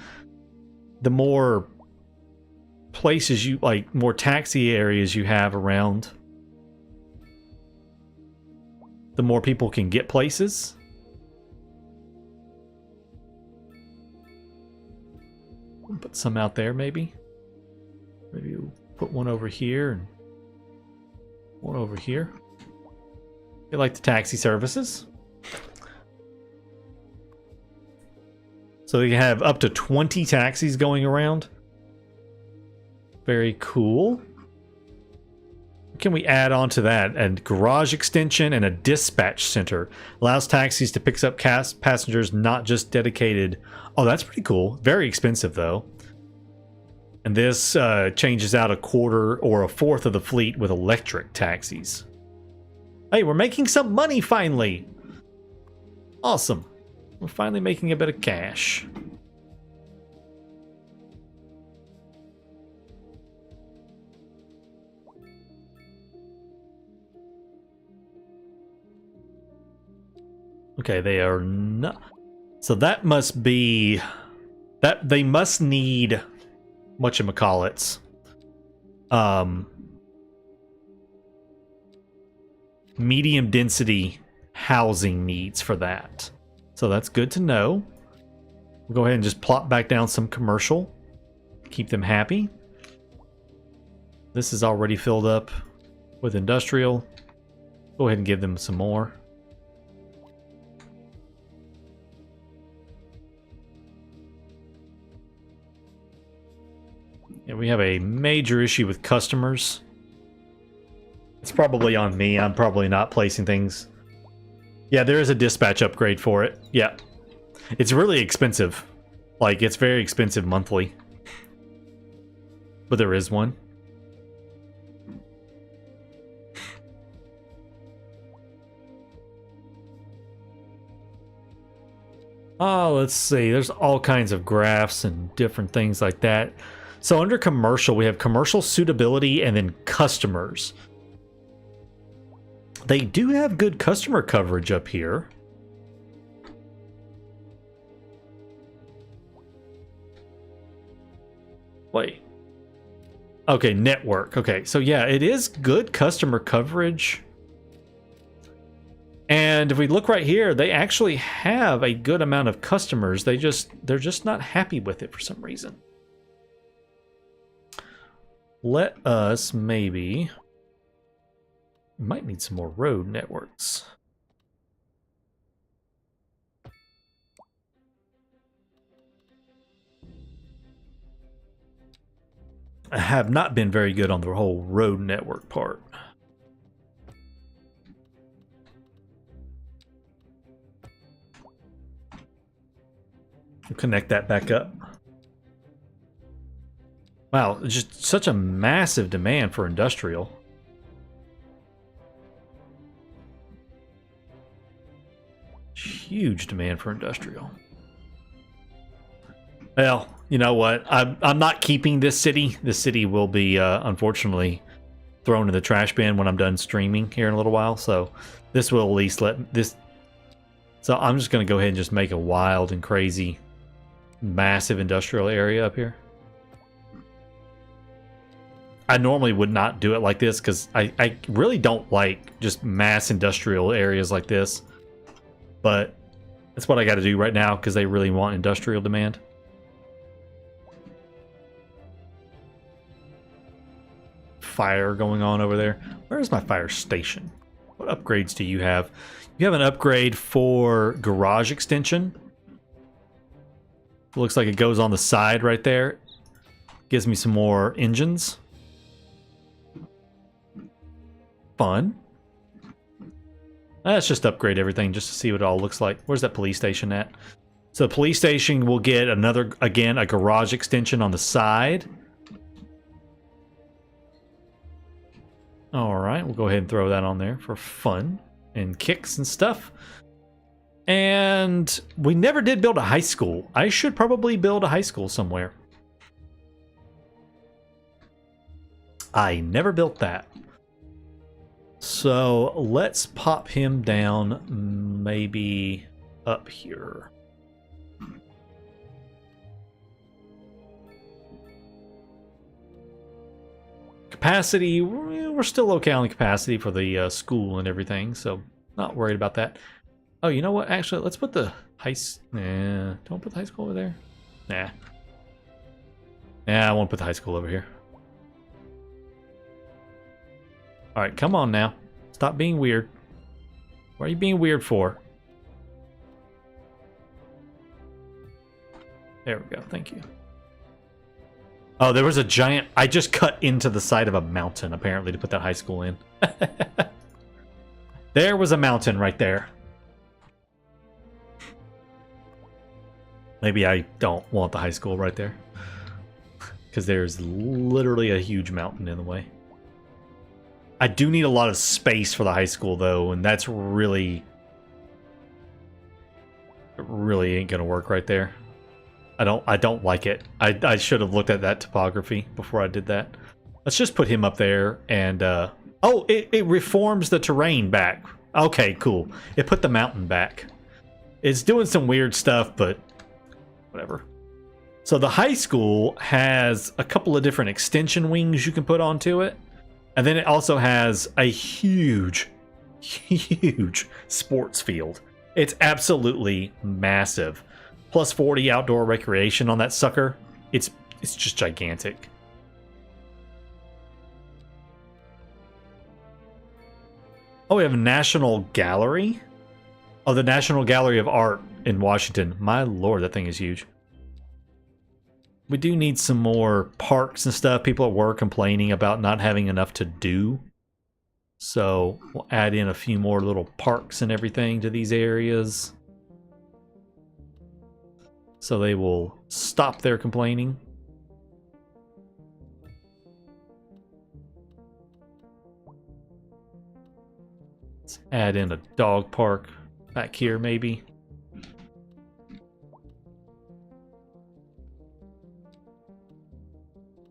the more places you like, more taxi areas you have around the more people can get places. We'll put some out there, maybe. Maybe we'll put one over here and one over here. They like the taxi services. So you have up to 20 taxis going around. Very cool. What can we add on to that? A garage extension and a dispatch center. Allows taxis to pick up passengers, not just dedicated. Oh, that's pretty cool. Very expensive, though. And this changes out a quarter or a fourth of the fleet with electric taxis. Hey, we're making some money finally. Awesome. We're finally making a bit of cash. Okay, they are not. So that must be that they must need whatchamacallits. Medium density housing needs for that. So that's good to know. We'll go ahead and just plop back down some commercial. Keep them happy. This is already filled up with industrial. Go ahead and give them some more. Yeah, we have a major issue with customers. It's probably on me. I'm probably not placing things. Yeah, there is a dispatch upgrade for it. Yeah. It's really expensive. Like, it's very expensive monthly. But there is one. Oh, let's see. There's all kinds of graphs and different things like that. So under commercial, we have commercial suitability and then customers. They do have good customer coverage up here. Wait. Okay, network. Okay, so yeah, it is good customer coverage. And if we look right here, they actually have a good amount of customers. They're just not happy with it for some reason. Let us maybe... might need some more road networks. I have not been very good on the whole road network part. We'll connect that back up. Wow, just such a massive demand for industrial. Huge demand for industrial. Well, you know what? I'm not keeping this city. This city will be, unfortunately, thrown in the trash bin when I'm done streaming here in a little while. So this will at least let this... So I'm just going to go ahead and just make a wild and crazy, massive industrial area up here. I normally would not do it like this because I really don't like just mass industrial areas like this. But that's what I got to do right now because they really want industrial demand. Fire going on over there. Where is my fire station? What upgrades do you have? You have an upgrade for garage extension. It looks like it goes on the side right there. Gives me some more engines. Fun. Let's just upgrade everything just to see what it all looks like. Where's that police station at? So the police station will get another, again, a garage extension on the side. All right, we'll go ahead and throw that on there for fun and kicks and stuff. And we never did build a high school. I should probably build a high school somewhere. I never built that. So let's pop him down maybe up here. Capacity, we're still okay on the capacity for the school and everything, so Not worried about that. Oh, you know what? Actually, let's put the Nah, don't put the high school over there. Nah. Nah, I won't put the high school over here. Alright, come on now. Stop being weird. What are you being weird for? There we go, thank you. Oh, there was a giant... I just cut into the side of a mountain, apparently, to put that high school in. There was a mountain right there. Maybe I don't want the high school right there. Because there's literally a huge mountain in the way. I do need a lot of space for the high school, though, and that's really... It really ain't gonna work right there. I don't like it. I should have looked at that topography before I did that. Let's just put him up there and... Oh, it reforms the terrain back. Okay, cool. It put the mountain back. It's doing some weird stuff, but... whatever. So the high school has a couple of different extension wings you can put onto it. And then it also has a huge, huge sports field. It's absolutely massive. Plus 40 outdoor recreation on that sucker. It's just gigantic. Oh, we have a National Gallery? Oh, the National Gallery of Art in Washington. My lord, that thing is huge. We do need some more parks and stuff. People at work complaining about not having enough to do. So we'll add in a few more little parks and everything to these areas. So they will stop their complaining. Let's add in a dog park back here, maybe.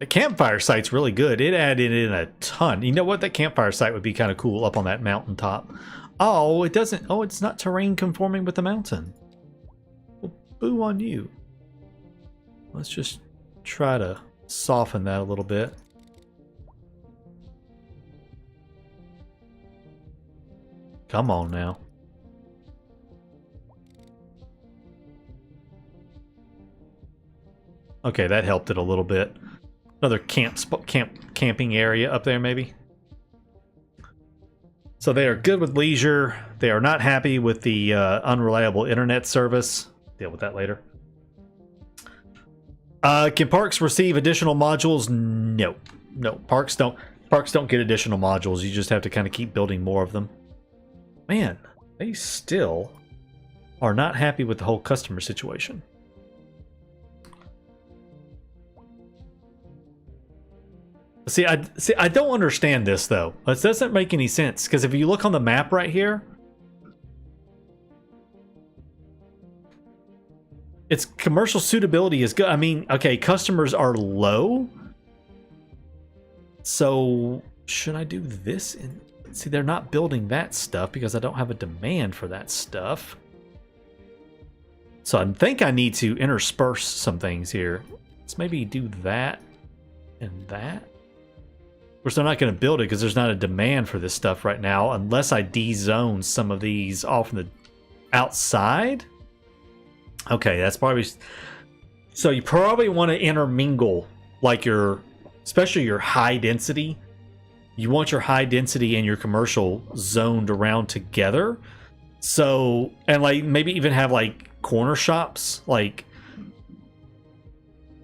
The campfire site's really good. It added in a ton. You know what? That campfire site would be kind of cool up on that mountaintop. Oh, it doesn't. Oh, it's not terrain conforming with the mountain. Well, boo on you. Let's just try to soften that a little bit. Come on now. Okay, that helped it a little bit. Another camping area up there, maybe. So they are good with leisure. They are not happy with the unreliable internet service. Deal with that later. Can parks receive additional modules? No, no. Parks don't get additional modules. You just have to kind of keep building more of them. Man, they still are not happy with the whole customer situation. See, I don't understand this though. It doesn't make any sense because if you look on the map right here, its commercial suitability is good. I mean, okay, customers are low. So should I do this? See, they're not building that stuff because I don't have a demand for that stuff. So I think I need to intersperse some things here. Let's maybe do that and that. Of course, they're not going to build it because there's not a demand for this stuff right now unless I de-zone some of these off in the outside. Okay, that's probably... So you probably want to intermingle like especially your high density. You want your high density and your commercial zoned around together. So, and like maybe even have like corner shops, like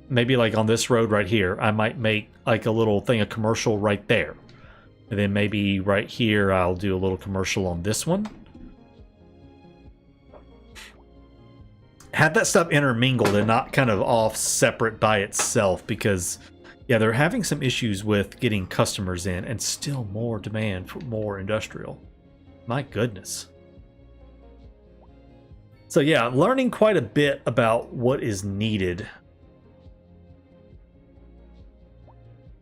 maybe like on this road right here, I might make like a little thing, a commercial right there. And then maybe right here, I'll do a little commercial on this one. Have that stuff intermingled and not kind of off separate by itself because, yeah, they're having some issues with getting customers in and still more demand for more industrial. My goodness. So yeah, learning quite a bit about what is needed.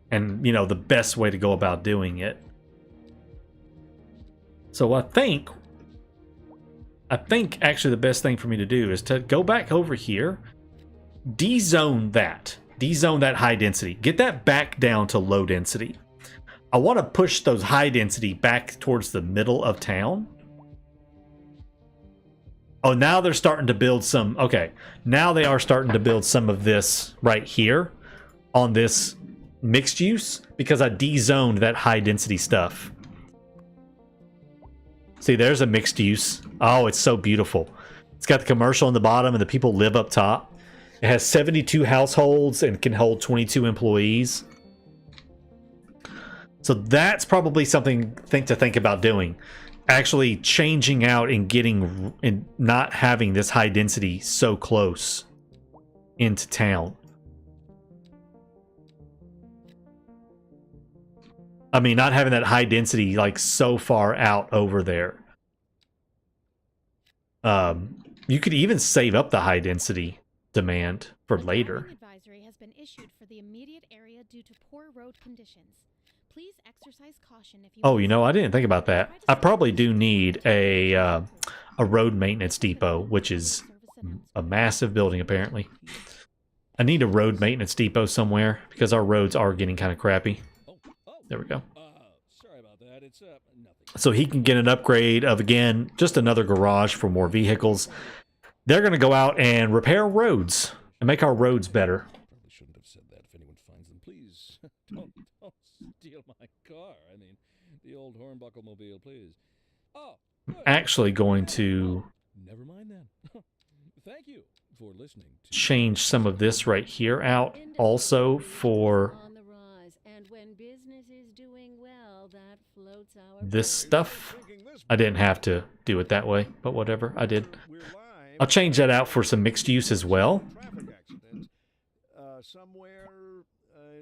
And, you know, the best way to go about doing it. So I think actually the best thing for me to do is to go back over here, de-zone that high density, get that back down to low density. I want to push those high density back towards the middle of town Oh, now they're starting to build some. Okay, now they are starting to build some of this right here on this mixed use because I de-zoned that high density stuff. See, there's a mixed use. Oh, it's so beautiful. It's got the commercial on the bottom and the people live up top. It has 72 households and can hold 22 employees. So that's probably something to think about doing. Actually changing out and getting and not having this high density so close into town. I mean, not having that high density like so far out over there. You could even save up the high density demand for later. Advisory has been issued for the immediate area due to poor road conditions. Please exercise caution if you. Oh, you know, I didn't think about that. I probably do need a road maintenance depot, which is a massive building apparently. I need a road maintenance depot somewhere because our roads are getting kind of crappy. There we go. Sorry about that. It's nothing. So he can get an upgrade of, again, just another garage for more vehicles. They're going to go out and repair roads and make our roads better. Probably shouldn't have said that. If anyone finds them, please don't steal my car. I mean, the old Hornbuckle mobile, please. Oh, good. Actually going to Never mind then. Thank you for listening to change some of this right here out also for On the rise, and when business is doing well, that floats our this boat. stuff. I didn't have to do it that way, but whatever, I did. I'll change that out for some mixed use as well. traffic accident somewhere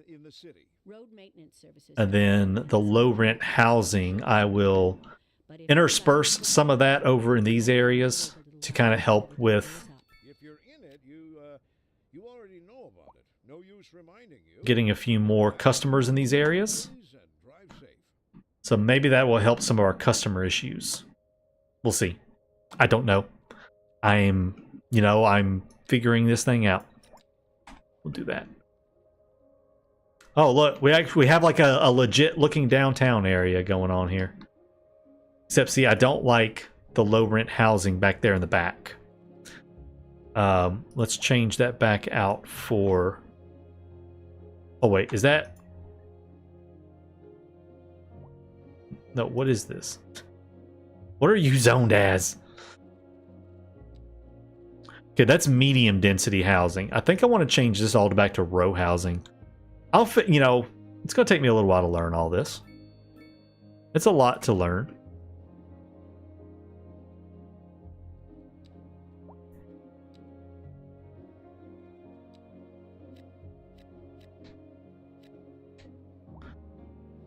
in the city. Road maintenance services. And then the low rent housing, I will But if intersperse some of that over in these areas to kind of help with If you're in it, you already know about it. No use reminding you. getting a few more customers in these areas. Please, and drive safe. So maybe that will help some of our customer issues. We'll see. I don't know. I'm figuring this thing out. We'll do that. Oh, look, we have like a legit looking downtown area going on here. Except, see, I don't like the low rent housing back there in the back. Let's change that back out for... Oh, wait, is that... No, what is this? What are you zoned as? Okay, that's medium density housing. I think I want to change this all back to row housing. I'll fit, it's going to take me a little while to learn all this. It's a lot to learn.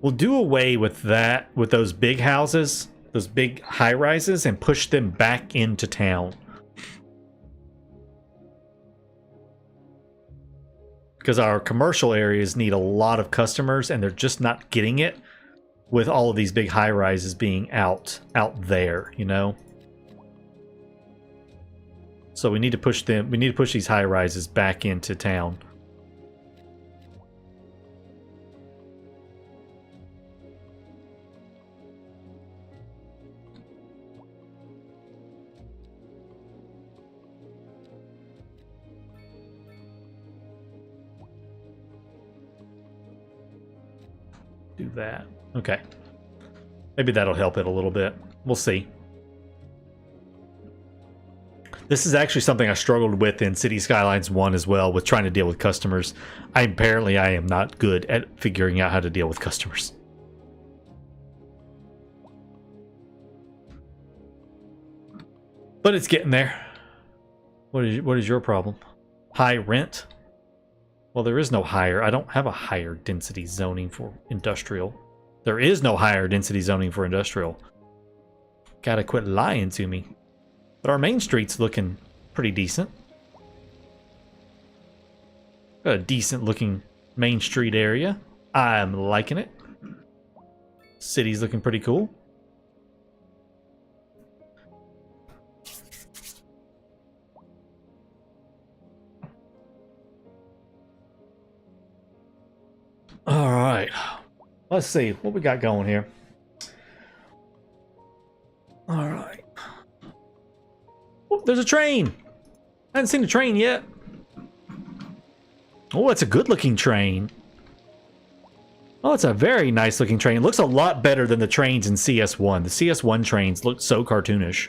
We'll do away with that, with those big houses, those big high rises, and push them back into town. Because our commercial areas need a lot of customers and they're just not getting it with all of these big high rises being out there, So we need to push these high rises back into town. Do that. Okay. Maybe that'll help it a little bit. We'll see. This is actually something I struggled with in Cities Skylines 1 as well, with trying to deal with customers. Apparently I am not good at figuring out how to deal with customers. But it's getting there. What is your problem? High rent? Well, there is no higher. I don't have a higher density zoning for industrial. There is no higher density zoning for industrial. Gotta quit lying to me. But our main street's looking pretty decent. Got a decent looking main street area. I'm liking it. City's looking pretty cool. All right, let's see what we got going here. All right, Oh, there's a train. I haven't seen a train yet. Oh, it's a good looking train. Oh, it's a very nice looking train. It looks a lot better than the trains in CS1. The CS1 trains look so cartoonish.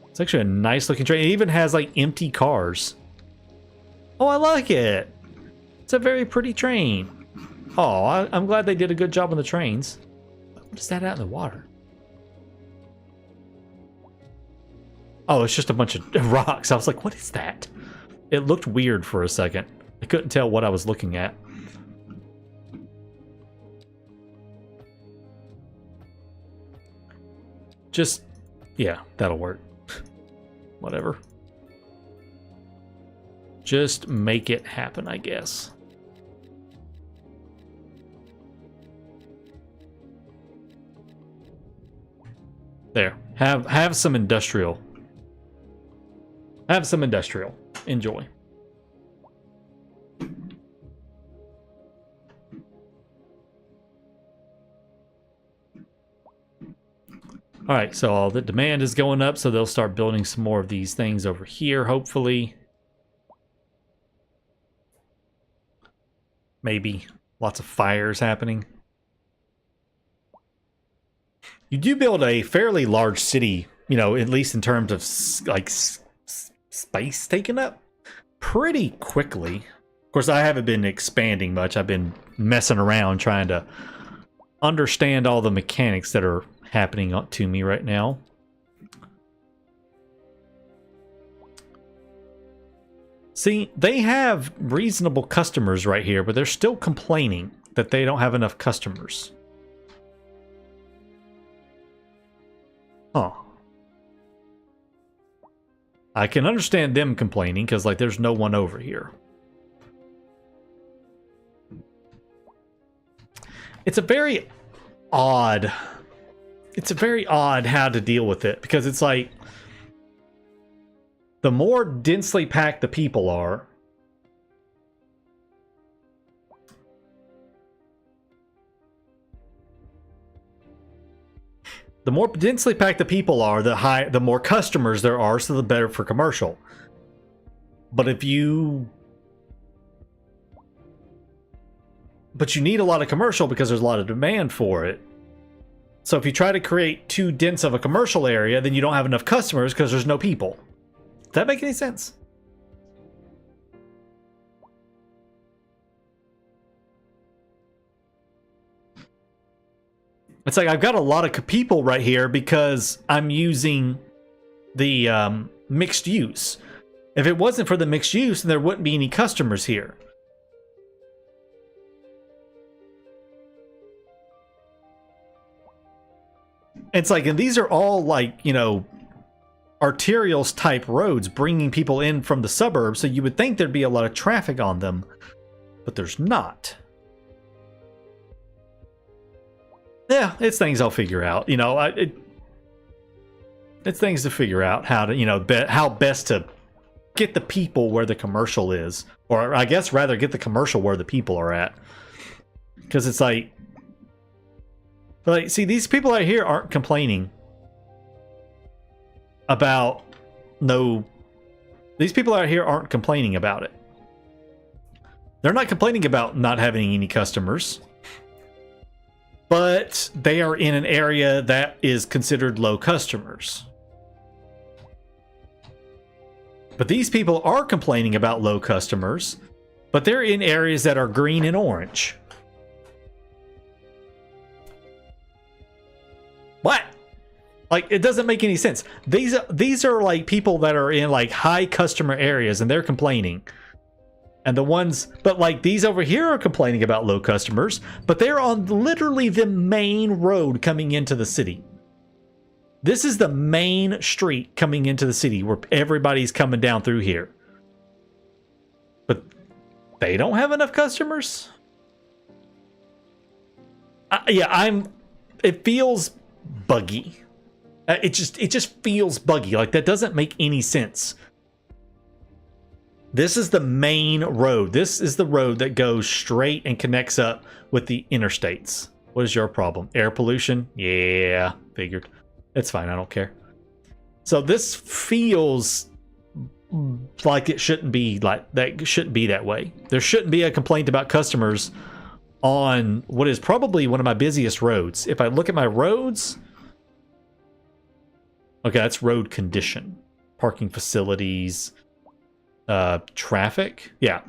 It's actually a nice looking train. It even has like empty cars. Oh, I like it. It's a very pretty train. Oh, I'm glad they did a good job on the trains. What is that out in the water? Oh, it's just a bunch of rocks. I was like, what is that? It looked weird for a second. I couldn't tell what I was looking at. Just, yeah, that'll work. Whatever. Just make it happen, I guess. There. Have some industrial. Have some industrial. Enjoy. All right, so all the demand is going up, so they'll start building some more of these things over here, hopefully. Maybe lots of fires happening. You do build a fairly large city, you know, at least in terms of like space taken up pretty quickly. Of course, I haven't been expanding much. I've been messing around trying to understand all the mechanics that are happening to me right now. See, they have reasonable customers right here, but they're still complaining that they don't have enough customers. Huh. I can understand them complaining because, like, there's no one over here. It's a very odd how to deal with it, because it's like the more densely packed the people are, the more customers there are, so the better for commercial. But you need a lot of commercial because there's a lot of demand for it. So if you try to create too dense of a commercial area, then you don't have enough customers because there's no people. Does that make any sense? It's like I've got a lot of people right here because I'm using the mixed use. If it wasn't for the mixed use, then there wouldn't be any customers here. It's like, and these are all like, you know, arterials type roads bringing people in from the suburbs, so you would think there'd be a lot of traffic on them, but there's not. Yeah, it's things I'll figure out. You know, it's things to figure out how to, you know, how best to get the people where the commercial is, or I guess rather get the commercial where the people are at, because it's like, see, these people out here aren't complaining about these people out here aren't complaining about it. They're not complaining about not having any customers, but they are in an area that is considered low customers. But these people are complaining about low customers, but they're in areas that are green and orange. What? Like, it doesn't make any sense. These are like people that are in like high customer areas and they're complaining. And the ones, but like these over here are complaining about low customers, but they're on literally the main road coming into the city. This is the main street coming into the city where everybody's coming down through here. But they don't have enough customers? It feels buggy. It just feels buggy. Like, that doesn't make any sense. This is the main road. This is the road that goes straight and connects up with the interstates. What is your problem? Air pollution? Yeah, figured. It's fine. I don't care. So this feels like it shouldn't be like that. Shouldn't be that way. There shouldn't be a complaint about customers on what is probably one of my busiest roads. If I look at my roads, okay, that's road condition, parking facilities, traffic. Yeah.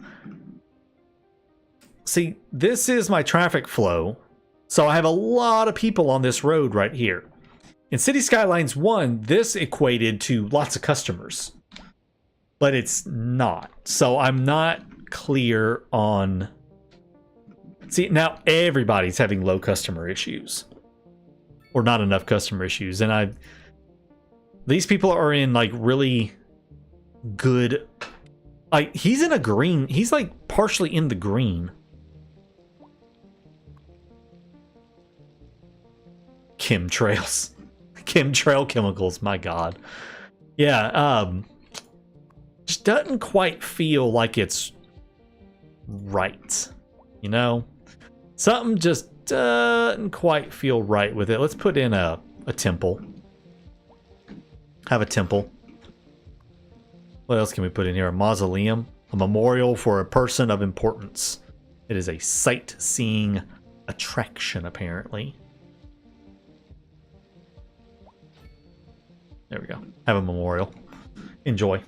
See, this is my traffic flow. So I have a lot of people on this road right here. In Cities Skylines 1, this equated to lots of customers. But it's not. So I'm not clear on... See, now everybody's having low customer issues. Or not enough customer issues. And these people are in like really good... Like, he's in a green. He's like partially in the green. Chemtrails. Chemtrail chemicals, my god. Yeah, just doesn't quite feel like it's right. You know? Something just doesn't quite feel right with it. Let's put in a temple. Have a temple. What else can we put in here? A mausoleum. A memorial for a person of importance. It is a sightseeing attraction, apparently. There we go. Have a memorial. Enjoy.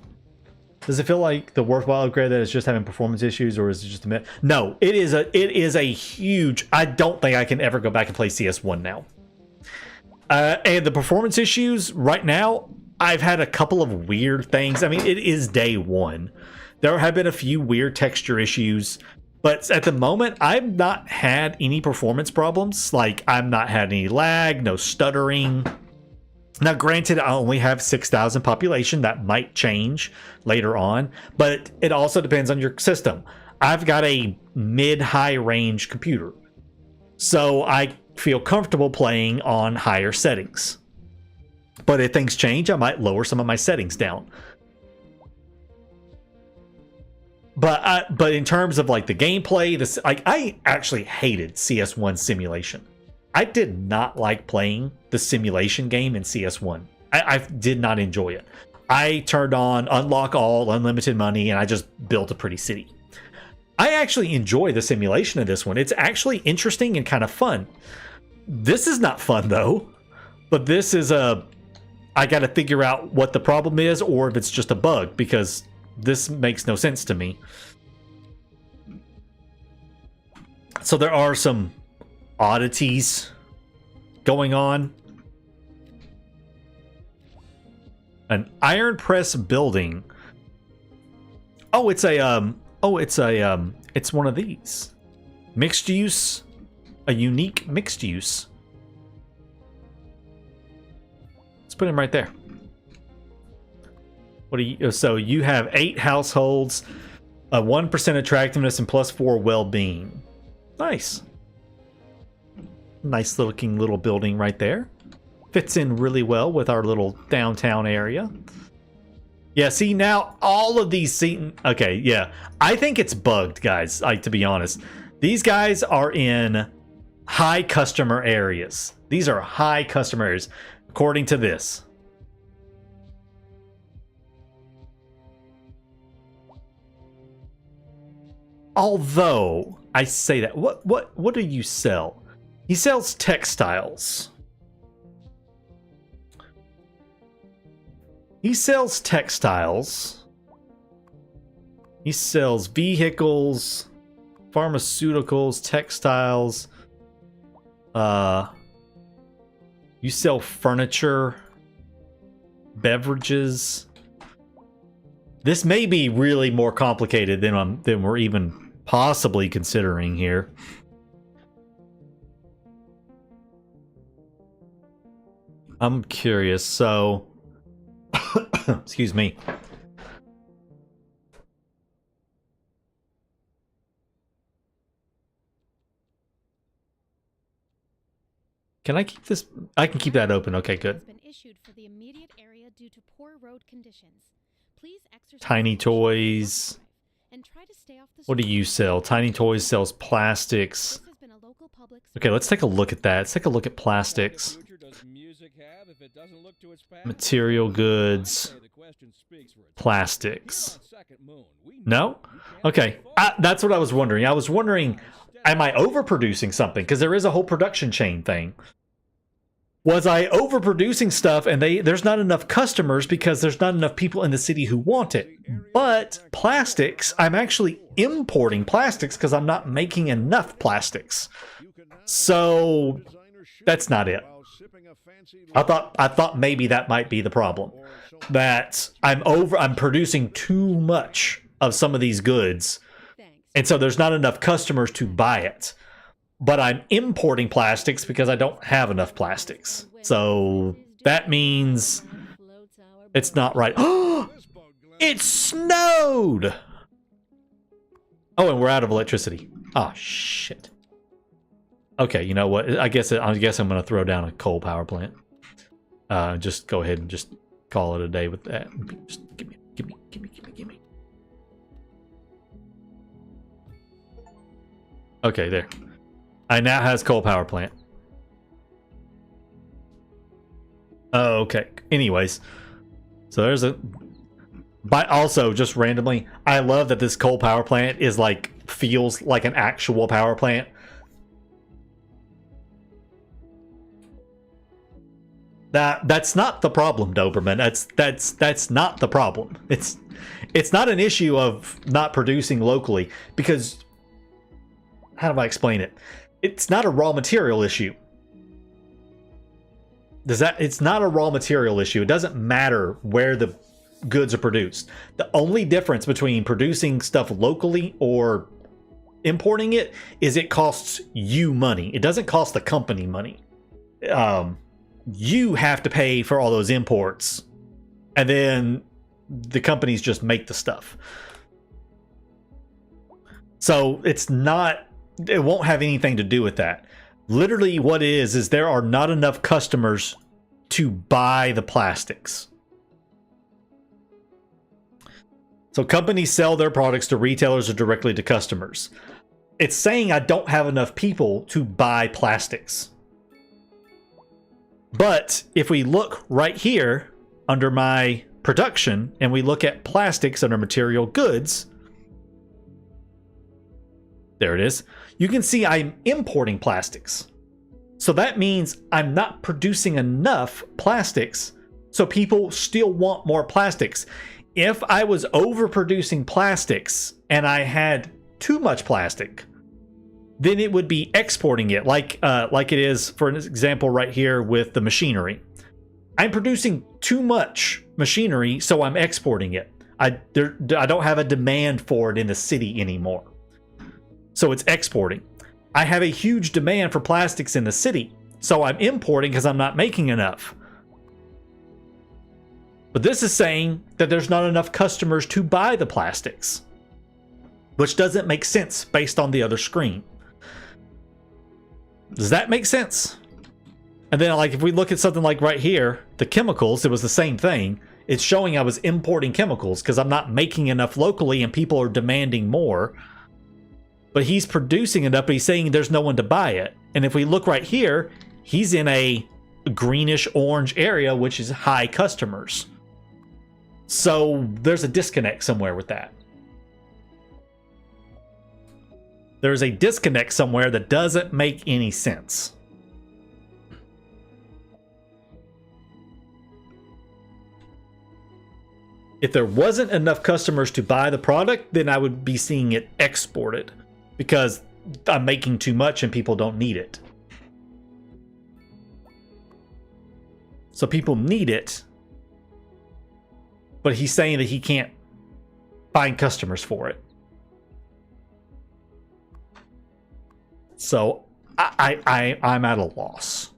Does it feel like the worthwhile upgrade that is just having performance issues, or is it just a minute? No, it is a huge... I don't think I can ever go back and play CS1 now. And the performance issues right now, I've had a couple of weird things. I mean, it is day one. There have been a few weird texture issues, but at the moment, I've not had any performance problems. Like, I've not had any lag, no stuttering. Now, granted, I only have 6,000 population. That might change later on, but it also depends on your system. I've got a mid-high range computer, so I feel comfortable playing on higher settings. But if things change, I might lower some of my settings down. But in terms of like the gameplay, I actually hated CS1 simulation. I did not like playing the simulation game in CS1. I did not enjoy it. I turned on unlock all, unlimited money, and I just built a pretty city. I actually enjoy the simulation of this one. It's actually interesting and kind of fun. This is not fun though, but this is I got to figure out what the problem is or if it's just a bug, because this makes no sense to me. So there are some oddities going on. An iron press building. Oh, it's it's one of these. Mixed use, a unique mixed use. Let's put him right there. What do you? So you have 8 households, a 1% attractiveness, and +4 well-being. Nice. Nice looking little building right there. Fits in really well with our little downtown area. Yeah, see now all of these okay, yeah. I think it's bugged, guys, like, to be honest. These guys are in high customer areas. These are high customer areas, according to this. Although I say that, what do you sell? He sells textiles. He sells textiles. He sells vehicles, pharmaceuticals, textiles. You sell furniture, beverages. This may be really more complicated than we're even possibly considering here. I'm curious. So, excuse me. Can I keep this? I can keep that open. Okay, good. Has been issued for the immediate area due to poor road conditions. Please exercise Tiny toys. and try to stay off the What do you sell? Tiny Toys sells plastics. This has been a local public Okay, let's take a look at that. Let's take a look at plastics. Does music have if it doesn't look to its past. Material goods, Say the question speaks for itself. plastics. Here on Second Moon, we know No? you can't Okay, afford that's what I was wondering. I was wondering, am I overproducing something? Because there is a whole production chain thing. Was I overproducing stuff and there's not enough customers because there's not enough people in the city who want it? But plastics, I'm actually importing plastics because I'm not making enough plastics. So that's not it. I thought maybe that might be the problem. That I'm producing too much of some of these goods, Thanks. and so there's not enough customers to buy it. But I'm importing plastics because I don't have enough plastics. So that means it's not right. Oh, it snowed! Oh, and we're out of electricity. Oh, shit. Okay, you know what? I guess I'm going to throw down a coal power plant. Just go ahead and just call it a day with that. Just give me. Okay, there. I now has coal power plant. Oh, okay. Anyways, so there's a. But also, just randomly, I love that this coal power plant is feels like an actual power plant. That's not the problem, Doberman. That's not the problem. It's not an issue of not producing locally because how do I explain it? It's not a raw material issue. It's not a raw material issue. It doesn't matter where the goods are produced. The only difference between producing stuff locally or importing it is it costs you money. It doesn't cost the company money. You have to pay for all those imports, and then the companies just make the stuff. So it won't have anything to do with that. Literally what it is there are not enough customers to buy the plastics. So companies sell their products to retailers or directly to customers. It's saying I don't have enough people to buy plastics. But if we look right here under my production and we look at plastics under material goods, there it is. You can see I'm importing plastics. So that means I'm not producing enough plastics, so people still want more plastics. If I was overproducing plastics and I had too much plastic, then it would be exporting it like it is, for an example, right here with the machinery. I'm producing too much machinery, so I'm exporting it. I don't have a demand for it in the city anymore. So it's exporting. I have a huge demand for plastics in the city, so I'm importing because I'm not making enough. But this is saying that there's not enough customers to buy the plastics, which doesn't make sense based on the other screen. Does that make sense? And then if we look at something like right here, the chemicals, it was the same thing. It's showing I was importing chemicals because I'm not making enough locally and people are demanding more. But he's producing enough, but he's saying there's no one to buy it. And if we look right here, he's in a greenish orange area, which is high customers. So there's a disconnect somewhere with that. There's a disconnect somewhere that doesn't make any sense. If there wasn't enough customers to buy the product, then I would be seeing it exported because I'm making too much and people don't need it. So people need it, but he's saying that he can't find customers for it. So I'm at a loss.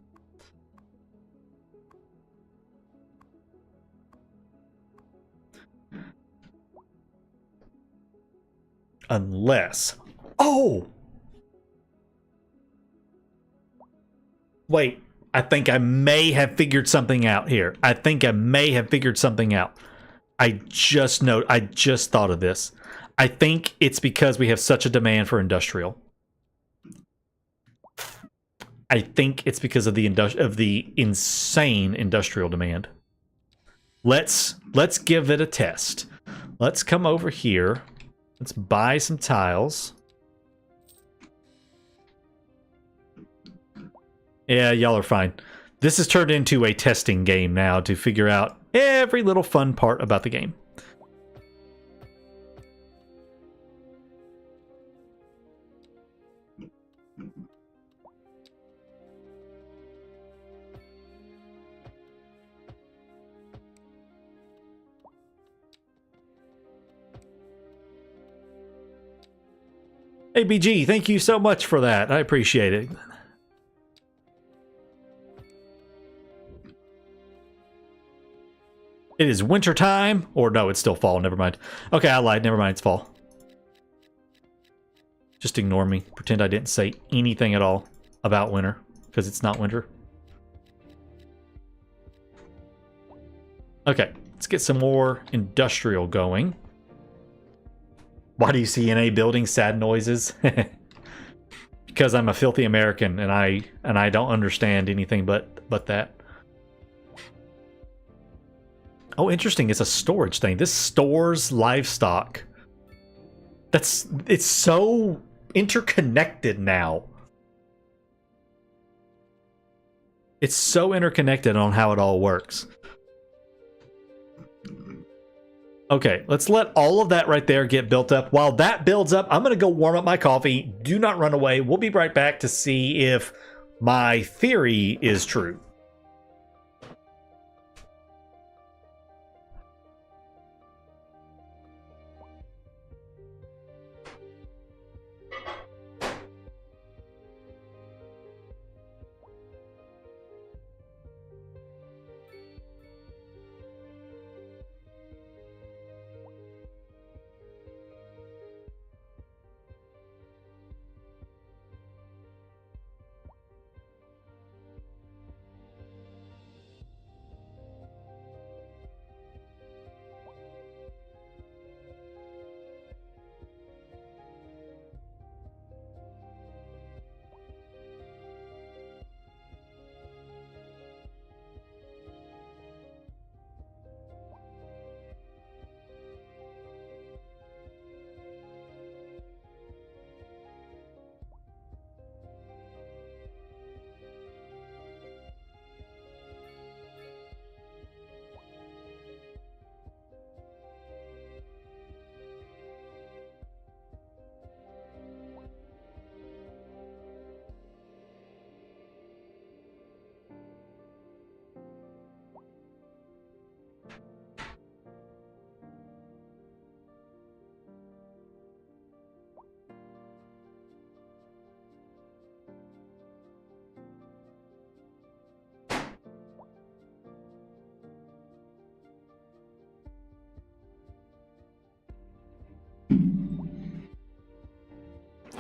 Unless, wait, I think I may have figured something out here. I just thought of this. I think it's because we have such a demand for industrial. I think it's because of the insane industrial demand. Let's give it a test. Let's come over here. Let's buy some tiles. Yeah, y'all are fine. This has turned into a testing game now to figure out every little fun part about the game. Hey, BG, thank you so much for that. I appreciate it. It is winter time. Or no, it's still fall. Never mind. Okay, I lied. Never mind. It's fall. Just ignore me. Pretend I didn't say anything at all about winter. Because it's not winter. Okay, let's get some more industrial going. Why do you see NA building sad noises? Because I'm a filthy American and I don't understand anything but that. Oh, interesting. It's a storage thing. This stores livestock. It's so interconnected now. It's so interconnected on how it all works. Okay, let's let all of that right there get built up. While that builds up, I'm going to go warm up my coffee. Do not run away. We'll be right back to see if my theory is true.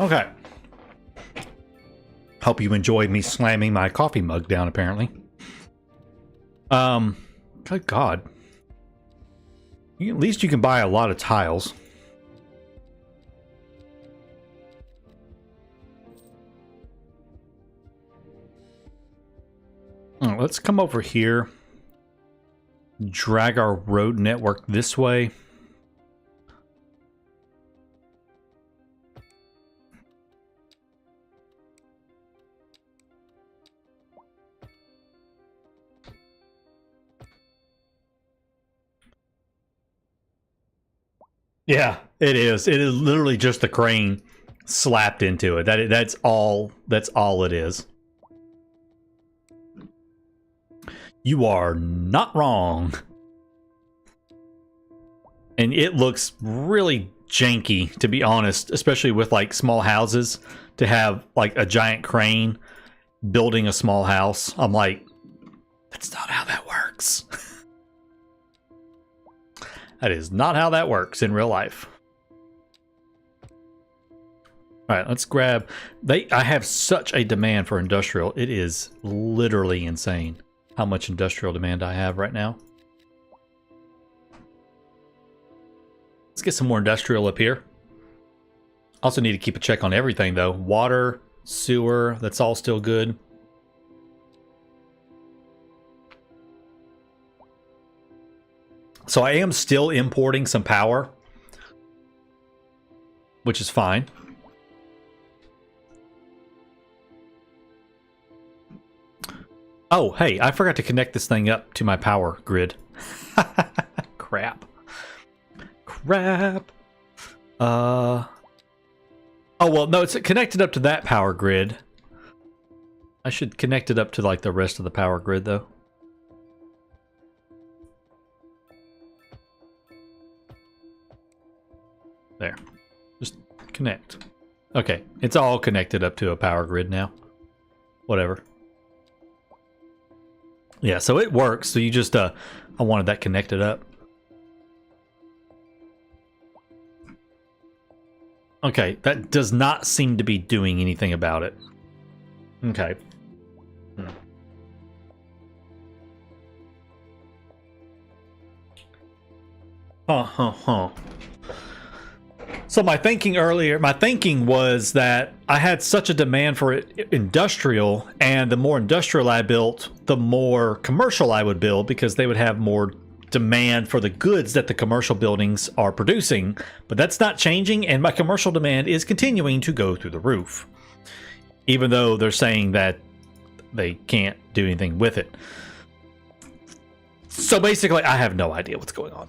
Okay. Hope you enjoyed me slamming my coffee mug down, apparently. Good God. At least you can buy a lot of tiles. Let's come over here. Drag our road network this way. Yeah, it is. It is literally just a crane slapped into it. That's all it is. You are not wrong. And it looks really janky, to be honest, especially with like small houses, to have like a giant crane building a small house. I'm like, that's not how that works. That is not how that works in real life. All right, let's grab... I have such a demand for industrial. It is literally insane how much industrial demand I have right now. Let's get some more industrial up here. Also need to keep a check on everything, though. Water, sewer, that's all still good. So I am still importing some power, which is fine. Oh, hey, I forgot to connect this thing up to my power grid. Crap. Crap. Oh, well, no, it's connected up to that power grid. I should connect it up to, like, the rest of the power grid, though. There. Just connect. Okay, it's all connected up to a power grid now. Whatever. Yeah, so it works. So you just, I wanted that connected up. Okay, that does not seem to be doing anything about it. Okay. So my thinking was that I had such a demand for industrial, and the more industrial I built, the more commercial I would build, because they would have more demand for the goods that the commercial buildings are producing. But that's not changing, and my commercial demand is continuing to go through the roof, even though they're saying that they can't do anything with it. So basically, I have no idea what's going on.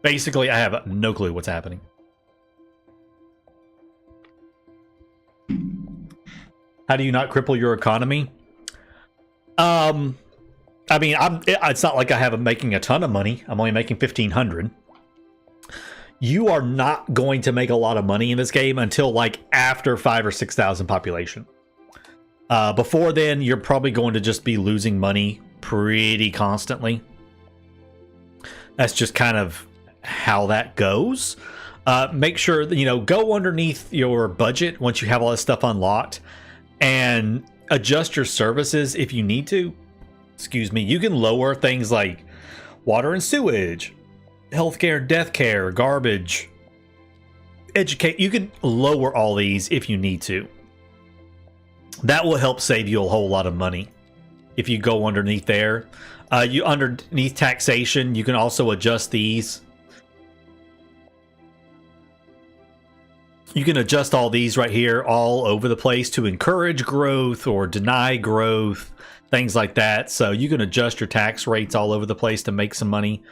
Basically, I have no clue what's happening. How do you not cripple your economy? I mean, it's not like I'm making a ton of money. I'm only making 1,500. You are not going to make a lot of money in this game until like after 5,000 or 6,000 population. Before then, you're probably going to just be losing money pretty constantly. That's just kind of how that goes. Make sure that, go underneath your budget once you have all this stuff unlocked and adjust your services if you need to. Excuse me. You can lower things like water and sewage, healthcare, death care, garbage, educate. You can lower all these if you need to. That will help save you a whole lot of money if you go underneath there. You underneath taxation, you can also adjust these. You can adjust all these right here all over the place to encourage growth or deny growth, things like that. So you can adjust your tax rates all over the place to make some money.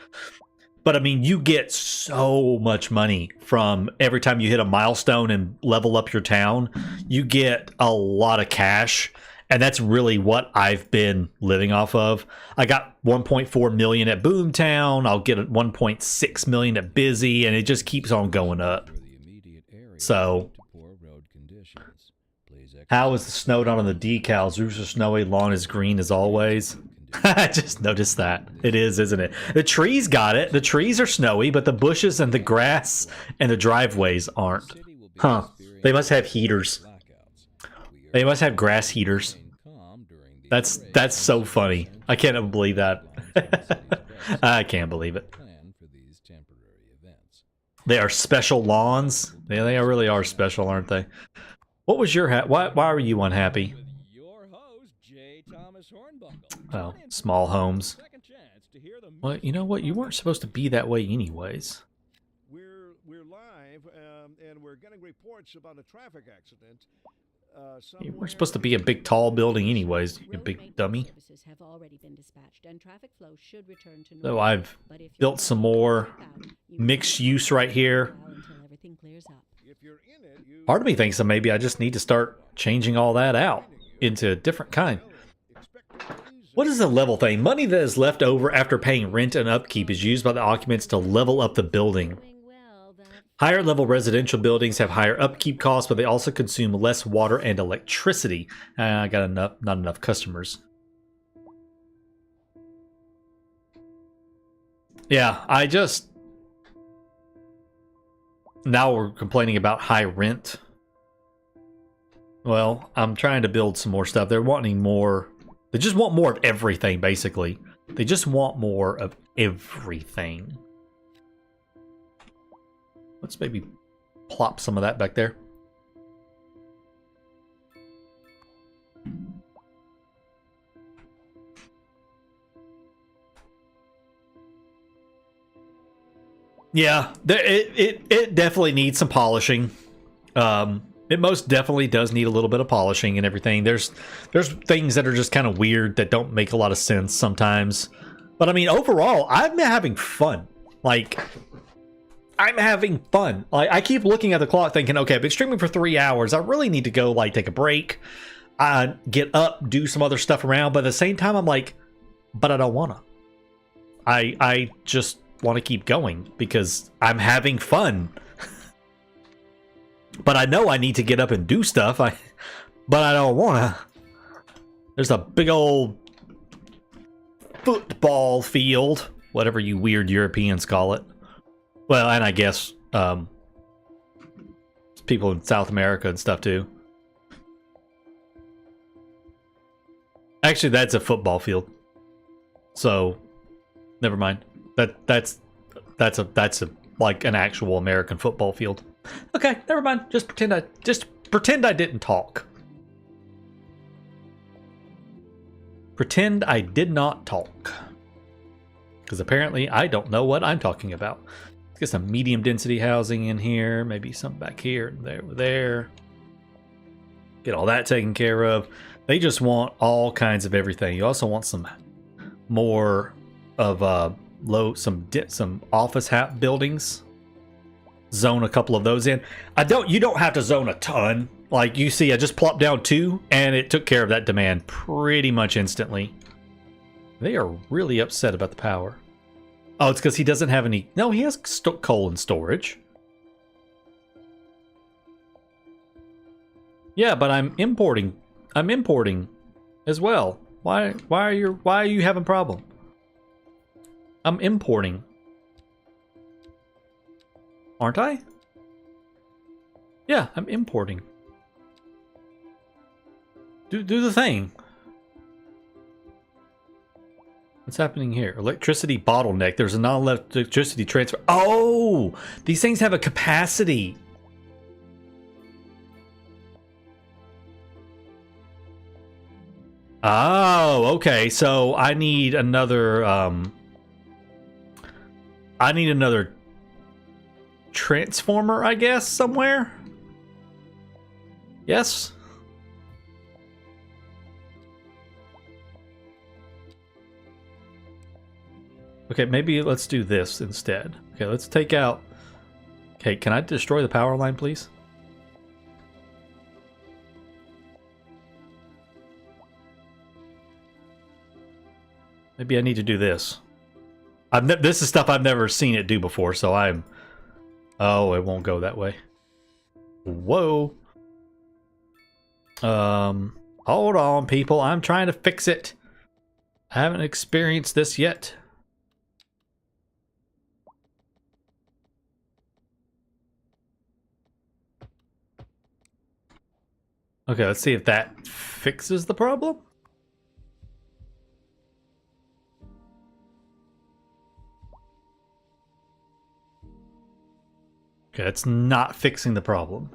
But I mean, you get so much money from every time you hit a milestone and level up your town. You get a lot of cash, and that's really what I've been living off of. I got 1.4 million at Boomtown. I'll get 1.6 million at Busy, and it just keeps on going up. So, how is the snow done on the decals? Roofs are snowy, lawn is green as always. I just noticed that. It is, isn't it? The trees got it. The trees are snowy, but the bushes and the grass and the driveways aren't. Huh. They must have heaters. They must have grass heaters. That's so funny. I can't believe that. I can't believe it. They are special lawns. Yeah, they really are special, aren't they? What was your why were you unhappy? Oh, small homes. Well, you know what? You weren't supposed to be that way anyways. We're live, and we're getting reports about a traffic accident. You weren't supposed to be a big tall building anyways, you big dummy. So I've built some more mixed use right here. Part of me thinks that maybe I just need to start changing all that out into a different kind. What is the level thing? Money that is left over after paying rent and upkeep is used by the occupants to level up the building. Higher level residential buildings have higher upkeep costs, but they also consume less water and electricity. I got not enough customers. Yeah, now we're complaining about high rent. Well, I'm trying to build some more stuff. They're wanting more. They just want more of everything, basically. They just want more of everything. Let's maybe plop some of that back there. Yeah, it definitely needs some polishing. It most definitely does need a little bit of polishing and everything. There's things that are just kind of weird that don't make a lot of sense sometimes. But I mean, overall, I'm having fun. Like, I'm having fun. Like, I keep looking at the clock thinking, okay, I've been streaming for 3 hours. I really need to go, like, take a break, get up, do some other stuff around. But at the same time, I'm like, but I don't want to. I just want to keep going because I'm having fun. But I know I need to get up and do stuff. But I don't want to. There's a big old football field, whatever you weird Europeans call it. Well, and I guess people in South America and stuff too. Actually, that's a football field. So, never mind. That's a like an actual American football field. Okay, never mind. Just pretend I didn't talk. Pretend I did not talk. Because apparently I don't know what I'm talking about. Let's get some medium density housing in here. Maybe some back here and there. Get all that taken care of. They just want all kinds of everything. You also want some more of some office buildings. Zone a couple of those in. You don't have to zone a ton. Like you see, I just plopped down 2 and it took care of that demand pretty much instantly. They are really upset about the power. Oh, it's because he doesn't have any. No, he has coal in storage. Yeah, but I'm importing as well. Why are you having a problem? I'm importing. Aren't I? Yeah, I'm importing. Do the thing. What's happening here? Electricity bottleneck. There's a non-electricity transfer. Oh! These things have a capacity. Oh, okay. So I need another transformer, I guess, somewhere? Yes? Okay, maybe let's do this instead. Okay, let's take out... Okay, can I destroy the power line, please? Maybe I need to do this. This is stuff I've never seen it do before, so I'm... Oh, it won't go that way. Whoa. Hold on, people. I'm trying to fix it. I haven't experienced this yet. Okay, let's see if that fixes the problem. Okay, it's not fixing the problem.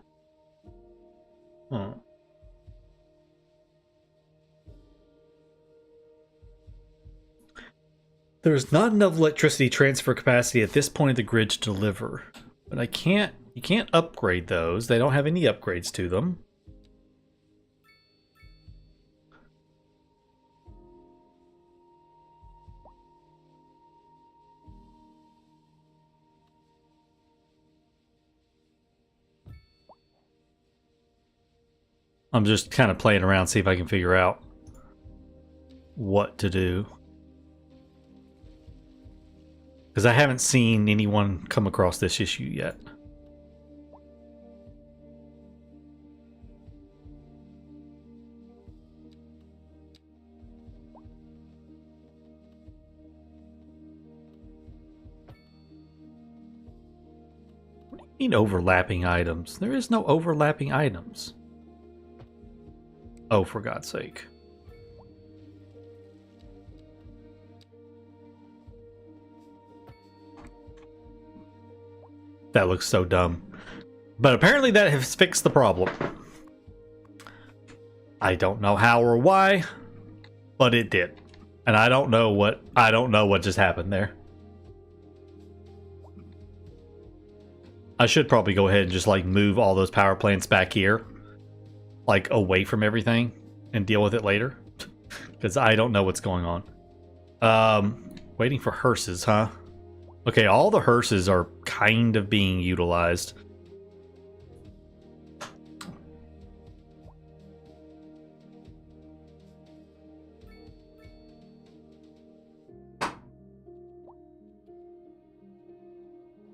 There's not enough electricity transfer capacity at this point of the grid to deliver. But you can't upgrade those. They don't have any upgrades to them. I'm just kind of playing around, see if I can figure out what to do. Because I haven't seen anyone come across this issue yet. What do you mean overlapping items? There is no overlapping items. Oh, for God's sake. That looks so dumb. But apparently that has fixed the problem. I don't know how or why, but it did. And I don't know what just happened there. I should probably go ahead and just like move all those power plants back here, like away from everything, and deal with it later, because I don't know what's going on. Waiting for hearses, huh? Okay, all the hearses are kind of being utilized.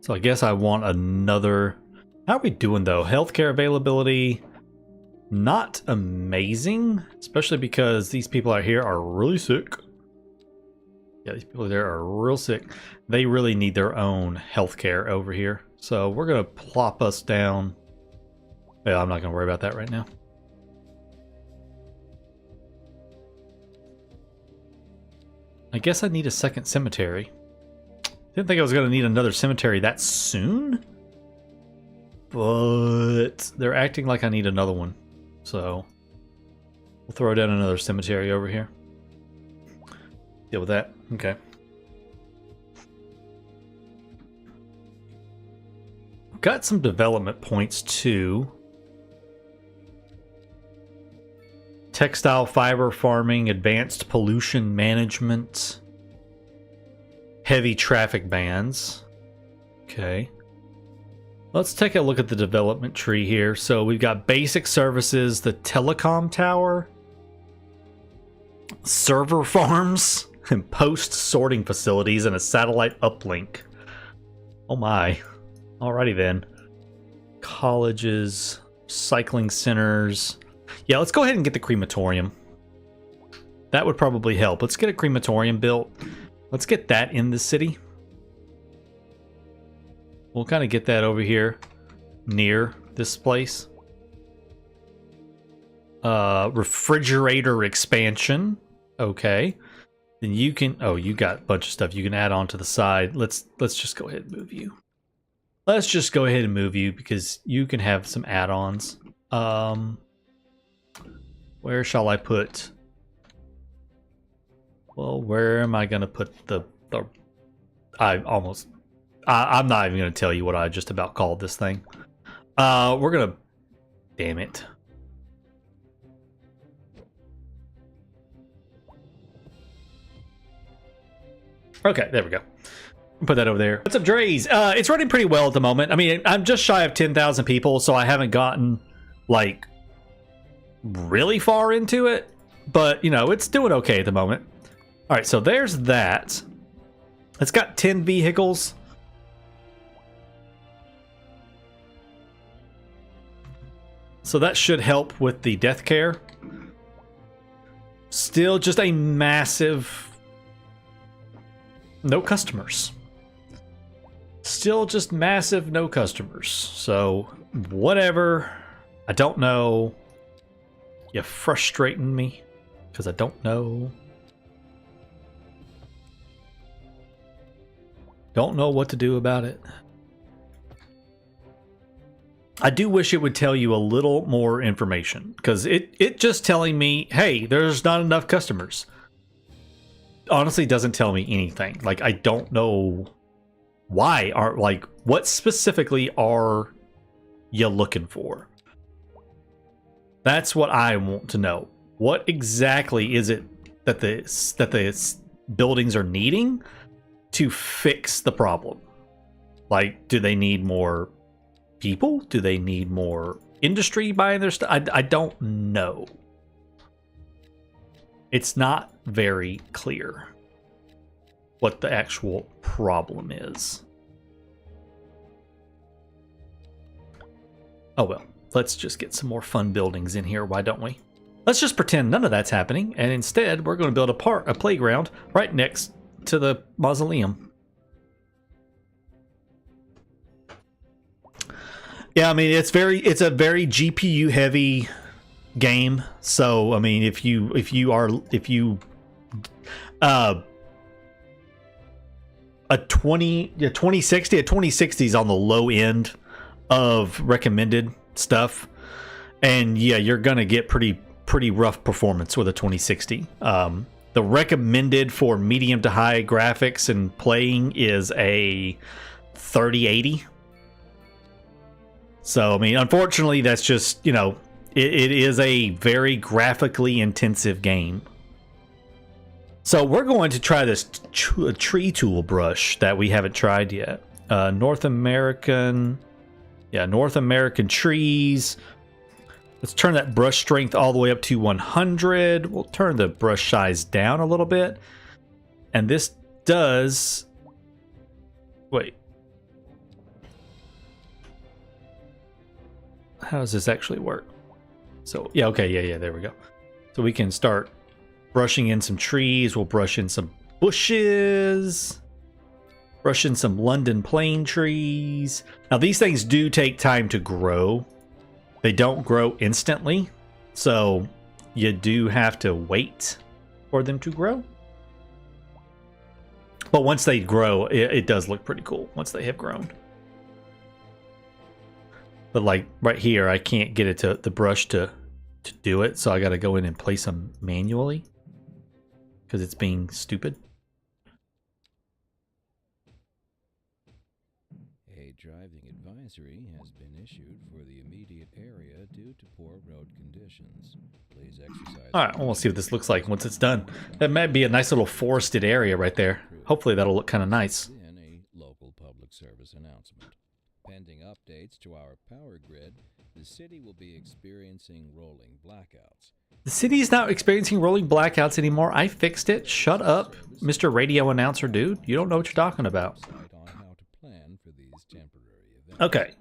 So I guess I want another... How are we doing, though? Healthcare availability, not amazing. Especially because these people out here are really sick. Yeah, these people there are real sick. They really need their own healthcare over here. So we're going to plop us down. Yeah, I'm not going to worry about that right now. I guess I need a second cemetery. Didn't think I was going to need another cemetery that soon, but they're acting like I need another one. So we'll throw down another cemetery over here. Deal with that. Okay. Got some development points too. Textile fiber farming, advanced pollution management. Heavy traffic bans. Okay. Let's take a look at the development tree here. So we've got basic services, the telecom tower, server farms, and post sorting facilities, and a satellite uplink. Oh my. Alrighty then. Colleges, cycling centers. Yeah, let's go ahead and get the crematorium. That would probably help. Let's get a crematorium built. Let's get that in the city. We'll kind of get that over here near this place. Refrigerator expansion. Okay. Then you can... Oh, you got a bunch of stuff you can add on to the side. Let's just go ahead and move you. Let's just go ahead and move you because you can have some add-ons. Where shall I put... Well, where am I going to put the I'm not even going to tell you what I just about called this thing. We're going to... Damn it. Okay, there we go. Put that over there. What's up, Dre's? It's running pretty well at the moment. I mean, I'm just shy of 10,000 people, so I haven't gotten, like, really far into it. But, you know, it's doing okay at the moment. All right, so there's that. It's got 10 vehicles. So that should help with the death care. Still just a massive... No customers. Still just massive no customers. So, whatever. I don't know. You're frustrating me. Because I don't know. Don't know what to do about it. I do wish it would tell you a little more information. Because it just telling me, hey, there's not enough customers. Honestly doesn't tell me anything. Like, I don't know why like what specifically are you looking for? That's what I want to know. What exactly is it that the buildings are needing to fix the problem? Like, do they need more people? Do they need more industry buying their stuff? I don't know. It's not very clear what the actual problem is. Oh well, let's just get some more fun buildings in here, why don't we? Let's just pretend none of that's happening, and instead we're going to build a playground right next to the mausoleum. Yeah, I mean, it's a very GPU heavy game. So I mean, if you a 2060 is on the low end of recommended stuff, and yeah, you're gonna get pretty rough performance with a 2060. The recommended for medium to high graphics and playing is a 3080. So, I mean, unfortunately, that's just, you know, it is a very graphically intensive game. So we're going to try this tree tool brush that we haven't tried yet. North American trees. Let's turn that brush strength all the way up to 100. We'll turn the brush size down a little bit. And this does... Wait. How does this actually work? So, yeah, okay, yeah, there we go. So we can start brushing in some trees. We'll brush in some bushes. Brush in some London plane trees. Now, these things do take time to grow. They don't grow instantly, so you do have to wait for them to grow. But once they grow, it does look pretty cool once they have grown. But like right here, I can't get it to the brush to do it, so I got to go in and place them manually because it's being stupid. A driving advisory has been issued for the immediate area due to poor road conditions. Please exercise. All right, well, we'll see what this looks like once it's done. That might be a nice little forested area right there. Hopefully that'll look kind of nice. In a local public service announcement. Pending updates to our power grid, the city will be experiencing rolling blackouts. The city is not experiencing rolling blackouts anymore. I fixed it. Shut up, Mr. Radio Announcer dude. You don't know what you're talking about. On how to plan for these temporary events. Okay.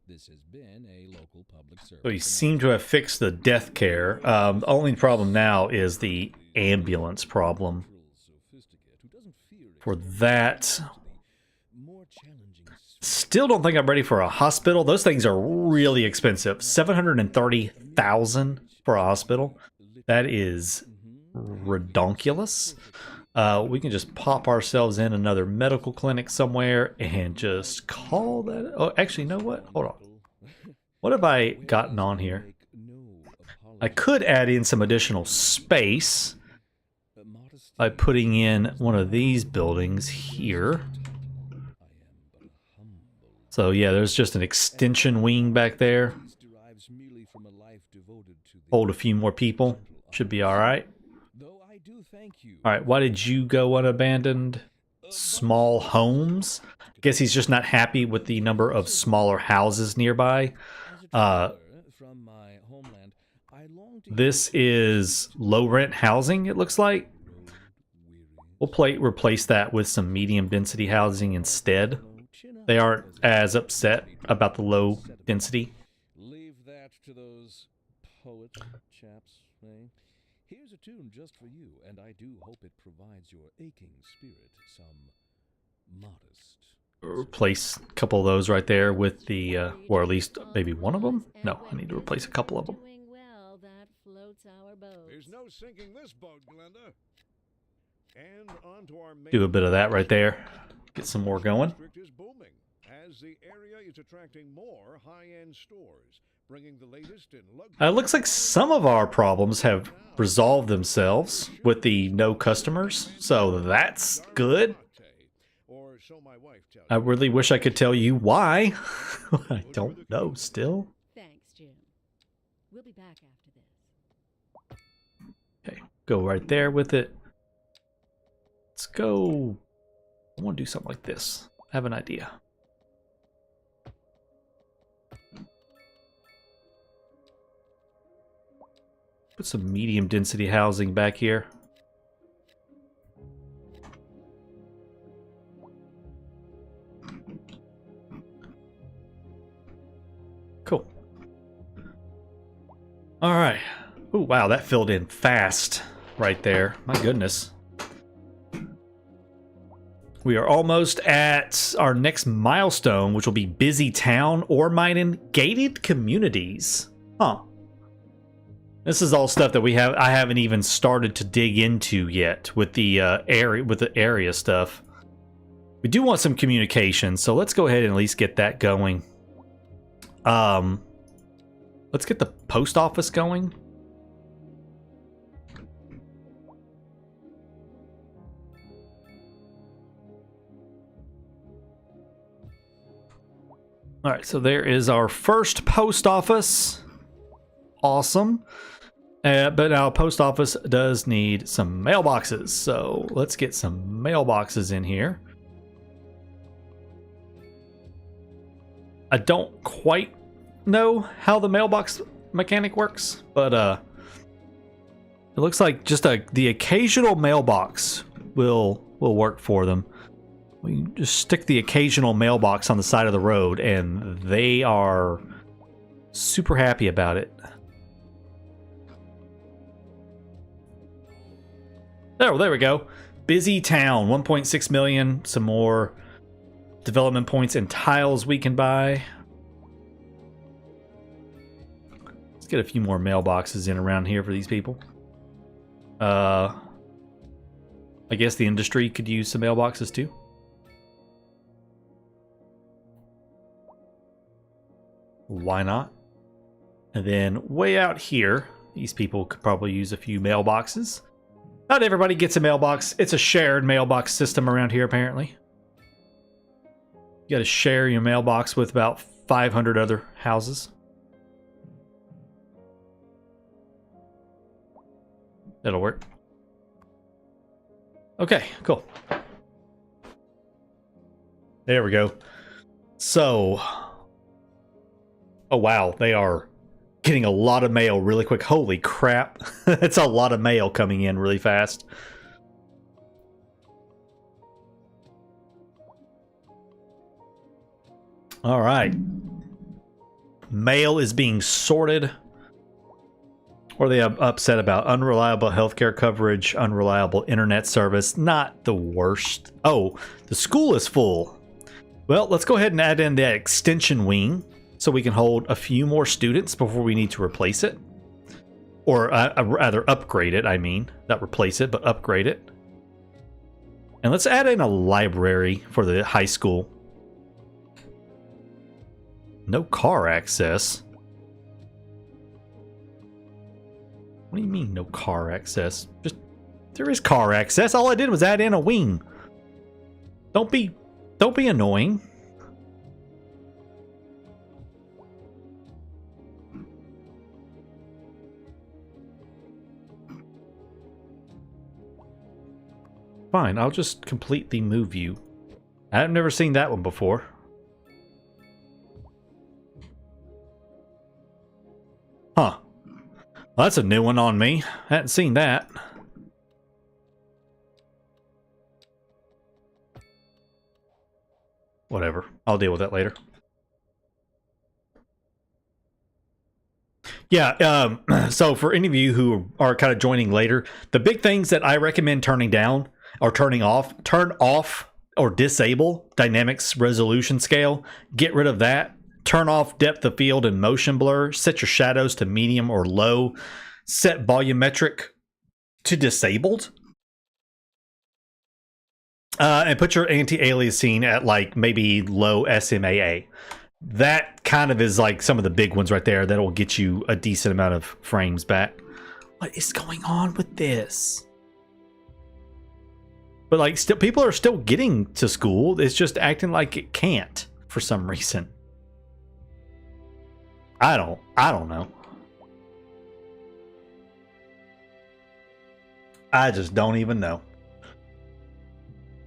This has been a local public service. So you seem to have fixed the death care. The only problem now is the ambulance problem. For that, still don't think I'm ready for a hospital. Those things are really expensive. $730,000 for a hospital. That is redonkulous. We can just pop ourselves in another medical clinic somewhere and just call that. Oh, actually, you know what? Hold on. What have I gotten on here? I could add in some additional space by putting in one of these buildings here. So yeah, there's just an extension wing back there. Hold a few more people. Should be all right. All right, why did you go unabandoned? Small homes? I guess he's just not happy with the number of smaller houses nearby. This is low rent housing, it looks like. We'll replace that with some medium density housing instead. They aren't as upset about the low density. Leave that to those poet chaps, eh? Here's a tune just for you, and I do hope it provides your aching spirit some modest. Replace a couple of those right there with the, or at least maybe one of them? No, I need to replace a couple of them. There's no sinking this boat, Glenda. And on to our main Do a bit of that right there. Get some more going. district is booming, as the area is attracting more high-end stores, bringing the latest in luxury. It looks like some of our problems have resolved themselves with the no customers, so that's good. Or so my wife tells I really wish I could tell you why. I don't know still. Thanks, Jim. We'll be back after this. Okay, go right there with it. Let's go. I want to do something like this. I have an idea. Put some medium density housing back here. Cool. All right. Oh, wow, that filled in fast right there. My goodness. We are almost at our next milestone, which will be busy town ore mining gated communities. Huh. This is all stuff that I haven't even started to dig into yet with the area stuff. We do want some communication, so let's go ahead and at least get that going. Let's get the post office going. All right, so there is our first post office. Awesome. But now post office does need some mailboxes. So let's get some mailboxes in here. I don't quite know how the mailbox mechanic works, but it looks like just the occasional mailbox will work for them. We just stick the occasional mailbox on the side of the road, and they are super happy about it. Oh, there we go. Busy town, 1.6 million. Some more development points and tiles we can buy. Let's get a few more mailboxes in around here for these people. I guess the industry could use some mailboxes too. Why not? And then way out here, these people could probably use a few mailboxes. Not everybody gets a mailbox. It's a shared mailbox system around here, apparently. You got to share your mailbox with about 500 other houses. That'll work. Okay, cool. There we go. So, oh wow, they are getting a lot of mail really quick. Holy crap. It's a lot of mail coming in really fast. All right. Mail is being sorted. Or are they upset about unreliable healthcare coverage, unreliable internet service? Not the worst. Oh, the school is full. Well, let's go ahead and add in that extension wing so we can hold a few more students before we need to replace it. Or rather upgrade it, I mean. Not replace it, but upgrade it. And let's add in a library for the high school. No car access. What do you mean, no car access? Just, there is car access. All I did was add in a wing. Don't be annoying. Fine, I'll just complete the move you. I've never seen that one before. Huh. Well, that's a new one on me. I hadn't seen that. Whatever. I'll deal with that later. Yeah, so for any of you who are kind of joining later, the big things that I recommend turning down or turn off or disable dynamics resolution scale. Get rid of that. Turn off depth of field and motion blur. Set your shadows to medium or low. Set volumetric to disabled. And put your anti-aliasing at like maybe low SMAA. That kind of is like some of the big ones right there. That'll get you a decent amount of frames back. What is going on with this? But like, still, people are still getting to school. It's just acting like it can't for some reason. I don't know. I just don't even know.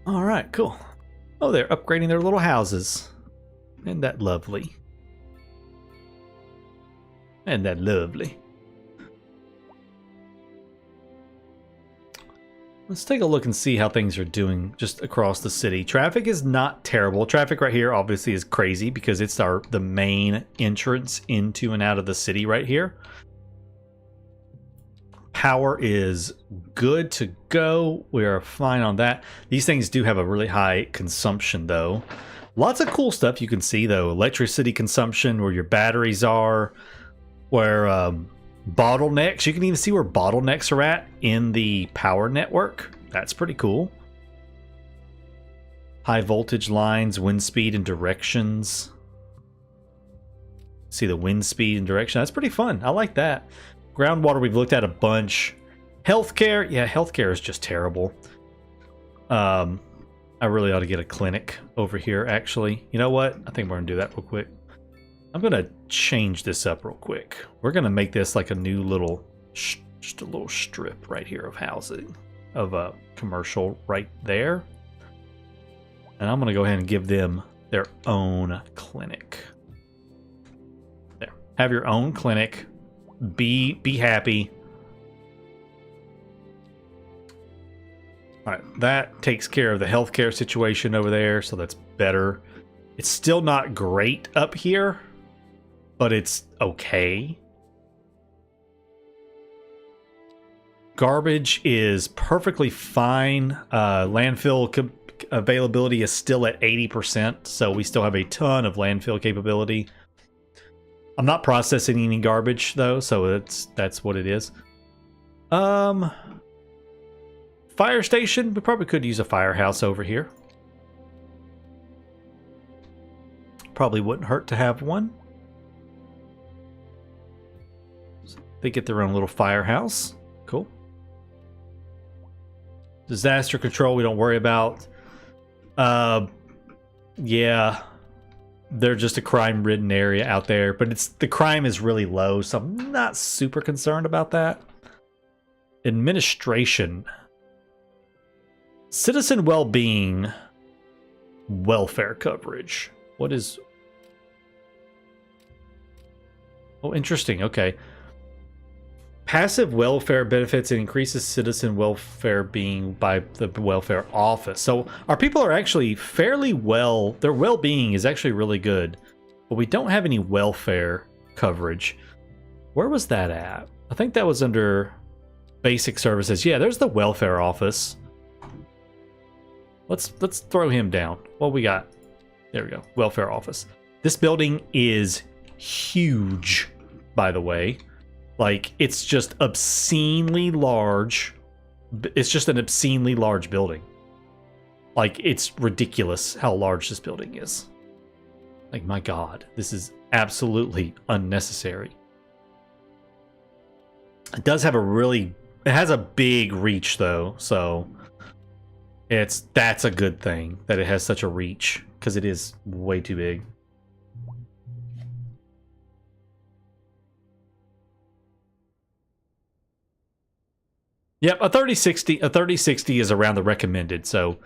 All right, cool. Oh, they're upgrading their little houses. Isn't that lovely? Isn't that lovely? Let's take a look and see how things are doing just across the city. Traffic is not terrible. Traffic right here obviously is crazy because it's the main entrance into and out of the city right here. Power is good to go. We are fine on that. These things do have a really high consumption though. Lots of cool stuff you can see though. Electricity consumption, where your batteries are, where bottlenecks. You can even see where bottlenecks are at in the power network. That's pretty cool. High voltage lines, wind speed and directions. See the wind speed and direction. That's pretty fun. I like that. Groundwater we've looked at a bunch. Healthcare, yeah, healthcare is just terrible. I really ought to get a clinic over here, actually. You know what? I think we're going to do that real quick. I'm gonna change this up real quick. We're gonna make this like a new little, just a little strip right here of housing, of a commercial right there. And I'm gonna go ahead and give them their own clinic. There, have your own clinic. Be happy. All right, that takes care of the healthcare situation over there, so that's better. It's still not great up here, but it's okay. Garbage is perfectly fine. Landfill availability is still at 80%, so we still have a ton of landfill capability. I'm not processing any garbage though, so that's what it is. Fire station, we probably could use a firehouse over here. Probably wouldn't hurt to have one. So they get their own little firehouse. Cool. Disaster control, we don't worry about. Yeah. They're just a crime-ridden area out there, but the crime is really low, so I'm not super concerned about that. Administration. Citizen well-being. Welfare coverage. What is... Oh, interesting. Okay. Passive welfare benefits and increases citizen welfare being by the welfare office. So our people are actually fairly well. Their well-being is actually really good, but we don't have any welfare coverage. Where was that at? I think that was under basic services. Yeah, there's the welfare office. Let's throw him down. What we got? There we go. Welfare office. This building is huge, by the way. Like, it's just obscenely large. It's just an obscenely large building. Like, it's ridiculous how large this building is. Like, my God, this is absolutely unnecessary. It does have it has a big reach though, so that's a good thing that it has such a reach, because it is way too big. Yep, a 3060 is around the recommended, so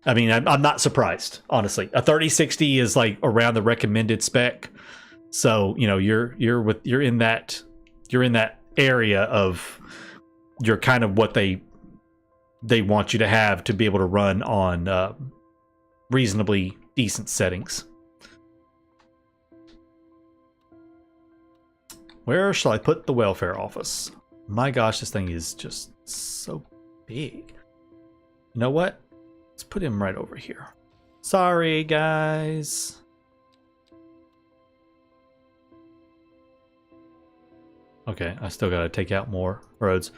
I mean, I'm not surprised, honestly. A 3060 is like around the recommended spec, so you know you're in that area of you're kind of what they want you to have to be able to run on reasonably decent settings. Where shall I put the welfare office? My gosh, this thing is just so big. You know what? Let's put him right over here. Sorry, guys. Okay, I still gotta take out more roads.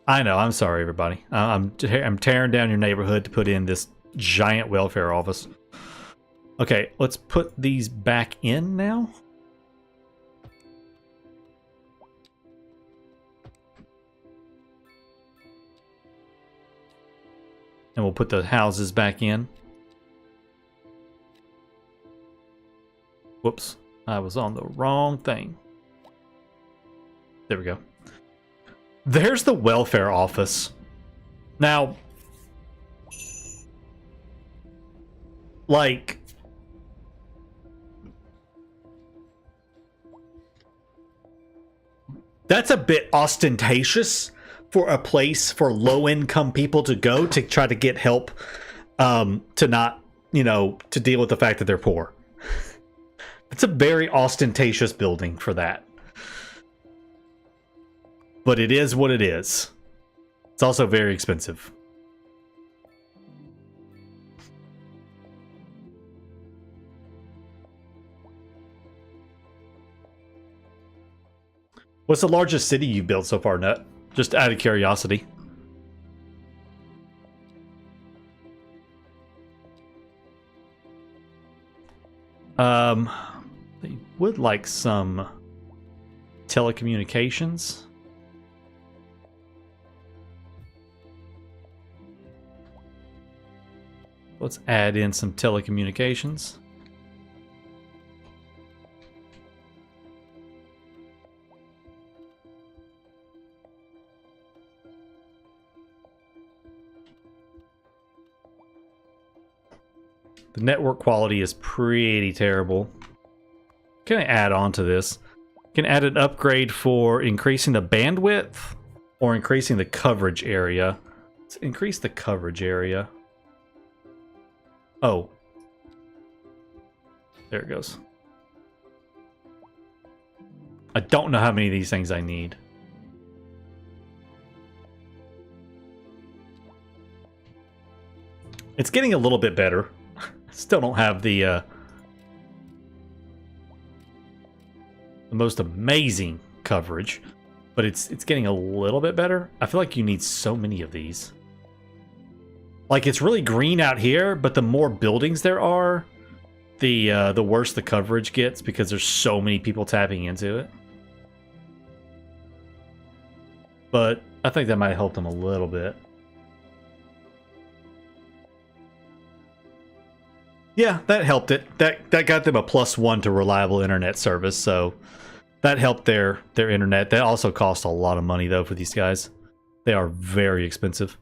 I know, I'm sorry, everybody. I'm tearing down your neighborhood to put in this giant welfare office. Okay, let's put these back in now. And we'll put the houses back in. Whoops, I was on the wrong thing. There we go. There's the welfare office. Now, like, that's a bit ostentatious for a place for low-income people to go to try to get help, to not, you know, to deal with the fact that they're poor. It's a very ostentatious building for that. But it is what it is. It's also very expensive. What's the largest city you've built so far, Nut? Just out of curiosity. They would like some telecommunications. Let's add in some telecommunications. The network quality is pretty terrible. Can I add on to this? Can add an upgrade for increasing the bandwidth or increasing the coverage area. Let's increase the coverage area. Oh. There it goes. I don't know how many of these things I need. It's getting a little bit better. Still don't have the most amazing coverage, but it's getting a little bit better. I feel like you need so many of these. Like, it's really green out here, but the more buildings there are, the worse the coverage gets because there's so many people tapping into it. But I think that might help them a little bit. Yeah, that helped it. That got them a +1 to reliable internet service, so that helped their internet. That also cost a lot of money though for these guys. They are very expensive.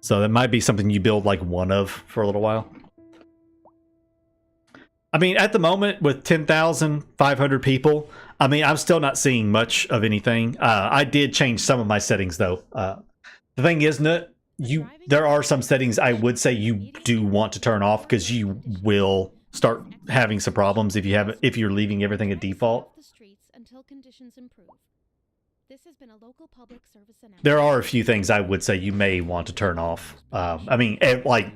So that might be something you build like one of for a little while. I mean, at the moment with 10,500 people, I mean, I'm still not seeing much of anything. I did change some of my settings though. The thing is, there are some settings I would say you do want to turn off because you will start having some problems if you're leaving everything at default. There are a few things I would say you may want to turn off. I mean, like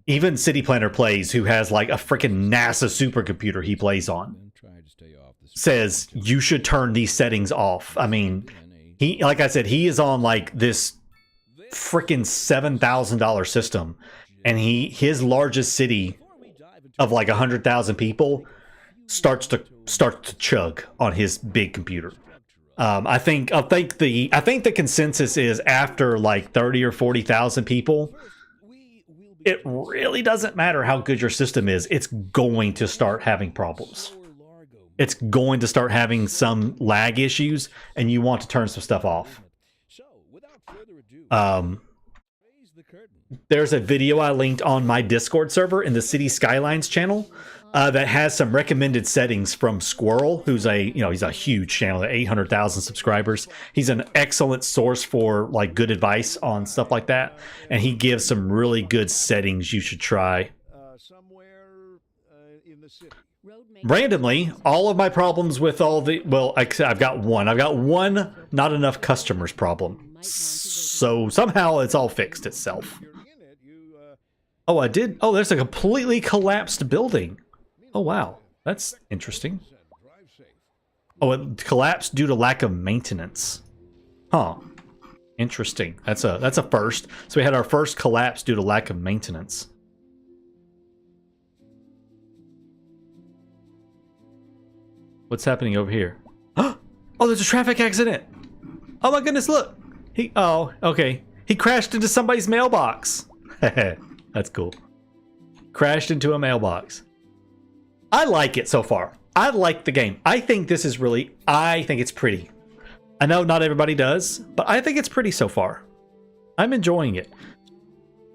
even City Planner Plays, who has like a freaking NASA supercomputer he plays on, says you should turn these settings off. I mean, like I said, he is on like this freaking $7,000 system, and his largest city of like 100,000 people starts to chug on his big computer. I think the consensus is after like 30 or 40,000 people, it really doesn't matter how good your system is. It's going to start having problems. It's going to start having some lag issues, and you want to turn some stuff off. There's a video I linked on my Discord server in the Cities Skylines channel that has some recommended settings from Squirrel, who's he's a huge channel, 800,000 subscribers. He's an excellent source for like good advice on stuff like that, and he gives some really good settings you should try. Randomly, all of my problems with all the I've got one not enough customers problem. So somehow it's all fixed itself. Oh, I did. Oh, there's a completely collapsed building. Oh, wow. That's interesting. Oh, it collapsed due to lack of maintenance. Huh. Interesting. That's a first. So we had our first collapse due to lack of maintenance. What's happening over here? Oh, there's a traffic accident. Oh my goodness, look. Okay. He crashed into somebody's mailbox. That's cool. Crashed into a mailbox. I like it so far. I like the game. I think it's pretty. I know not everybody does, but I think it's pretty so far. I'm enjoying it.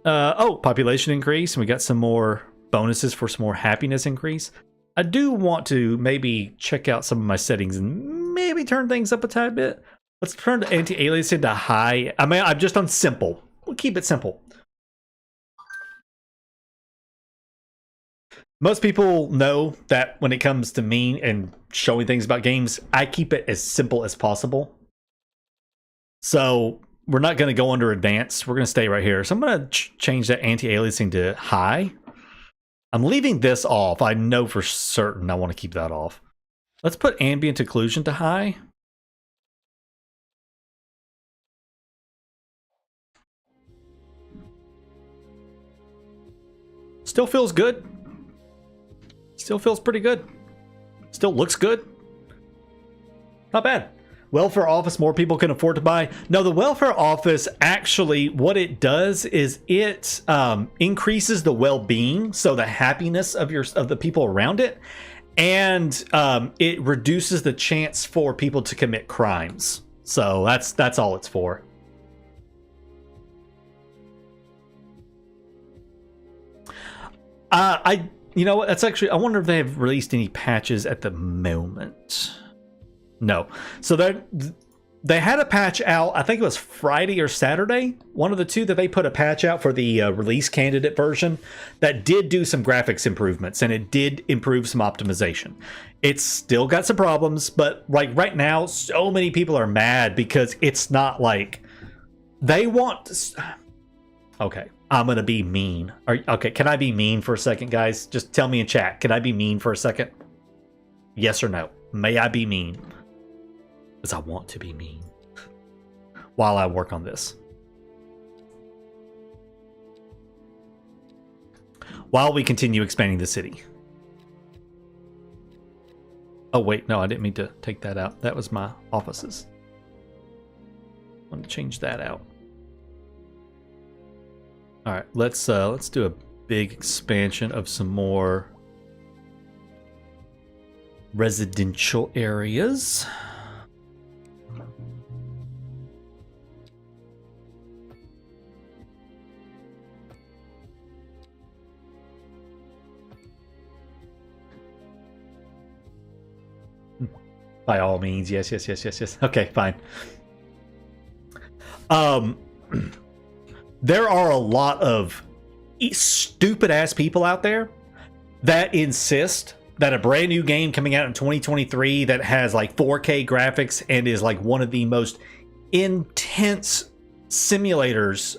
Population increase. We got some more bonuses for some more happiness increase. I do want to maybe check out some of my settings and maybe turn things up a tad bit. Let's turn the anti-aliasing to high. I mean, I'm just on simple. We'll keep it simple. Most people know that when it comes to me and showing things about games, I keep it as simple as possible. So we're not going to go under advanced. We're going to stay right here. So I'm going to change that anti-aliasing to high. I'm leaving this off. I know for certain I want to keep that off. Let's put ambient occlusion to high. Still feels good. Still feels pretty good. Still looks good. Not bad. Welfare office, more people can afford to buy. No, the welfare office, actually, what it does is it increases the well-being, so the happiness of the people around it, and it reduces the chance for people to commit crimes. So that's all it's for. You know what? That's actually, I wonder if they have released any patches at the moment. No. So they had a patch out, I think it was Friday or Saturday, one of the two, that they put a patch out for the release candidate version that did do some graphics improvements, and it did improve some optimization. It's still got some problems, but like right now, so many people are mad because it's not like they want. Okay, I'm gonna be mean. Okay, can I be mean for a second, guys? Just tell me in chat. Can I be mean for a second? Yes or no? May I be mean? Because I want to be mean while I work on this. While we continue expanding the city. Oh, wait. No, I didn't mean to take that out. That was my offices. I want to change that out. All right, let's do a big expansion of some more residential areas. By all means, yes. Okay, fine. There are a lot of stupid ass people out there that insist that a brand new game coming out in 2023 that has like 4K graphics and is like one of the most intense simulators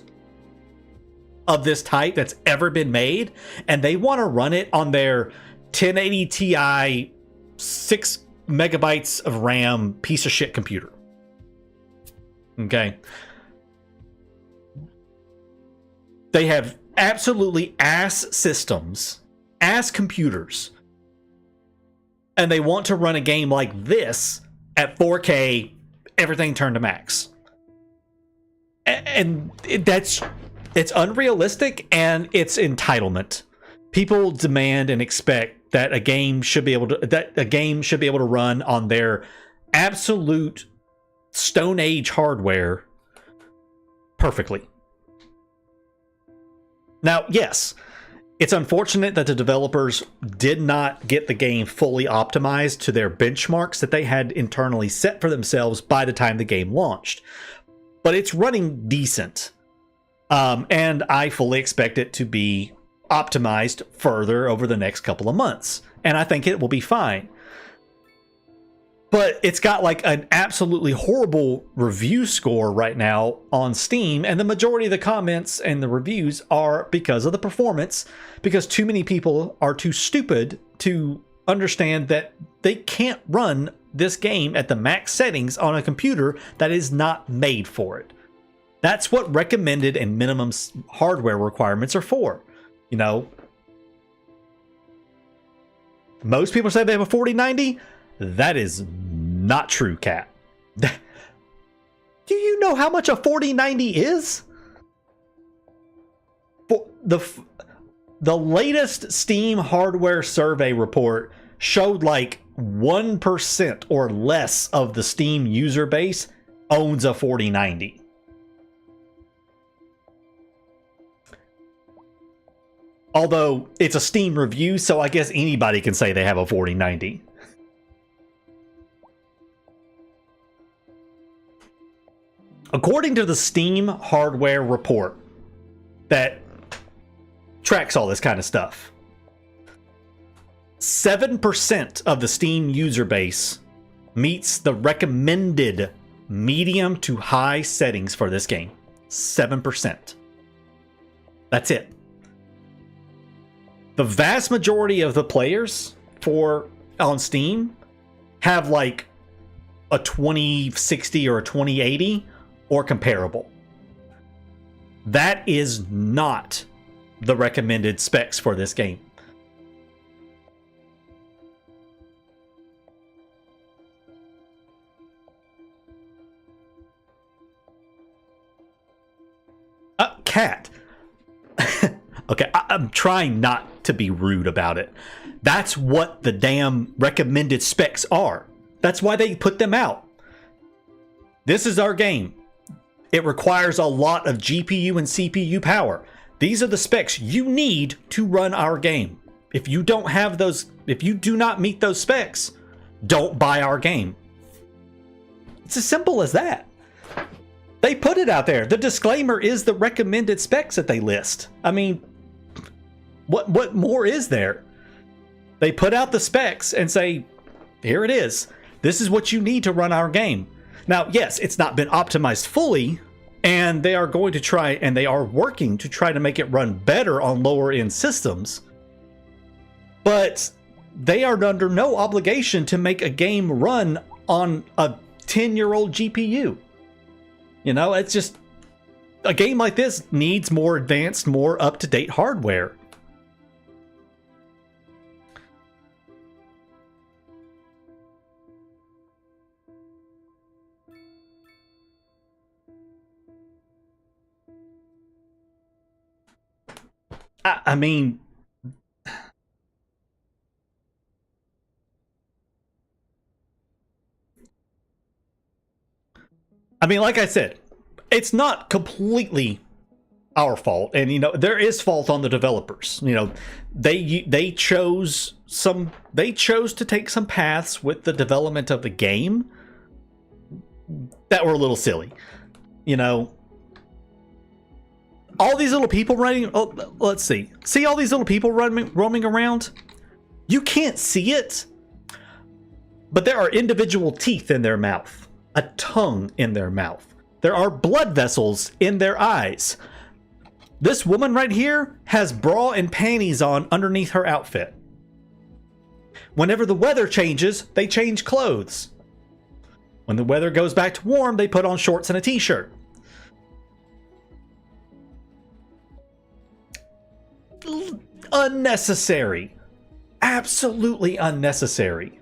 of this type that's ever been made, and they want to run it on their 1080 Ti 6 megabytes of RAM piece of shit computer. Okay. They have absolutely ass systems, ass computers, and they want to run a game like this at 4K, everything turned to max. And it's unrealistic, and it's entitlement. People demand and expect that a game should be able to run on their absolute Stone Age hardware perfectly. Now, yes, it's unfortunate that the developers did not get the game fully optimized to their benchmarks that they had internally set for themselves by the time the game launched. But it's running decent. And I fully expect it to be optimized further over the next couple of months. And I think it will be fine. But it's got like an absolutely horrible review score right now on Steam, and the majority of the comments and the reviews are because of the performance, because too many people are too stupid to understand that they can't run this game at the max settings on a computer that is not made for it. That's what recommended and minimum hardware requirements are for. You know, most people say they have a 4090. That is not true, Cat. Do you know how much a 4090 is? For the latest Steam hardware survey report showed like 1% or less of the Steam user base owns a 4090. Although it's a Steam review, so I guess anybody can say they have a 4090. According to the Steam hardware report that tracks all this kind of stuff, 7% of the Steam user base meets the recommended medium to high settings for this game. 7%. That's it. The vast majority of the players on Steam have like a 2060 or a 2080 or comparable. That is not the recommended specs for this game. Cat. Okay, I'm trying not to be rude about it. That's what the damn recommended specs are. That's why they put them out. This is our game. It requires a lot of GPU and CPU power. these are the specs you need to run our game. If you don't have those, if you do not meet those specs, don't buy our game. It's as simple as that. They put it out there. The disclaimer is the recommended specs that they list. I mean, what more is there? They put out the specs and say, here it is. This is what you need to run our game. Now, yes, it's not been optimized fully, and they are going to try, and they are working to try to make it run better on lower end systems. But they are under no obligation to make a game run on a 10-year-old GPU. You know, it's just, a game like this needs more advanced, more up-to-date hardware. I mean, like I said, it's not completely our fault, and you know there is fault on the developers. You know, they chose to take some paths with the development of the game that were a little silly. You know, all these little people running. Oh, let's see all these little people roaming around. You can't see it, but there are individual teeth in their mouth, a tongue in their mouth. There are blood vessels in their eyes. This woman right here has bra and panties on underneath her outfit. Whenever the weather changes, they change clothes. When the weather goes back to warm, they put on shorts and a t-shirt. Unnecessary. Absolutely unnecessary.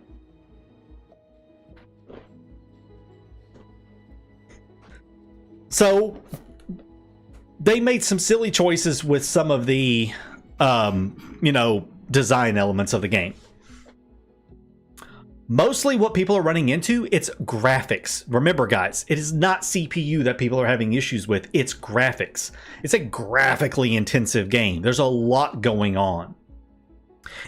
So they made some silly choices with some of the, design elements of the game. Mostly what people are running into, it's graphics. Remember, guys, it is not CPU that people are having issues with. It's graphics. It's a graphically intensive game. There's a lot going on.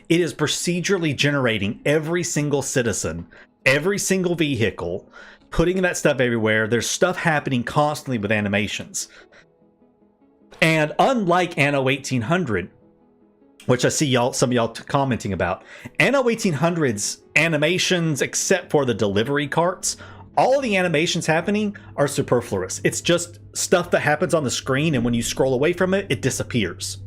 It is procedurally generating every single citizen, every single vehicle, putting that stuff everywhere. There's stuff happening constantly with animations. And unlike Anno 1800, which I see some of y'all commenting about, Anno 1800's animations, except for the delivery carts, all of the animations happening are superfluous. It's just stuff that happens on the screen, and when you scroll away from it, it disappears.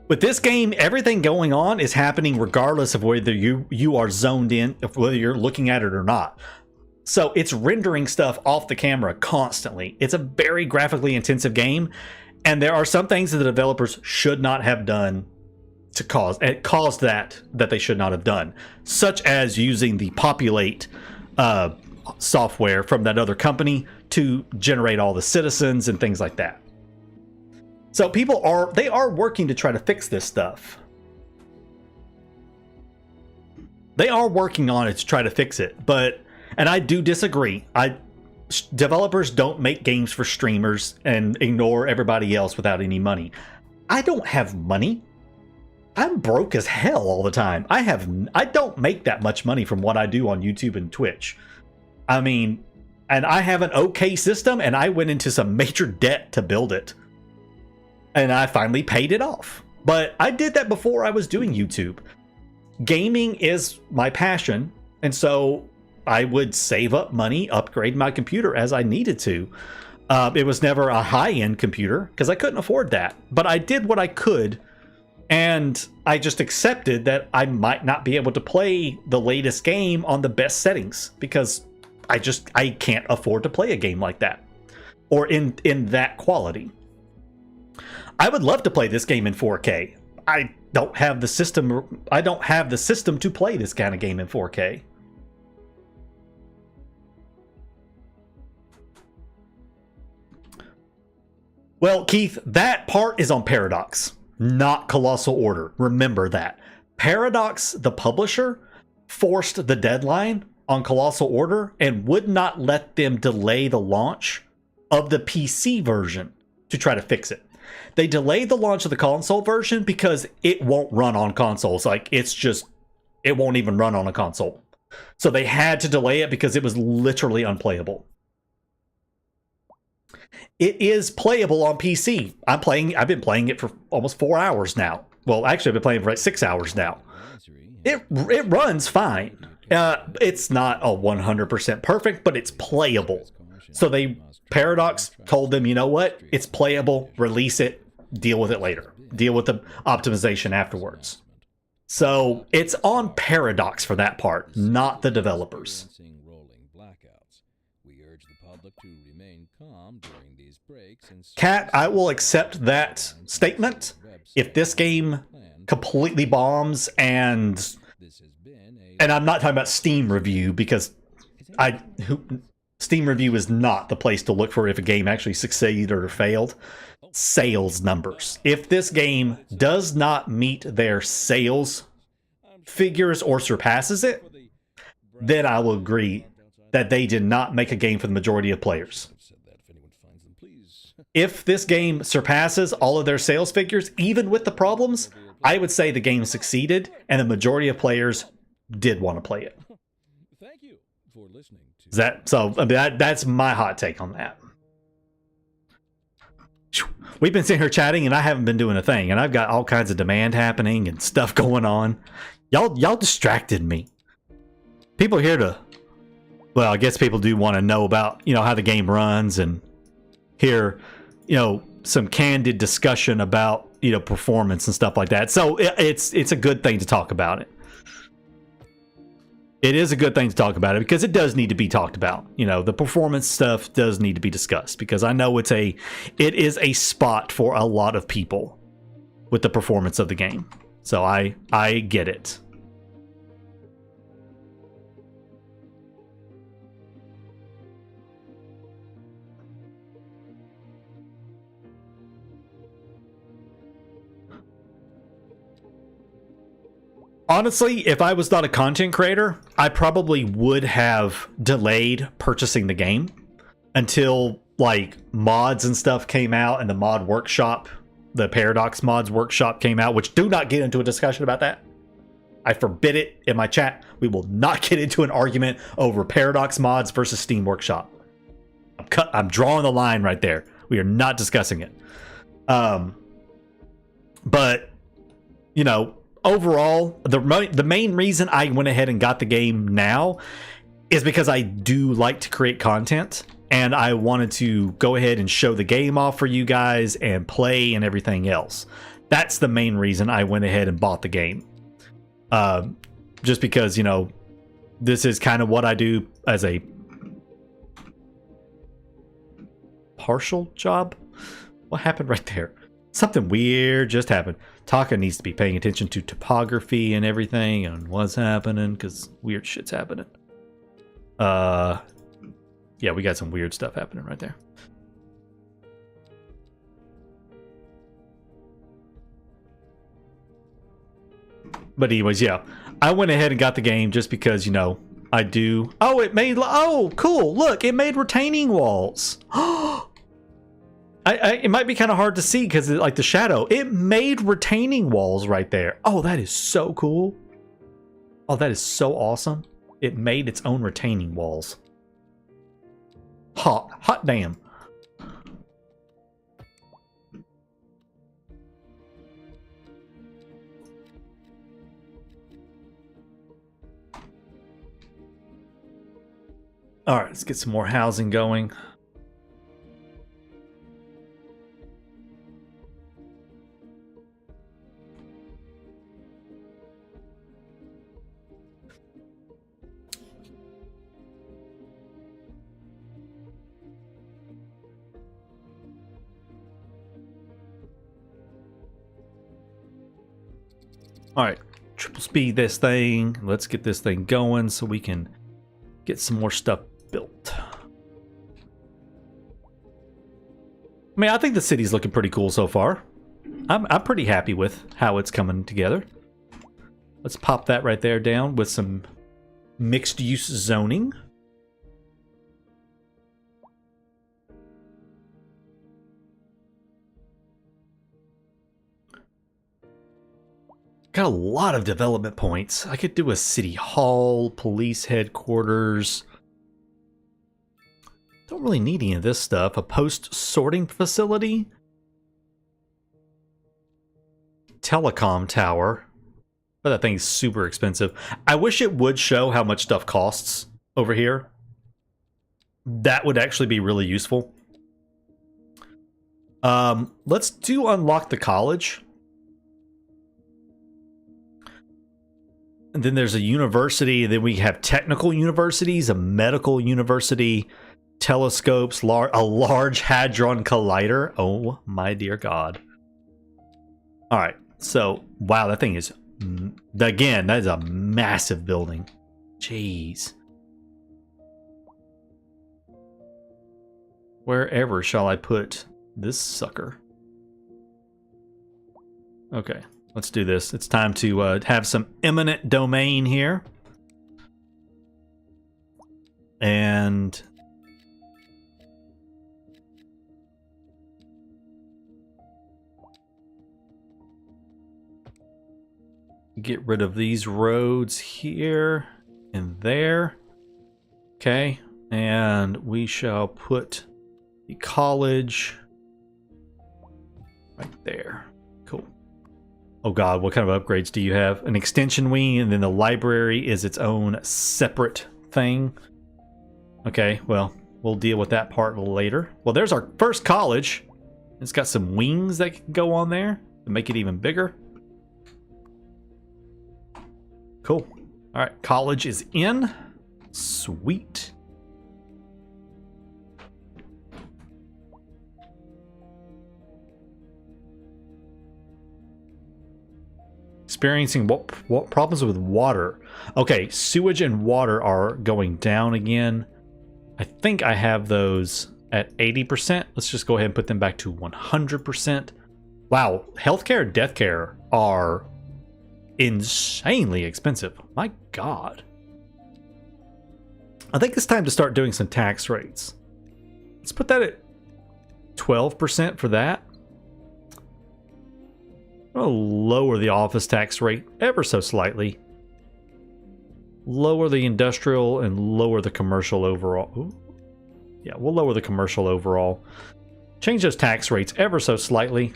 With this game, everything going on is happening regardless of whether you are zoned in, whether you're looking at it or not. So it's rendering stuff off the camera constantly. It's a very graphically intensive game, and there are some things that the developers should not have done to cause that they should not have done, such as using the populate software from that other company to generate all the citizens and things like that. So people are working to try to fix this stuff. They are working on it to try to fix it, and I do disagree. Developers don't make games for streamers and ignore everybody else without any money. I don't have money. I'm broke as hell all the time. I don't make that much money from what I do on YouTube and Twitch. I mean, and I have an okay system, and I went into some major debt to build it. And I finally paid it off. But I did that before I was doing YouTube. Gaming is my passion, and so I would save up money, upgrade my computer as I needed to. It was never a high-end computer, because I couldn't afford that. But I did what I could, and I just accepted that I might not be able to play the latest game on the best settings, because I can't afford to play a game like that, or in that quality. I would love to play this game in 4K. I don't have the system. I don't have the system to play this kind of game in 4K. Well, Keith, that part is on Paradox, not Colossal Order. Remember that. Paradox, the publisher, forced the deadline on Colossal Order and would not let them delay the launch of the PC version to try to fix it. They delayed the launch of the console version because it won't run on consoles. Like, it's just, it won't even run on a console. So they had to delay it because it was literally unplayable. It is playable on PC. I've been playing it for almost 4 hours now. Well, actually, I've been playing for like 6 hours now. It runs fine. It's not a 100% perfect, but it's playable. So Paradox told them, you know what? It's playable. Release it. Deal with it later. Deal with the optimization afterwards. So it's on Paradox for that part, not the developers. Cat, I will accept that statement if this game completely bombs, and I'm not talking about Steam review, because Steam review is not the place to look for if a game actually succeeded or failed. Sales numbers. If this game does not meet their sales figures or surpasses it, then I will agree that they did not make a game for the majority of players. If this game surpasses all of their sales figures, even with the problems, I would say the game succeeded and the majority of players did want to play it. Thank you for listening to that's my hot take on that. We've been sitting here chatting and I haven't been doing a thing, and I've got all kinds of demand happening and stuff going on. Y'all distracted me. People here to, well, I guess people do want to know about, how the game runs and hear, some candid discussion about, performance and stuff like that. So it's a good thing to talk about it. It is a good thing to talk about it because it does need to be talked about. The performance stuff does need to be discussed because I know it is a spot for a lot of people with the performance of the game. So I get it. Honestly, if I was not a content creator, I probably would have delayed purchasing the game until mods and stuff came out and the mod workshop, the Paradox mods workshop came out, which do not get into a discussion about that. I forbid it in my chat. We will not get into an argument over Paradox mods versus Steam Workshop. I'm drawing the line right there. We are not discussing it. But, overall, the main reason I went ahead and got the game now is because I do like to create content, and I wanted to go ahead and show the game off for you guys and play and everything else. That's the main reason I went ahead and bought the game. Just because, this is kind of what I do as a partial job. What happened right there? Something weird just happened. Taka needs to be paying attention to topography and everything and what's happening because weird shit's happening. Yeah, we got some weird stuff happening right there. But anyways, yeah, I went ahead and got the game just because, I do. Oh, oh, cool. Look, it made retaining walls. It might be kind of hard to see because like the shadow. It made retaining walls right there. Oh, that is so cool. Oh, that is so awesome. It made its own retaining walls. Hot damn. All right, let's get some more housing going. All right, triple speed this thing. Let's get this thing going so we can get some more stuff built. I mean, I think the city's looking pretty cool so far. I'm pretty happy with how it's coming together. Let's pop that right there down with some mixed use zoning. Got a lot of development points. I could do a city hall, police headquarters. Don't really need any of this stuff. A post sorting facility. Telecom tower. But that thing's super expensive. I wish it would show how much stuff costs over here. That would actually be really useful. Let's do unlock the college. And then there's a university. Then we have technical universities, a medical university, telescopes, a large hadron collider. Oh my dear God. All right. So, wow, that thing is, again, that is a massive building. Jeez. Wherever shall I put this sucker? Okay, let's do this. It's time to have some eminent domain here. And get rid of these roads here and there. Okay, and we shall put the college right there. Cool. Oh God, what kind of upgrades do you have? An extension wing, and then the library is its own separate thing. Okay, well, we'll deal with that part later. Well, there's our first college. It's got some wings that can go on there to make it even bigger. Cool. All right, college is in. Sweet. Experiencing what problems with water? Okay, sewage and water are going down again. I think I have those at 80%. Let's just go ahead and put them back to 100%. Wow, healthcare and death care are insanely expensive. My God. I think it's time to start doing some tax rates. Let's put that at 12% for that. I'll lower the office tax rate ever so slightly. Lower the industrial and lower the commercial overall. Ooh. Yeah, we'll lower the commercial overall. Change those tax rates ever so slightly.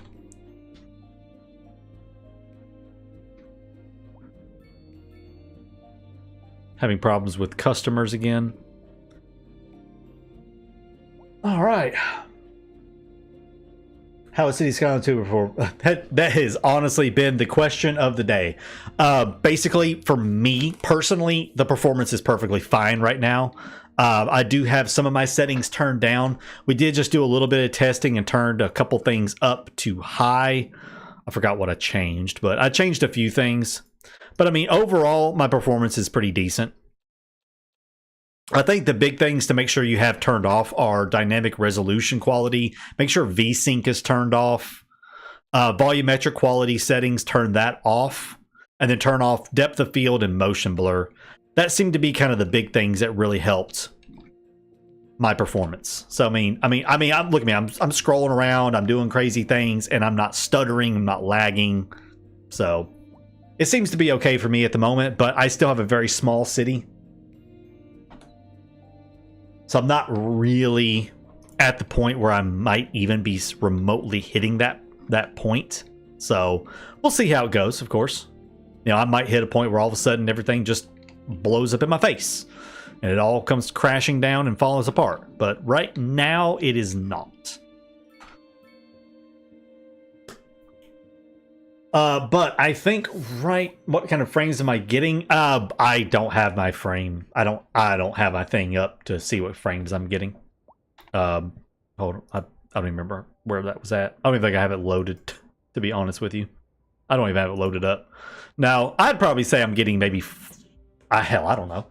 Having problems with customers again. All right. How is Cities Skylines 2 before? That has honestly been the question of the day. Basically, for me personally, the performance is perfectly fine right now. I do have some of my settings turned down. We did just do a little bit of testing and turned a couple things up to high. I forgot what I changed, but I changed a few things. But I mean, overall, my performance is pretty decent. I think the big things to make sure you have turned off are dynamic resolution quality. Make sure VSync is turned off. Volumetric quality settings, turn that off. And then turn off depth of field and motion blur. That seemed to be kind of the big things that really helped my performance. So look at me. I'm scrolling around. I'm doing crazy things, and I'm not stuttering. I'm not lagging. So it seems to be okay for me at the moment. But I still have a very small city. So I'm not really at the point where I might even be remotely hitting that point. So we'll see how it goes, of course. You know, I might hit a point where all of a sudden everything just blows up in my face. And it all comes crashing down and falls apart. But right now, it is not. But I think what kind of frames am I getting? I don't have my frame. I don't have my thing up to see what frames I'm getting. Hold on. I don't even remember where that was at. I don't even think I have it loaded, to be honest with you. I don't even have it loaded up. Now, I'd probably say I'm getting maybe hell, I don't know.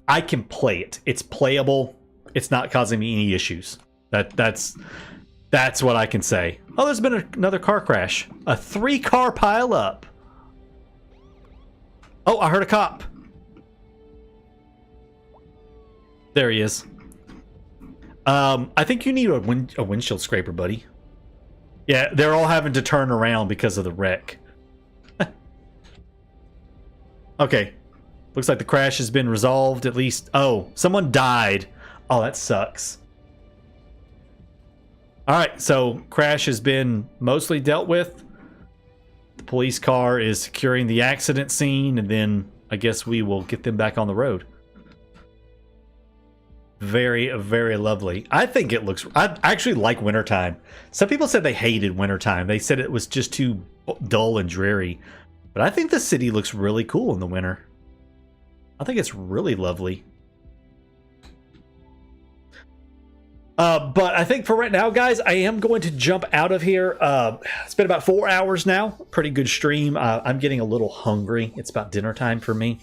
I can play it. It's playable. It's not causing me any issues. That's what I can say. Oh, there's been another car crash. A 3-car pileup. Oh, I heard a cop. There he is. I think you need a windshield scraper, buddy. Yeah, they're all having to turn around because of the wreck. Okay. Looks like the crash has been resolved, at least. Oh, someone died. Oh, that sucks. Alright, so crash has been mostly dealt with. The police car is securing the accident scene, and then I guess we will get them back on the road. Very, very lovely. I think it looks... I actually like wintertime. Some people said they hated wintertime. They said it was just too dull and dreary. But I think the city looks really cool in the winter. I think it's really lovely. But I think for right now, guys, I am going to jump out of here. It's been about 4 hours now. Pretty good stream. I'm getting a little hungry. It's about dinner time for me.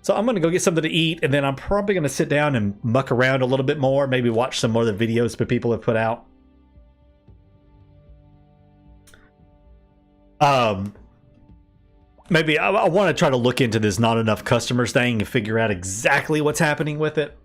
So I'm going to go get something to eat, and then I'm probably going to sit down and muck around a little bit more. Maybe watch some more of the videos that people have put out. Maybe I want to try to look into this not enough customers thing and figure out exactly what's happening with it.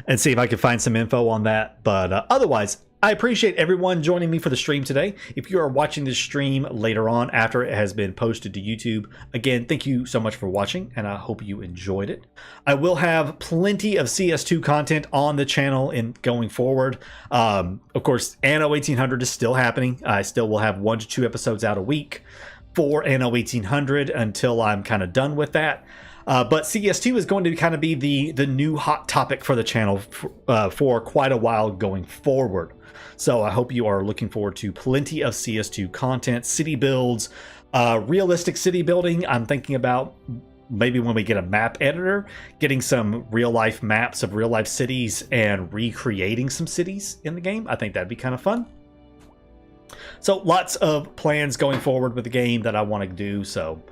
And see if I can find some info on that. But otherwise, I appreciate everyone joining me for the stream today. If you are watching this stream later on after it has been posted to YouTube, again, thank you so much for watching, and I hope you enjoyed it. I will have plenty of CS2 content on the channel in going forward. Of course, Anno 1800 is still happening. I still will have 1 to 2 episodes out a week for Anno 1800 until I'm kind of done with that. But CS2 is going to kind of be the new hot topic for the channel for quite a while going forward. So I hope you are looking forward to plenty of CS2 content, city builds, realistic city building. I'm thinking about maybe when we get a map editor, getting some real life maps of real life cities and recreating some cities in the game. I think that'd be kind of fun. So lots of plans going forward with the game that I want to do. So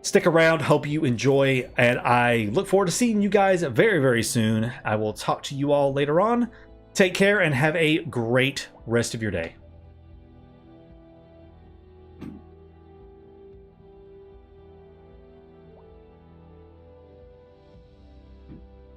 stick around. Hope you enjoy. And I look forward to seeing you guys very, very soon. I will talk to you all later on. Take care and have a great rest of your day.